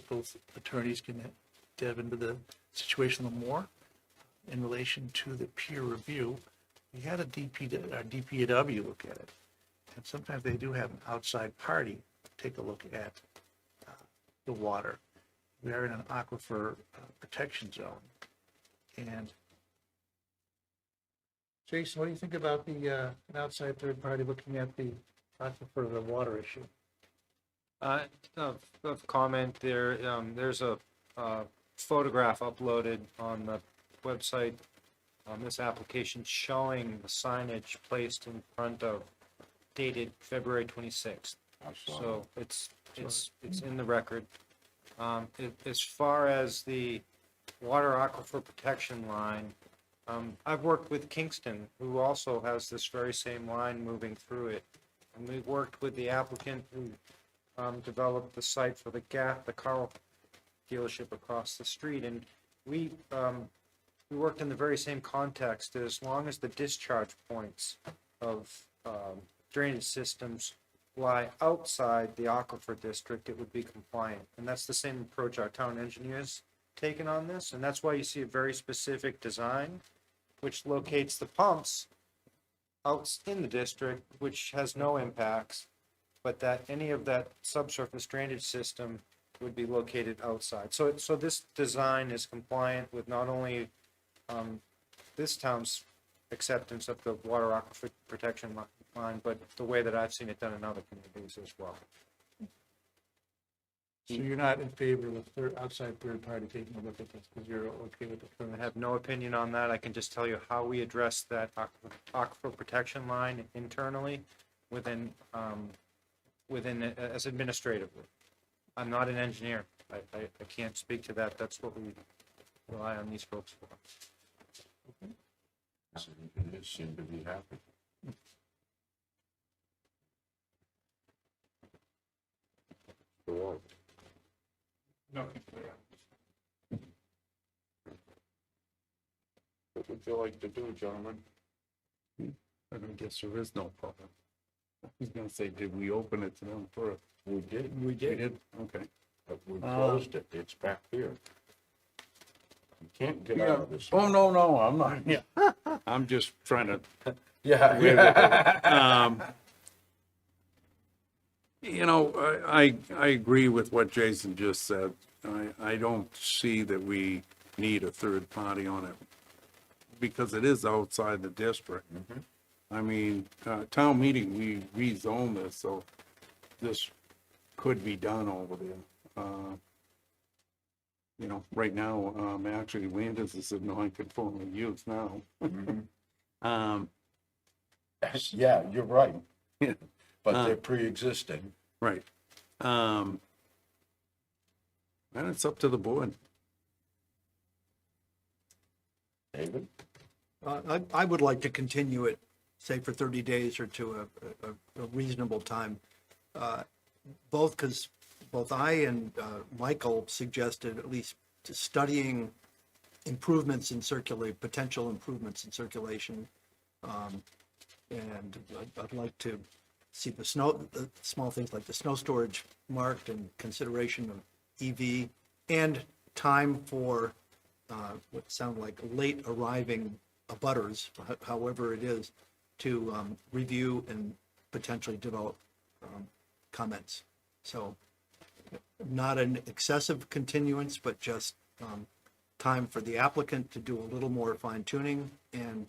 both attorneys can dive into the situation a little more. In relation to the peer review, we had our DPW look at it. And sometimes they do have an outside party take a look at the water. We are in an aquifer protection zone. And Jason, what do you think about an outside third party looking at the aquifer, the water issue? Of comment there, there's a photograph uploaded on the website on this application showing the signage placed in front of, dated February 26th. So it's in the record. As far as the water aquifer protection line, I've worked with Kingston, who also has this very same line moving through it. And we worked with the applicant who developed the site for the car dealership across the street. And we worked in the very same context. As long as the discharge points of drainage systems lie outside the aquifer district, it would be compliant. And that's the same approach our town engineers taken on this. And that's why you see a very specific design, which locates the pumps out in the district, which has no impacts, but that any of that subsurface drainage system would be located outside. So this design is compliant with not only this town's acceptance of the water aquifer protection line, but the way that I've seen it done in other communities as well. So you're not in favor of outside third party taking a look at this because you're okay with the I have no opinion on that. I can just tell you how we address that aquifer protection line internally within as administratively. I'm not an engineer. I can't speak to that. That's what we rely on these folks for. Engineers seem to be happy. Cool. Nothing. What would you like to do, gentlemen? I guess there is no problem. I was gonna say, did we open it to them first? We did. We did? Okay. But we closed it. It's back here. You can't get Yeah. out of this. Oh, no, I'm not. Yeah. I'm just trying to. Yeah. I agree with what Jason just said. I don't see that we need a third party on it because it is outside the district. I mean, town meeting, we rezoned this, so this could be done over there. Right now, actually, Landis is a non-conforming use now. Yeah, you're right. Yeah. But they're pre-existing. Right. And it's up to the board. David? I would like to continue it, say, for 30 days or to a reasonable time. Both because both I and Michael suggested at least studying improvements in potential improvements in circulation. And I'd like to see the small things like the snow storage marked and consideration of EV and time for what sound like late arriving abutters, however it is, to review and potentially develop comments. So not an excessive continuance, but just time for the applicant to do a little more fine tuning and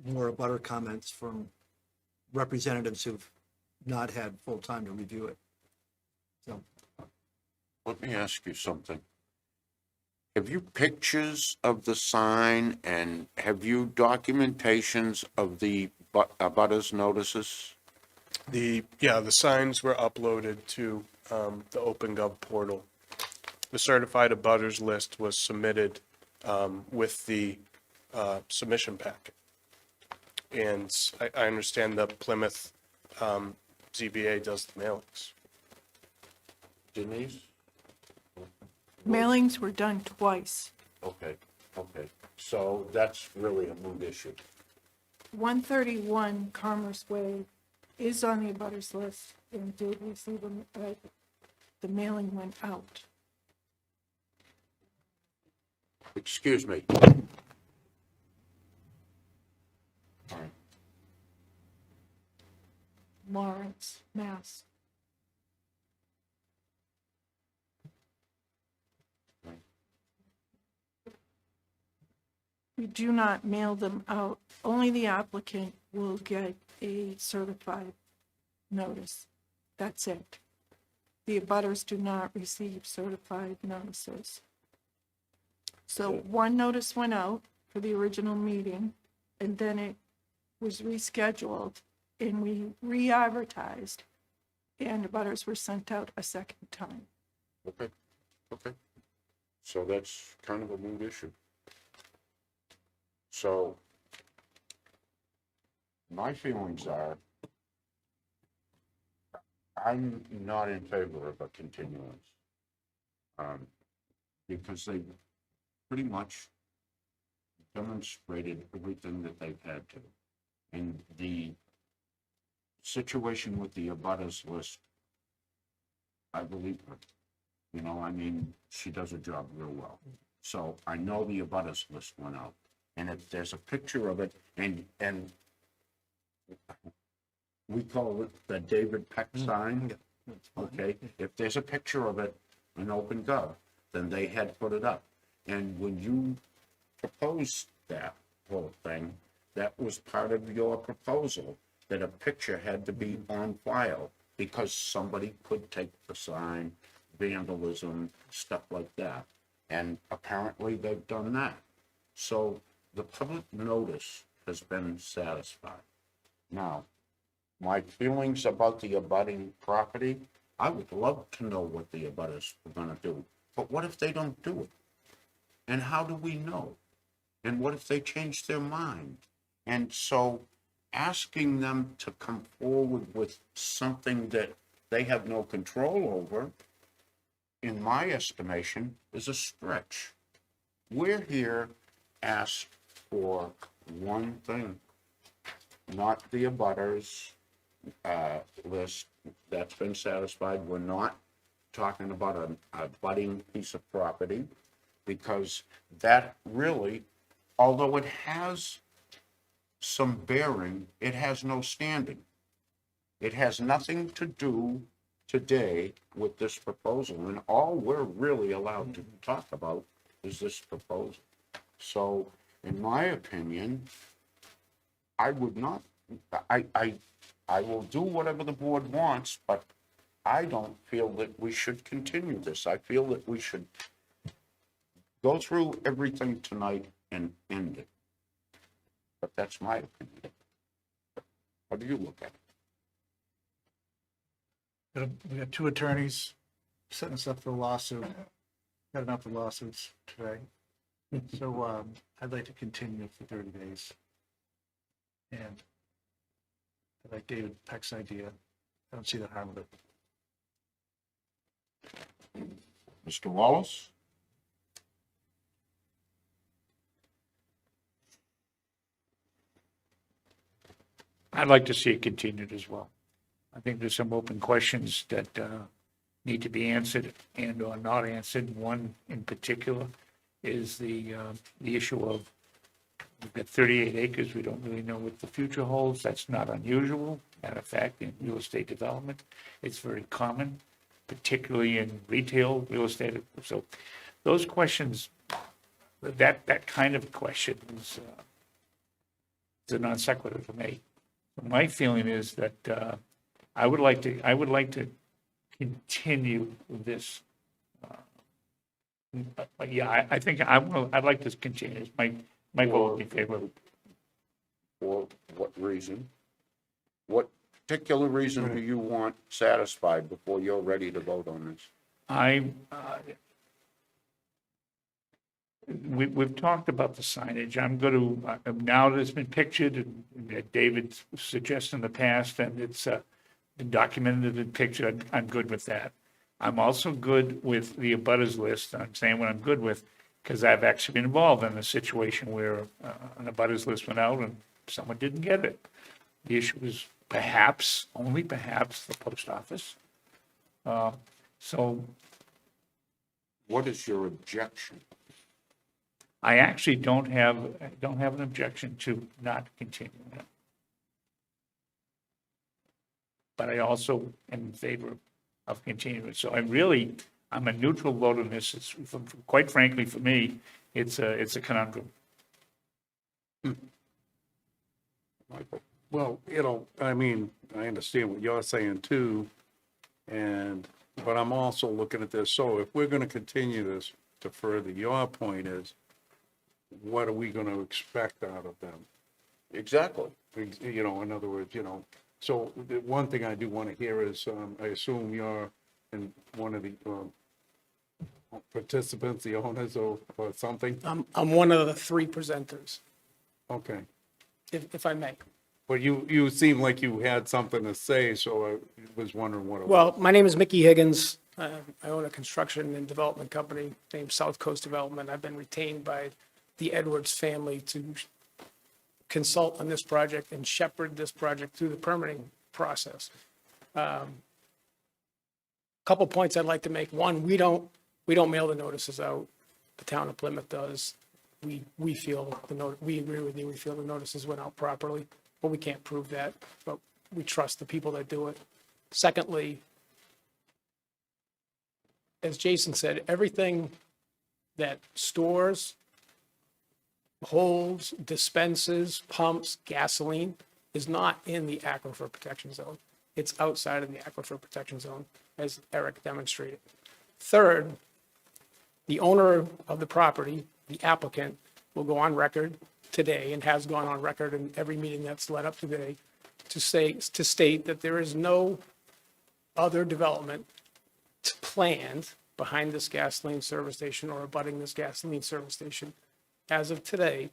more abutter comments from representatives who've not had full time to review it. So Let me ask you something. Have you pictures of the sign and have you documentations of the abutters notices? The signs were uploaded to the OpenGov portal. The certified abutters list was submitted with the submission packet. And I understand the Plymouth ZBA does the mailings. Denise? Mailings were done twice. Okay. So that's really a moot issue. 131 Commerce Way is on the abutters list and did receive the mailing went out. Excuse me. Lawrence, Mass. We do not mail them out. Only the applicant will get a certified notice. That's it. The abutters do not receive certified notices. So one notice went out for the original meeting, and then it was rescheduled, and we re-advertised, and abutters were sent out a second time. Okay. So that's kind of a moot issue. So my feelings are, I'm not in favor of a continuance. Because they pretty much demonstrated everything that they've had to. And the situation with the abutters list, I believe her. You know, I mean, she does her job real well. So I know the abutters list went out. And if there's a picture of it, and we call it the David Peck sign, okay? If there's a picture of it in OpenGov, then they had put it up. And when you proposed that whole thing, that was part of your proposal, that a picture had to be on file because somebody could take the sign, vandalism, stuff like that. And apparently they've done that. So the public notice has been satisfied. Now, my feelings about the abutting property, I would love to know what the abutters are gonna do. But what if they don't do it? And how do we know? And what if they change their mind? And so asking them to come forward with something that they have no control over, in my estimation, is a stretch. We're here asked for one thing, not the abutters list. That's been satisfied. We're not talking about a budding piece of property, because that really, although it has some bearing, it has no standing. It has nothing to do today with this proposal, and all we're really allowed to talk about is this proposal. So, in my opinion, I would not, I will do whatever the board wants, but I don't feel that we should continue this. I feel that we should go through everything tonight and end it. But that's my opinion. How do you look at it? We got two attorneys setting us up for a lawsuit. Got enough of lawsuits today. So, I'd like to continue for 30 days. And I like David Peck's idea. I don't see the harm of it. Mr. Wallace? I'd like to see it continued as well. I think there's some open questions that need to be answered and or not answered. One in particular is the issue of, we've got 38 acres. We don't really know what the future holds. That's not unusual. Matter of fact, in real estate development, it's very common, particularly in retail real estate. So those questions, that kind of question is a non sequitur to me. My feeling is that I would like to continue this. Yeah, I think I'd like to continue. My vote would be favorable. For what reason? What particular reason do you want satisfied before you're ready to vote on this? We've talked about the signage. I'm going to, now that it's been pictured, and David suggested in the past, and it's been documented and pictured, I'm good with that. I'm also good with the abutters list. I'm saying what I'm good with, because I've actually been involved in a situation where an abutters list went out and someone didn't get it. The issue was perhaps, only perhaps, the post office. So What is your objection? I actually don't have an objection to not continuing it. But I also am in favor of continuing. So I'm a neutral vote on this. It's, quite frankly, for me, it's a conundrum. Michael? Well, I mean, I understand what you're saying too, but I'm also looking at this, so if we're gonna continue this to further your point is, what are we gonna expect out of them? Exactly. In other words, so the one thing I do wanna hear is, I assume you're in one of the, participants, the owners or something? I'm one of the three presenters, Okay. if I may. But you seem like you had something to say, so I was wondering what it was. Well, my name is Mickey Higgins. I own a construction and development company named South Coast Development. I've been retained by the Edwards family to consult on this project and shepherd this project through the permitting process. Couple points I'd like to make. One, we don't mail the notices out. The town of Plymouth does. We agree with you. We feel the notices went out properly, but we can't prove that. But we trust the people that do it. Secondly, as Jason said, everything that stores, holds, dispenses, pumps, gasoline is not in the aquifer protection zone. It's outside of the aquifer protection zone, as Eric demonstrated. Third, the owner of the property, the applicant, will go on record today and has gone on record in every meeting that's led up to today to state that there is no other development planned behind this gasoline service station or abutting this gasoline service station. As of today,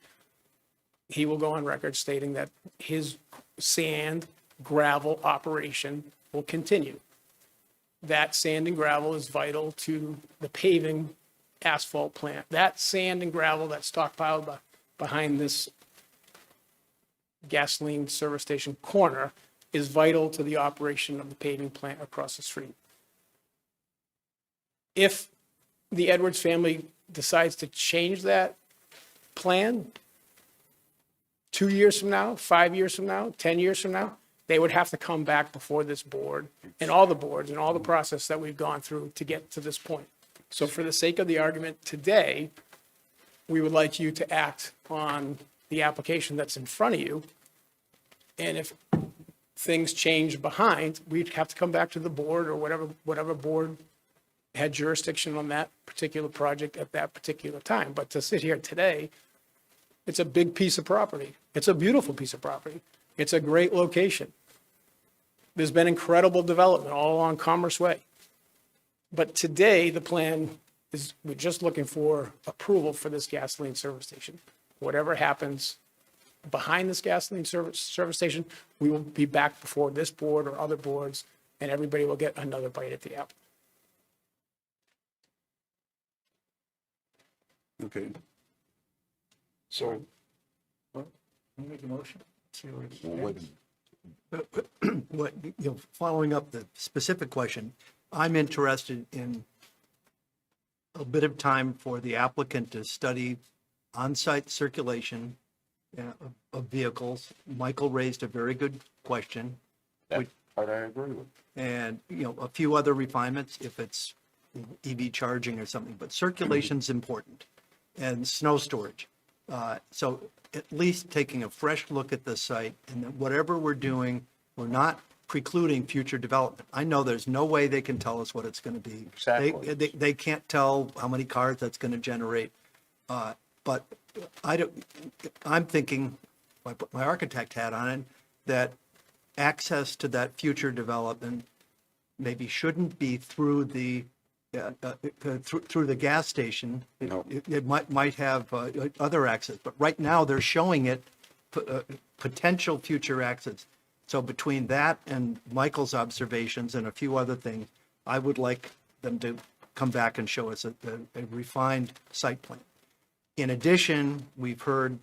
he will go on record stating that his sand gravel operation will continue. That sand and gravel is vital to the paving asphalt plant. That sand and gravel that's stockpiled behind this gasoline service station corner is vital to the operation of the paving plant across the street. If the Edwards family decides to change that plan 2 years from now, 5 years from now, 10 years from now, they would have to come back before this board and all the boards and all the process that we've gone through to get to this point. So for the sake of the argument today, we would like you to act on the application that's in front of you. And if things change behind, we'd have to come back to the board or whatever board had jurisdiction on that particular project at that particular time. But to sit here today, it's a big piece of property. It's a beautiful piece of property. It's a great location. There's been incredible development all along Commerce Way. But today, the plan we're just looking for approval for this gasoline service station. Whatever happens behind this gasoline service station, we will be back before this board or other boards, and everybody will get another bite at the apple. Okay. So, make a motion? See where it Well, wait a stands. minute. What, following up the specific question, I'm interested in a bit of time for the applicant to study on-site circulation of vehicles. Michael raised a very good question. That part I agree with. And, a few other refinements if it's EV charging or something, but circulation's important, and snow storage. So at least taking a fresh look at the site, and that whatever we're doing, we're not precluding future development. I know there's no way they can tell us what it's going to be. Exactly. They can't tell how many cars that's going to generate. But I'm thinking, I put my architect hat on it, that access to that future development maybe shouldn't be through the through the gas station. No. It might have other access, but right now they're showing it potential future access. So between that and Michael's observations and a few other things, I would like them to come back and show us a refined site plan. In addition, we've heard,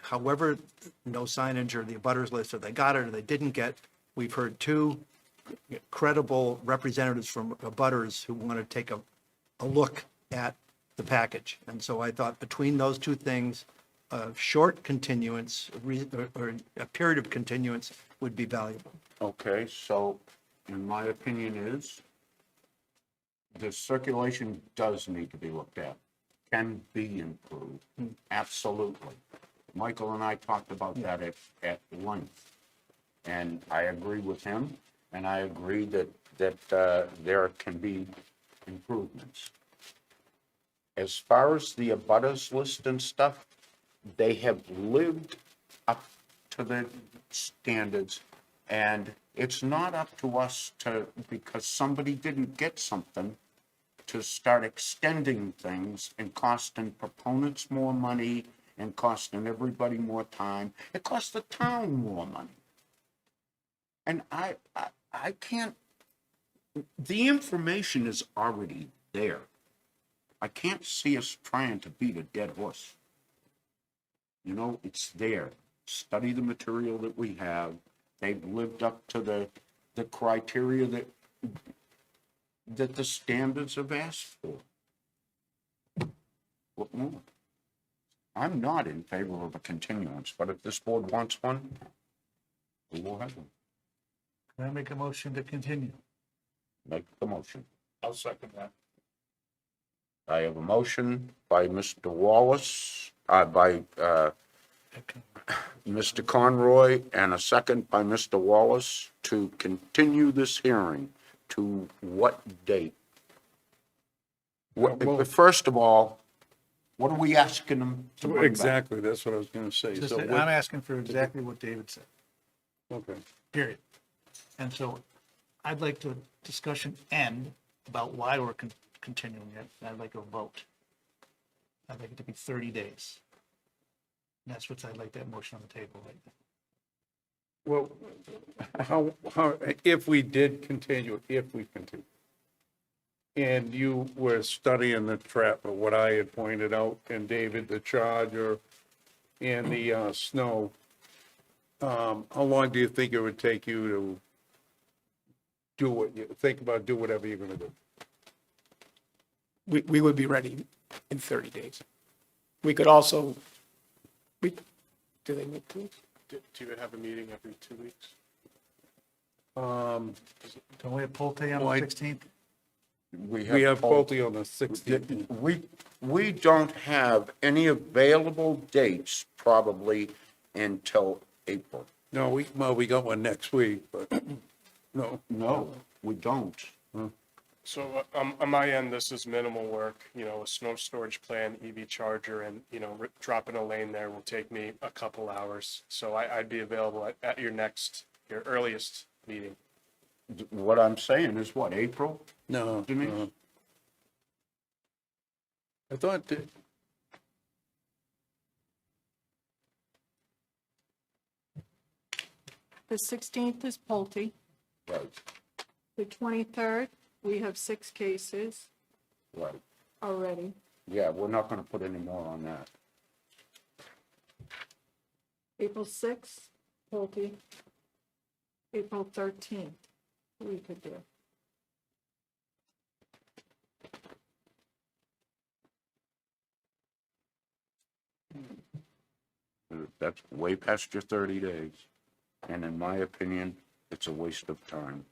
however, no signage or the abutters list, or they got it or they didn't get, we've heard two credible representatives from abutters who want to take a look at the package. And so I thought between those two things, a short continuance or a period of continuance would be valuable. Okay, so in my opinion is, the circulation does need to be looked at, can be improved, absolutely. Michael and I talked about that at length, and I agree with him, and I agree that there can be improvements. As far as the abutters list and stuff, they have lived up to the standards, and it's not up to us to, because somebody didn't get something, to start extending things and costing proponents more money and costing everybody more time. It costs the town more money. And I can't, the information is already there. I can't see us trying to beat a dead horse. It's there. Study the material that we have. They've lived up to the criteria that the standards have asked for. What more? I'm not in favor of a continuance, but if this board wants one, we will have one. Can I make a motion to continue? Make the motion. I'll second that. I have a motion by Mr. Wallace, by Mr. Conroy, and a second by Mr. Wallace to continue this hearing to what date? First of all, what are we asking them to bring back? Exactly, that's what I was gonna say. Just, So I'm what- asking for exactly what David said, Okay, period. And so I'd like to discussion end about why we're continuing it. I'd like a vote. I'd like it to be 30 days. And that's what I'd like that motion on the table right now. well, how, if we did continue, and you were studying the trap of what I had pointed out, and David, the Charger, and the snow, how long do you think it would take you to do whatever you're gonna do? We would be ready in 30 days. We could also, do they meet 2 weeks? Do you have a meeting every 2 weeks? Don't we have Pulte on Well, the 16th? We have Pulte on the 16th. We don't have any available dates probably until April. No, we got one next week, but, no. No, we don't. So on my end, this is minimal work, a snow storage plan, EV charger, and, dropping a lane there will take me a couple hours. So I'd be available at your earliest meeting. What I'm saying is what, April? No, Denise? no. I thought that, The 16th is Pulte. Right, The 23rd, we have 6 cases right. already. Yeah, we're not gonna put any more on that. April 6th, Pulte. April 13th, we could do. That's way past your 30 days. And in my opinion, it's a waste of time.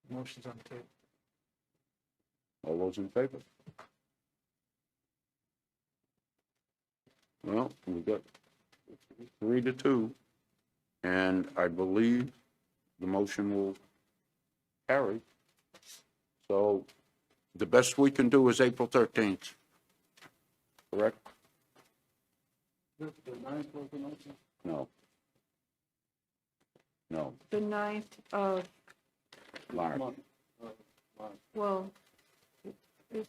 Motion's on the table. All those in favor? Well, we got 3-2, and I believe the motion will carry. So the best we can do is April 13th. Correct? No. No, The 9th of, March. well, if,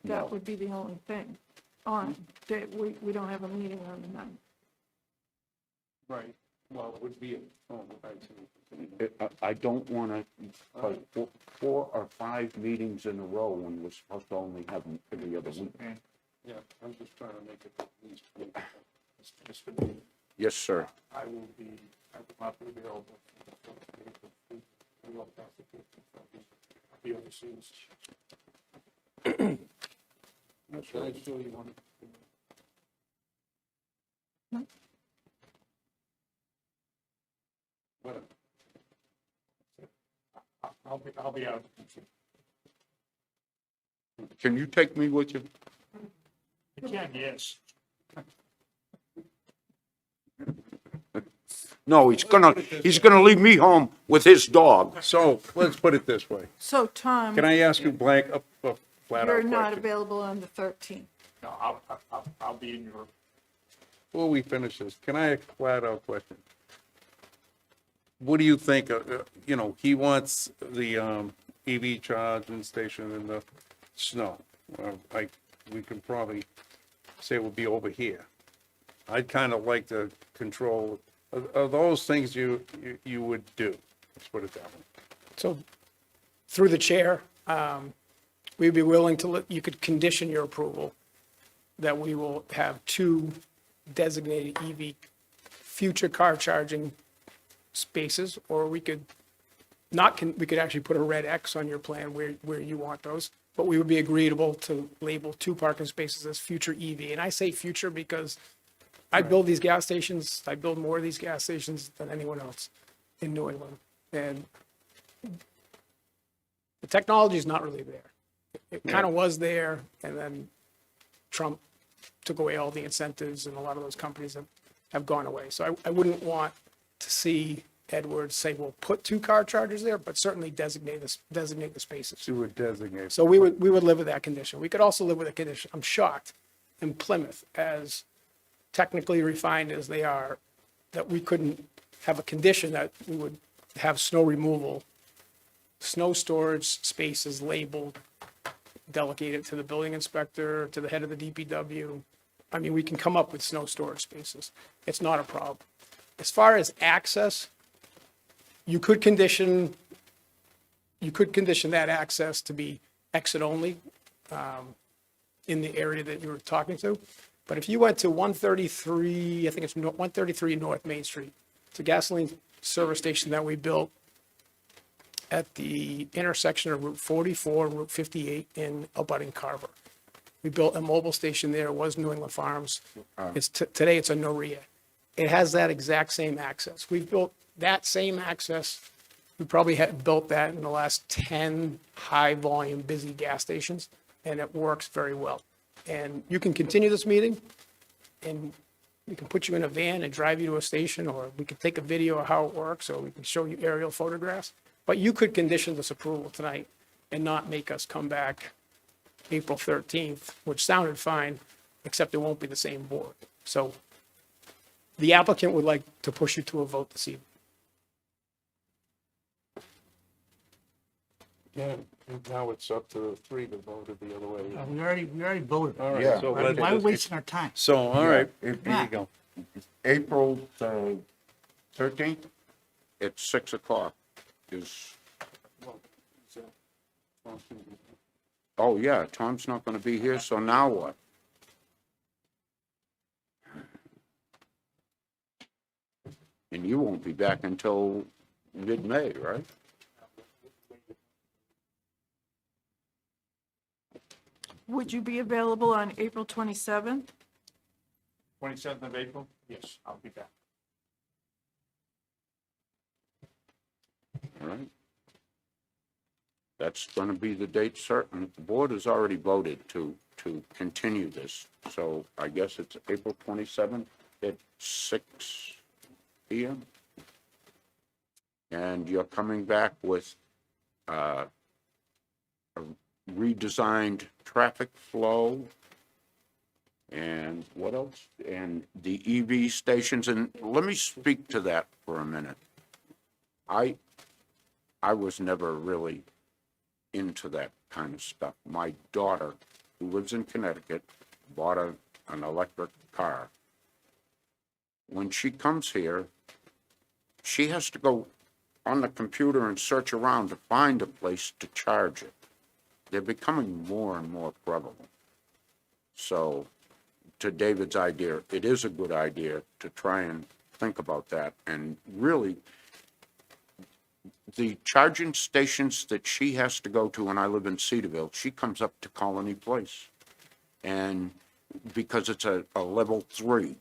No. that would be the only thing. On, that we don't have a meeting on the 9th. right, well, it would be, I don't want to, 4 or 5 meetings in a row when we're supposed to only have them every other week. yeah, I'm just trying to make it at least. Yes, sir. I will not be available. I'll be overseas. That's Should I right. show you one? Whatever. I'll be out. Can you take me with you? You can, yes. No, he's gonna leave me home with his dog. So, let's put it this way. So, Tom, Can I ask you blank, a flat you're out not question? available on the 13th. No, I'll be in Europe. Before we finish this, can I ask a flat out question? What do you think, he wants the, EV charging station in the snow. We can probably say it would be over here. I'd kind of like to control, are those things you would do? Let's put it that way. So through the chair, we'd be willing to, you could condition your approval that we will have 2 designated EV future car charging spaces, or we could we could actually put a red X on your plan where you want those, but we would be agreeable to label 2 parking spaces as future EV. And I say future because I build these gas stations, I build more of these gas stations than anyone else in New England. And the technology is not really there. It kind of was there, and then Trump took away all the incentives, and a lot of those companies have gone away. So I wouldn't want to see Edwards say, well, put 2 car chargers there, but certainly designate the spaces. You would designate. So we would live with that condition. We could also live with a condition. I'm shocked in Plymouth, as technically refined as they are, that we couldn't have a condition that we would have snow removal, snow storage spaces labeled, delegated to the building inspector, to the head of the DPW. I mean, we can come up with snow storage spaces. It's not a problem. As far as access, you could condition that access to be exit only in the area that you were talking to. But if you went to 133, I think it's 133 North Main Street, it's a gasoline service station that we built at the intersection of Route 44 and Route 58 in abutting Carver. We built a mobile station there. It was New England Farms. Today it's a Noria. It has that exact same access. We've built that same access. We probably had built that in the last 10 high volume busy gas stations, and it works very well. And you can continue this meeting, and we can put you in a van and drive you to a station, or we can take a video of how it works, or we can show you aerial photographs. But you could condition this approval tonight and not make us come back April 13th, which sounded fine, except it won't be the same board. So the applicant would like to push you to a vote this evening. again, now it's up to 3 to vote it the other way. We already voted. All right, Yeah. so Why let's why are we just- wasting our time? So, all right, Yeah. here you go. April 13th at 6 o'clock is, oh, yeah, Tom's not going to be here, so now what? And you won't be back until mid-May, right? Would you be available on April 27th? 27th of April? Yes, I'll be back. All right. That's going to be the date certain. The board has already voted to continue this, so I guess it's April 27th at 6 PM. And you're coming back with a redesigned traffic flow and what else? And the EV stations, and let me speak to that for a minute. I was never really into that kind of stuff. My daughter, who lives in Connecticut, bought an electric car. When she comes here, she has to go on the computer and search around to find a place to charge it. They're becoming more and more prevalent. So, to David's idea, it is a good idea to try and think about that. And really, the charging stations that she has to go to, and I live in Cedarville, she comes up to Colony Place. And because it's a level 3,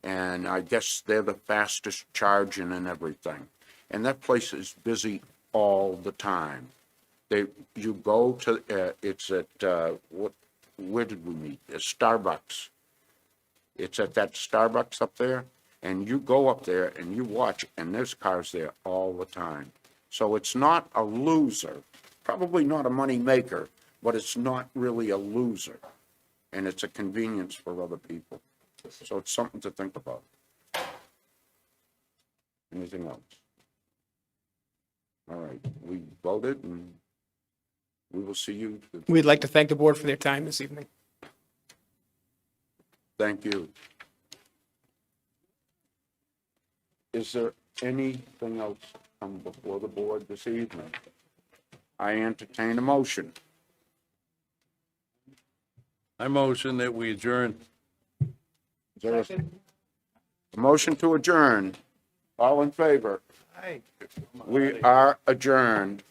and I guess they're the fastest charging and everything. And that place is busy all the time. You go to, it's at, where did we meet? Starbucks. It's at that Starbucks up there, and you go up there and you watch, and there's cars there all the time. So it's not a loser, probably not a money maker, but it's not really a loser. And it's a convenience for other people. So it's something to think about. Anything else? All right, we voted, and we will see you. We'd like to thank the board for their time this evening. Thank you. Is there anything else come before the board this evening? I entertain a motion. I motion that we adjourn. Is there a motion to adjourn? All in favor? We are adjourned.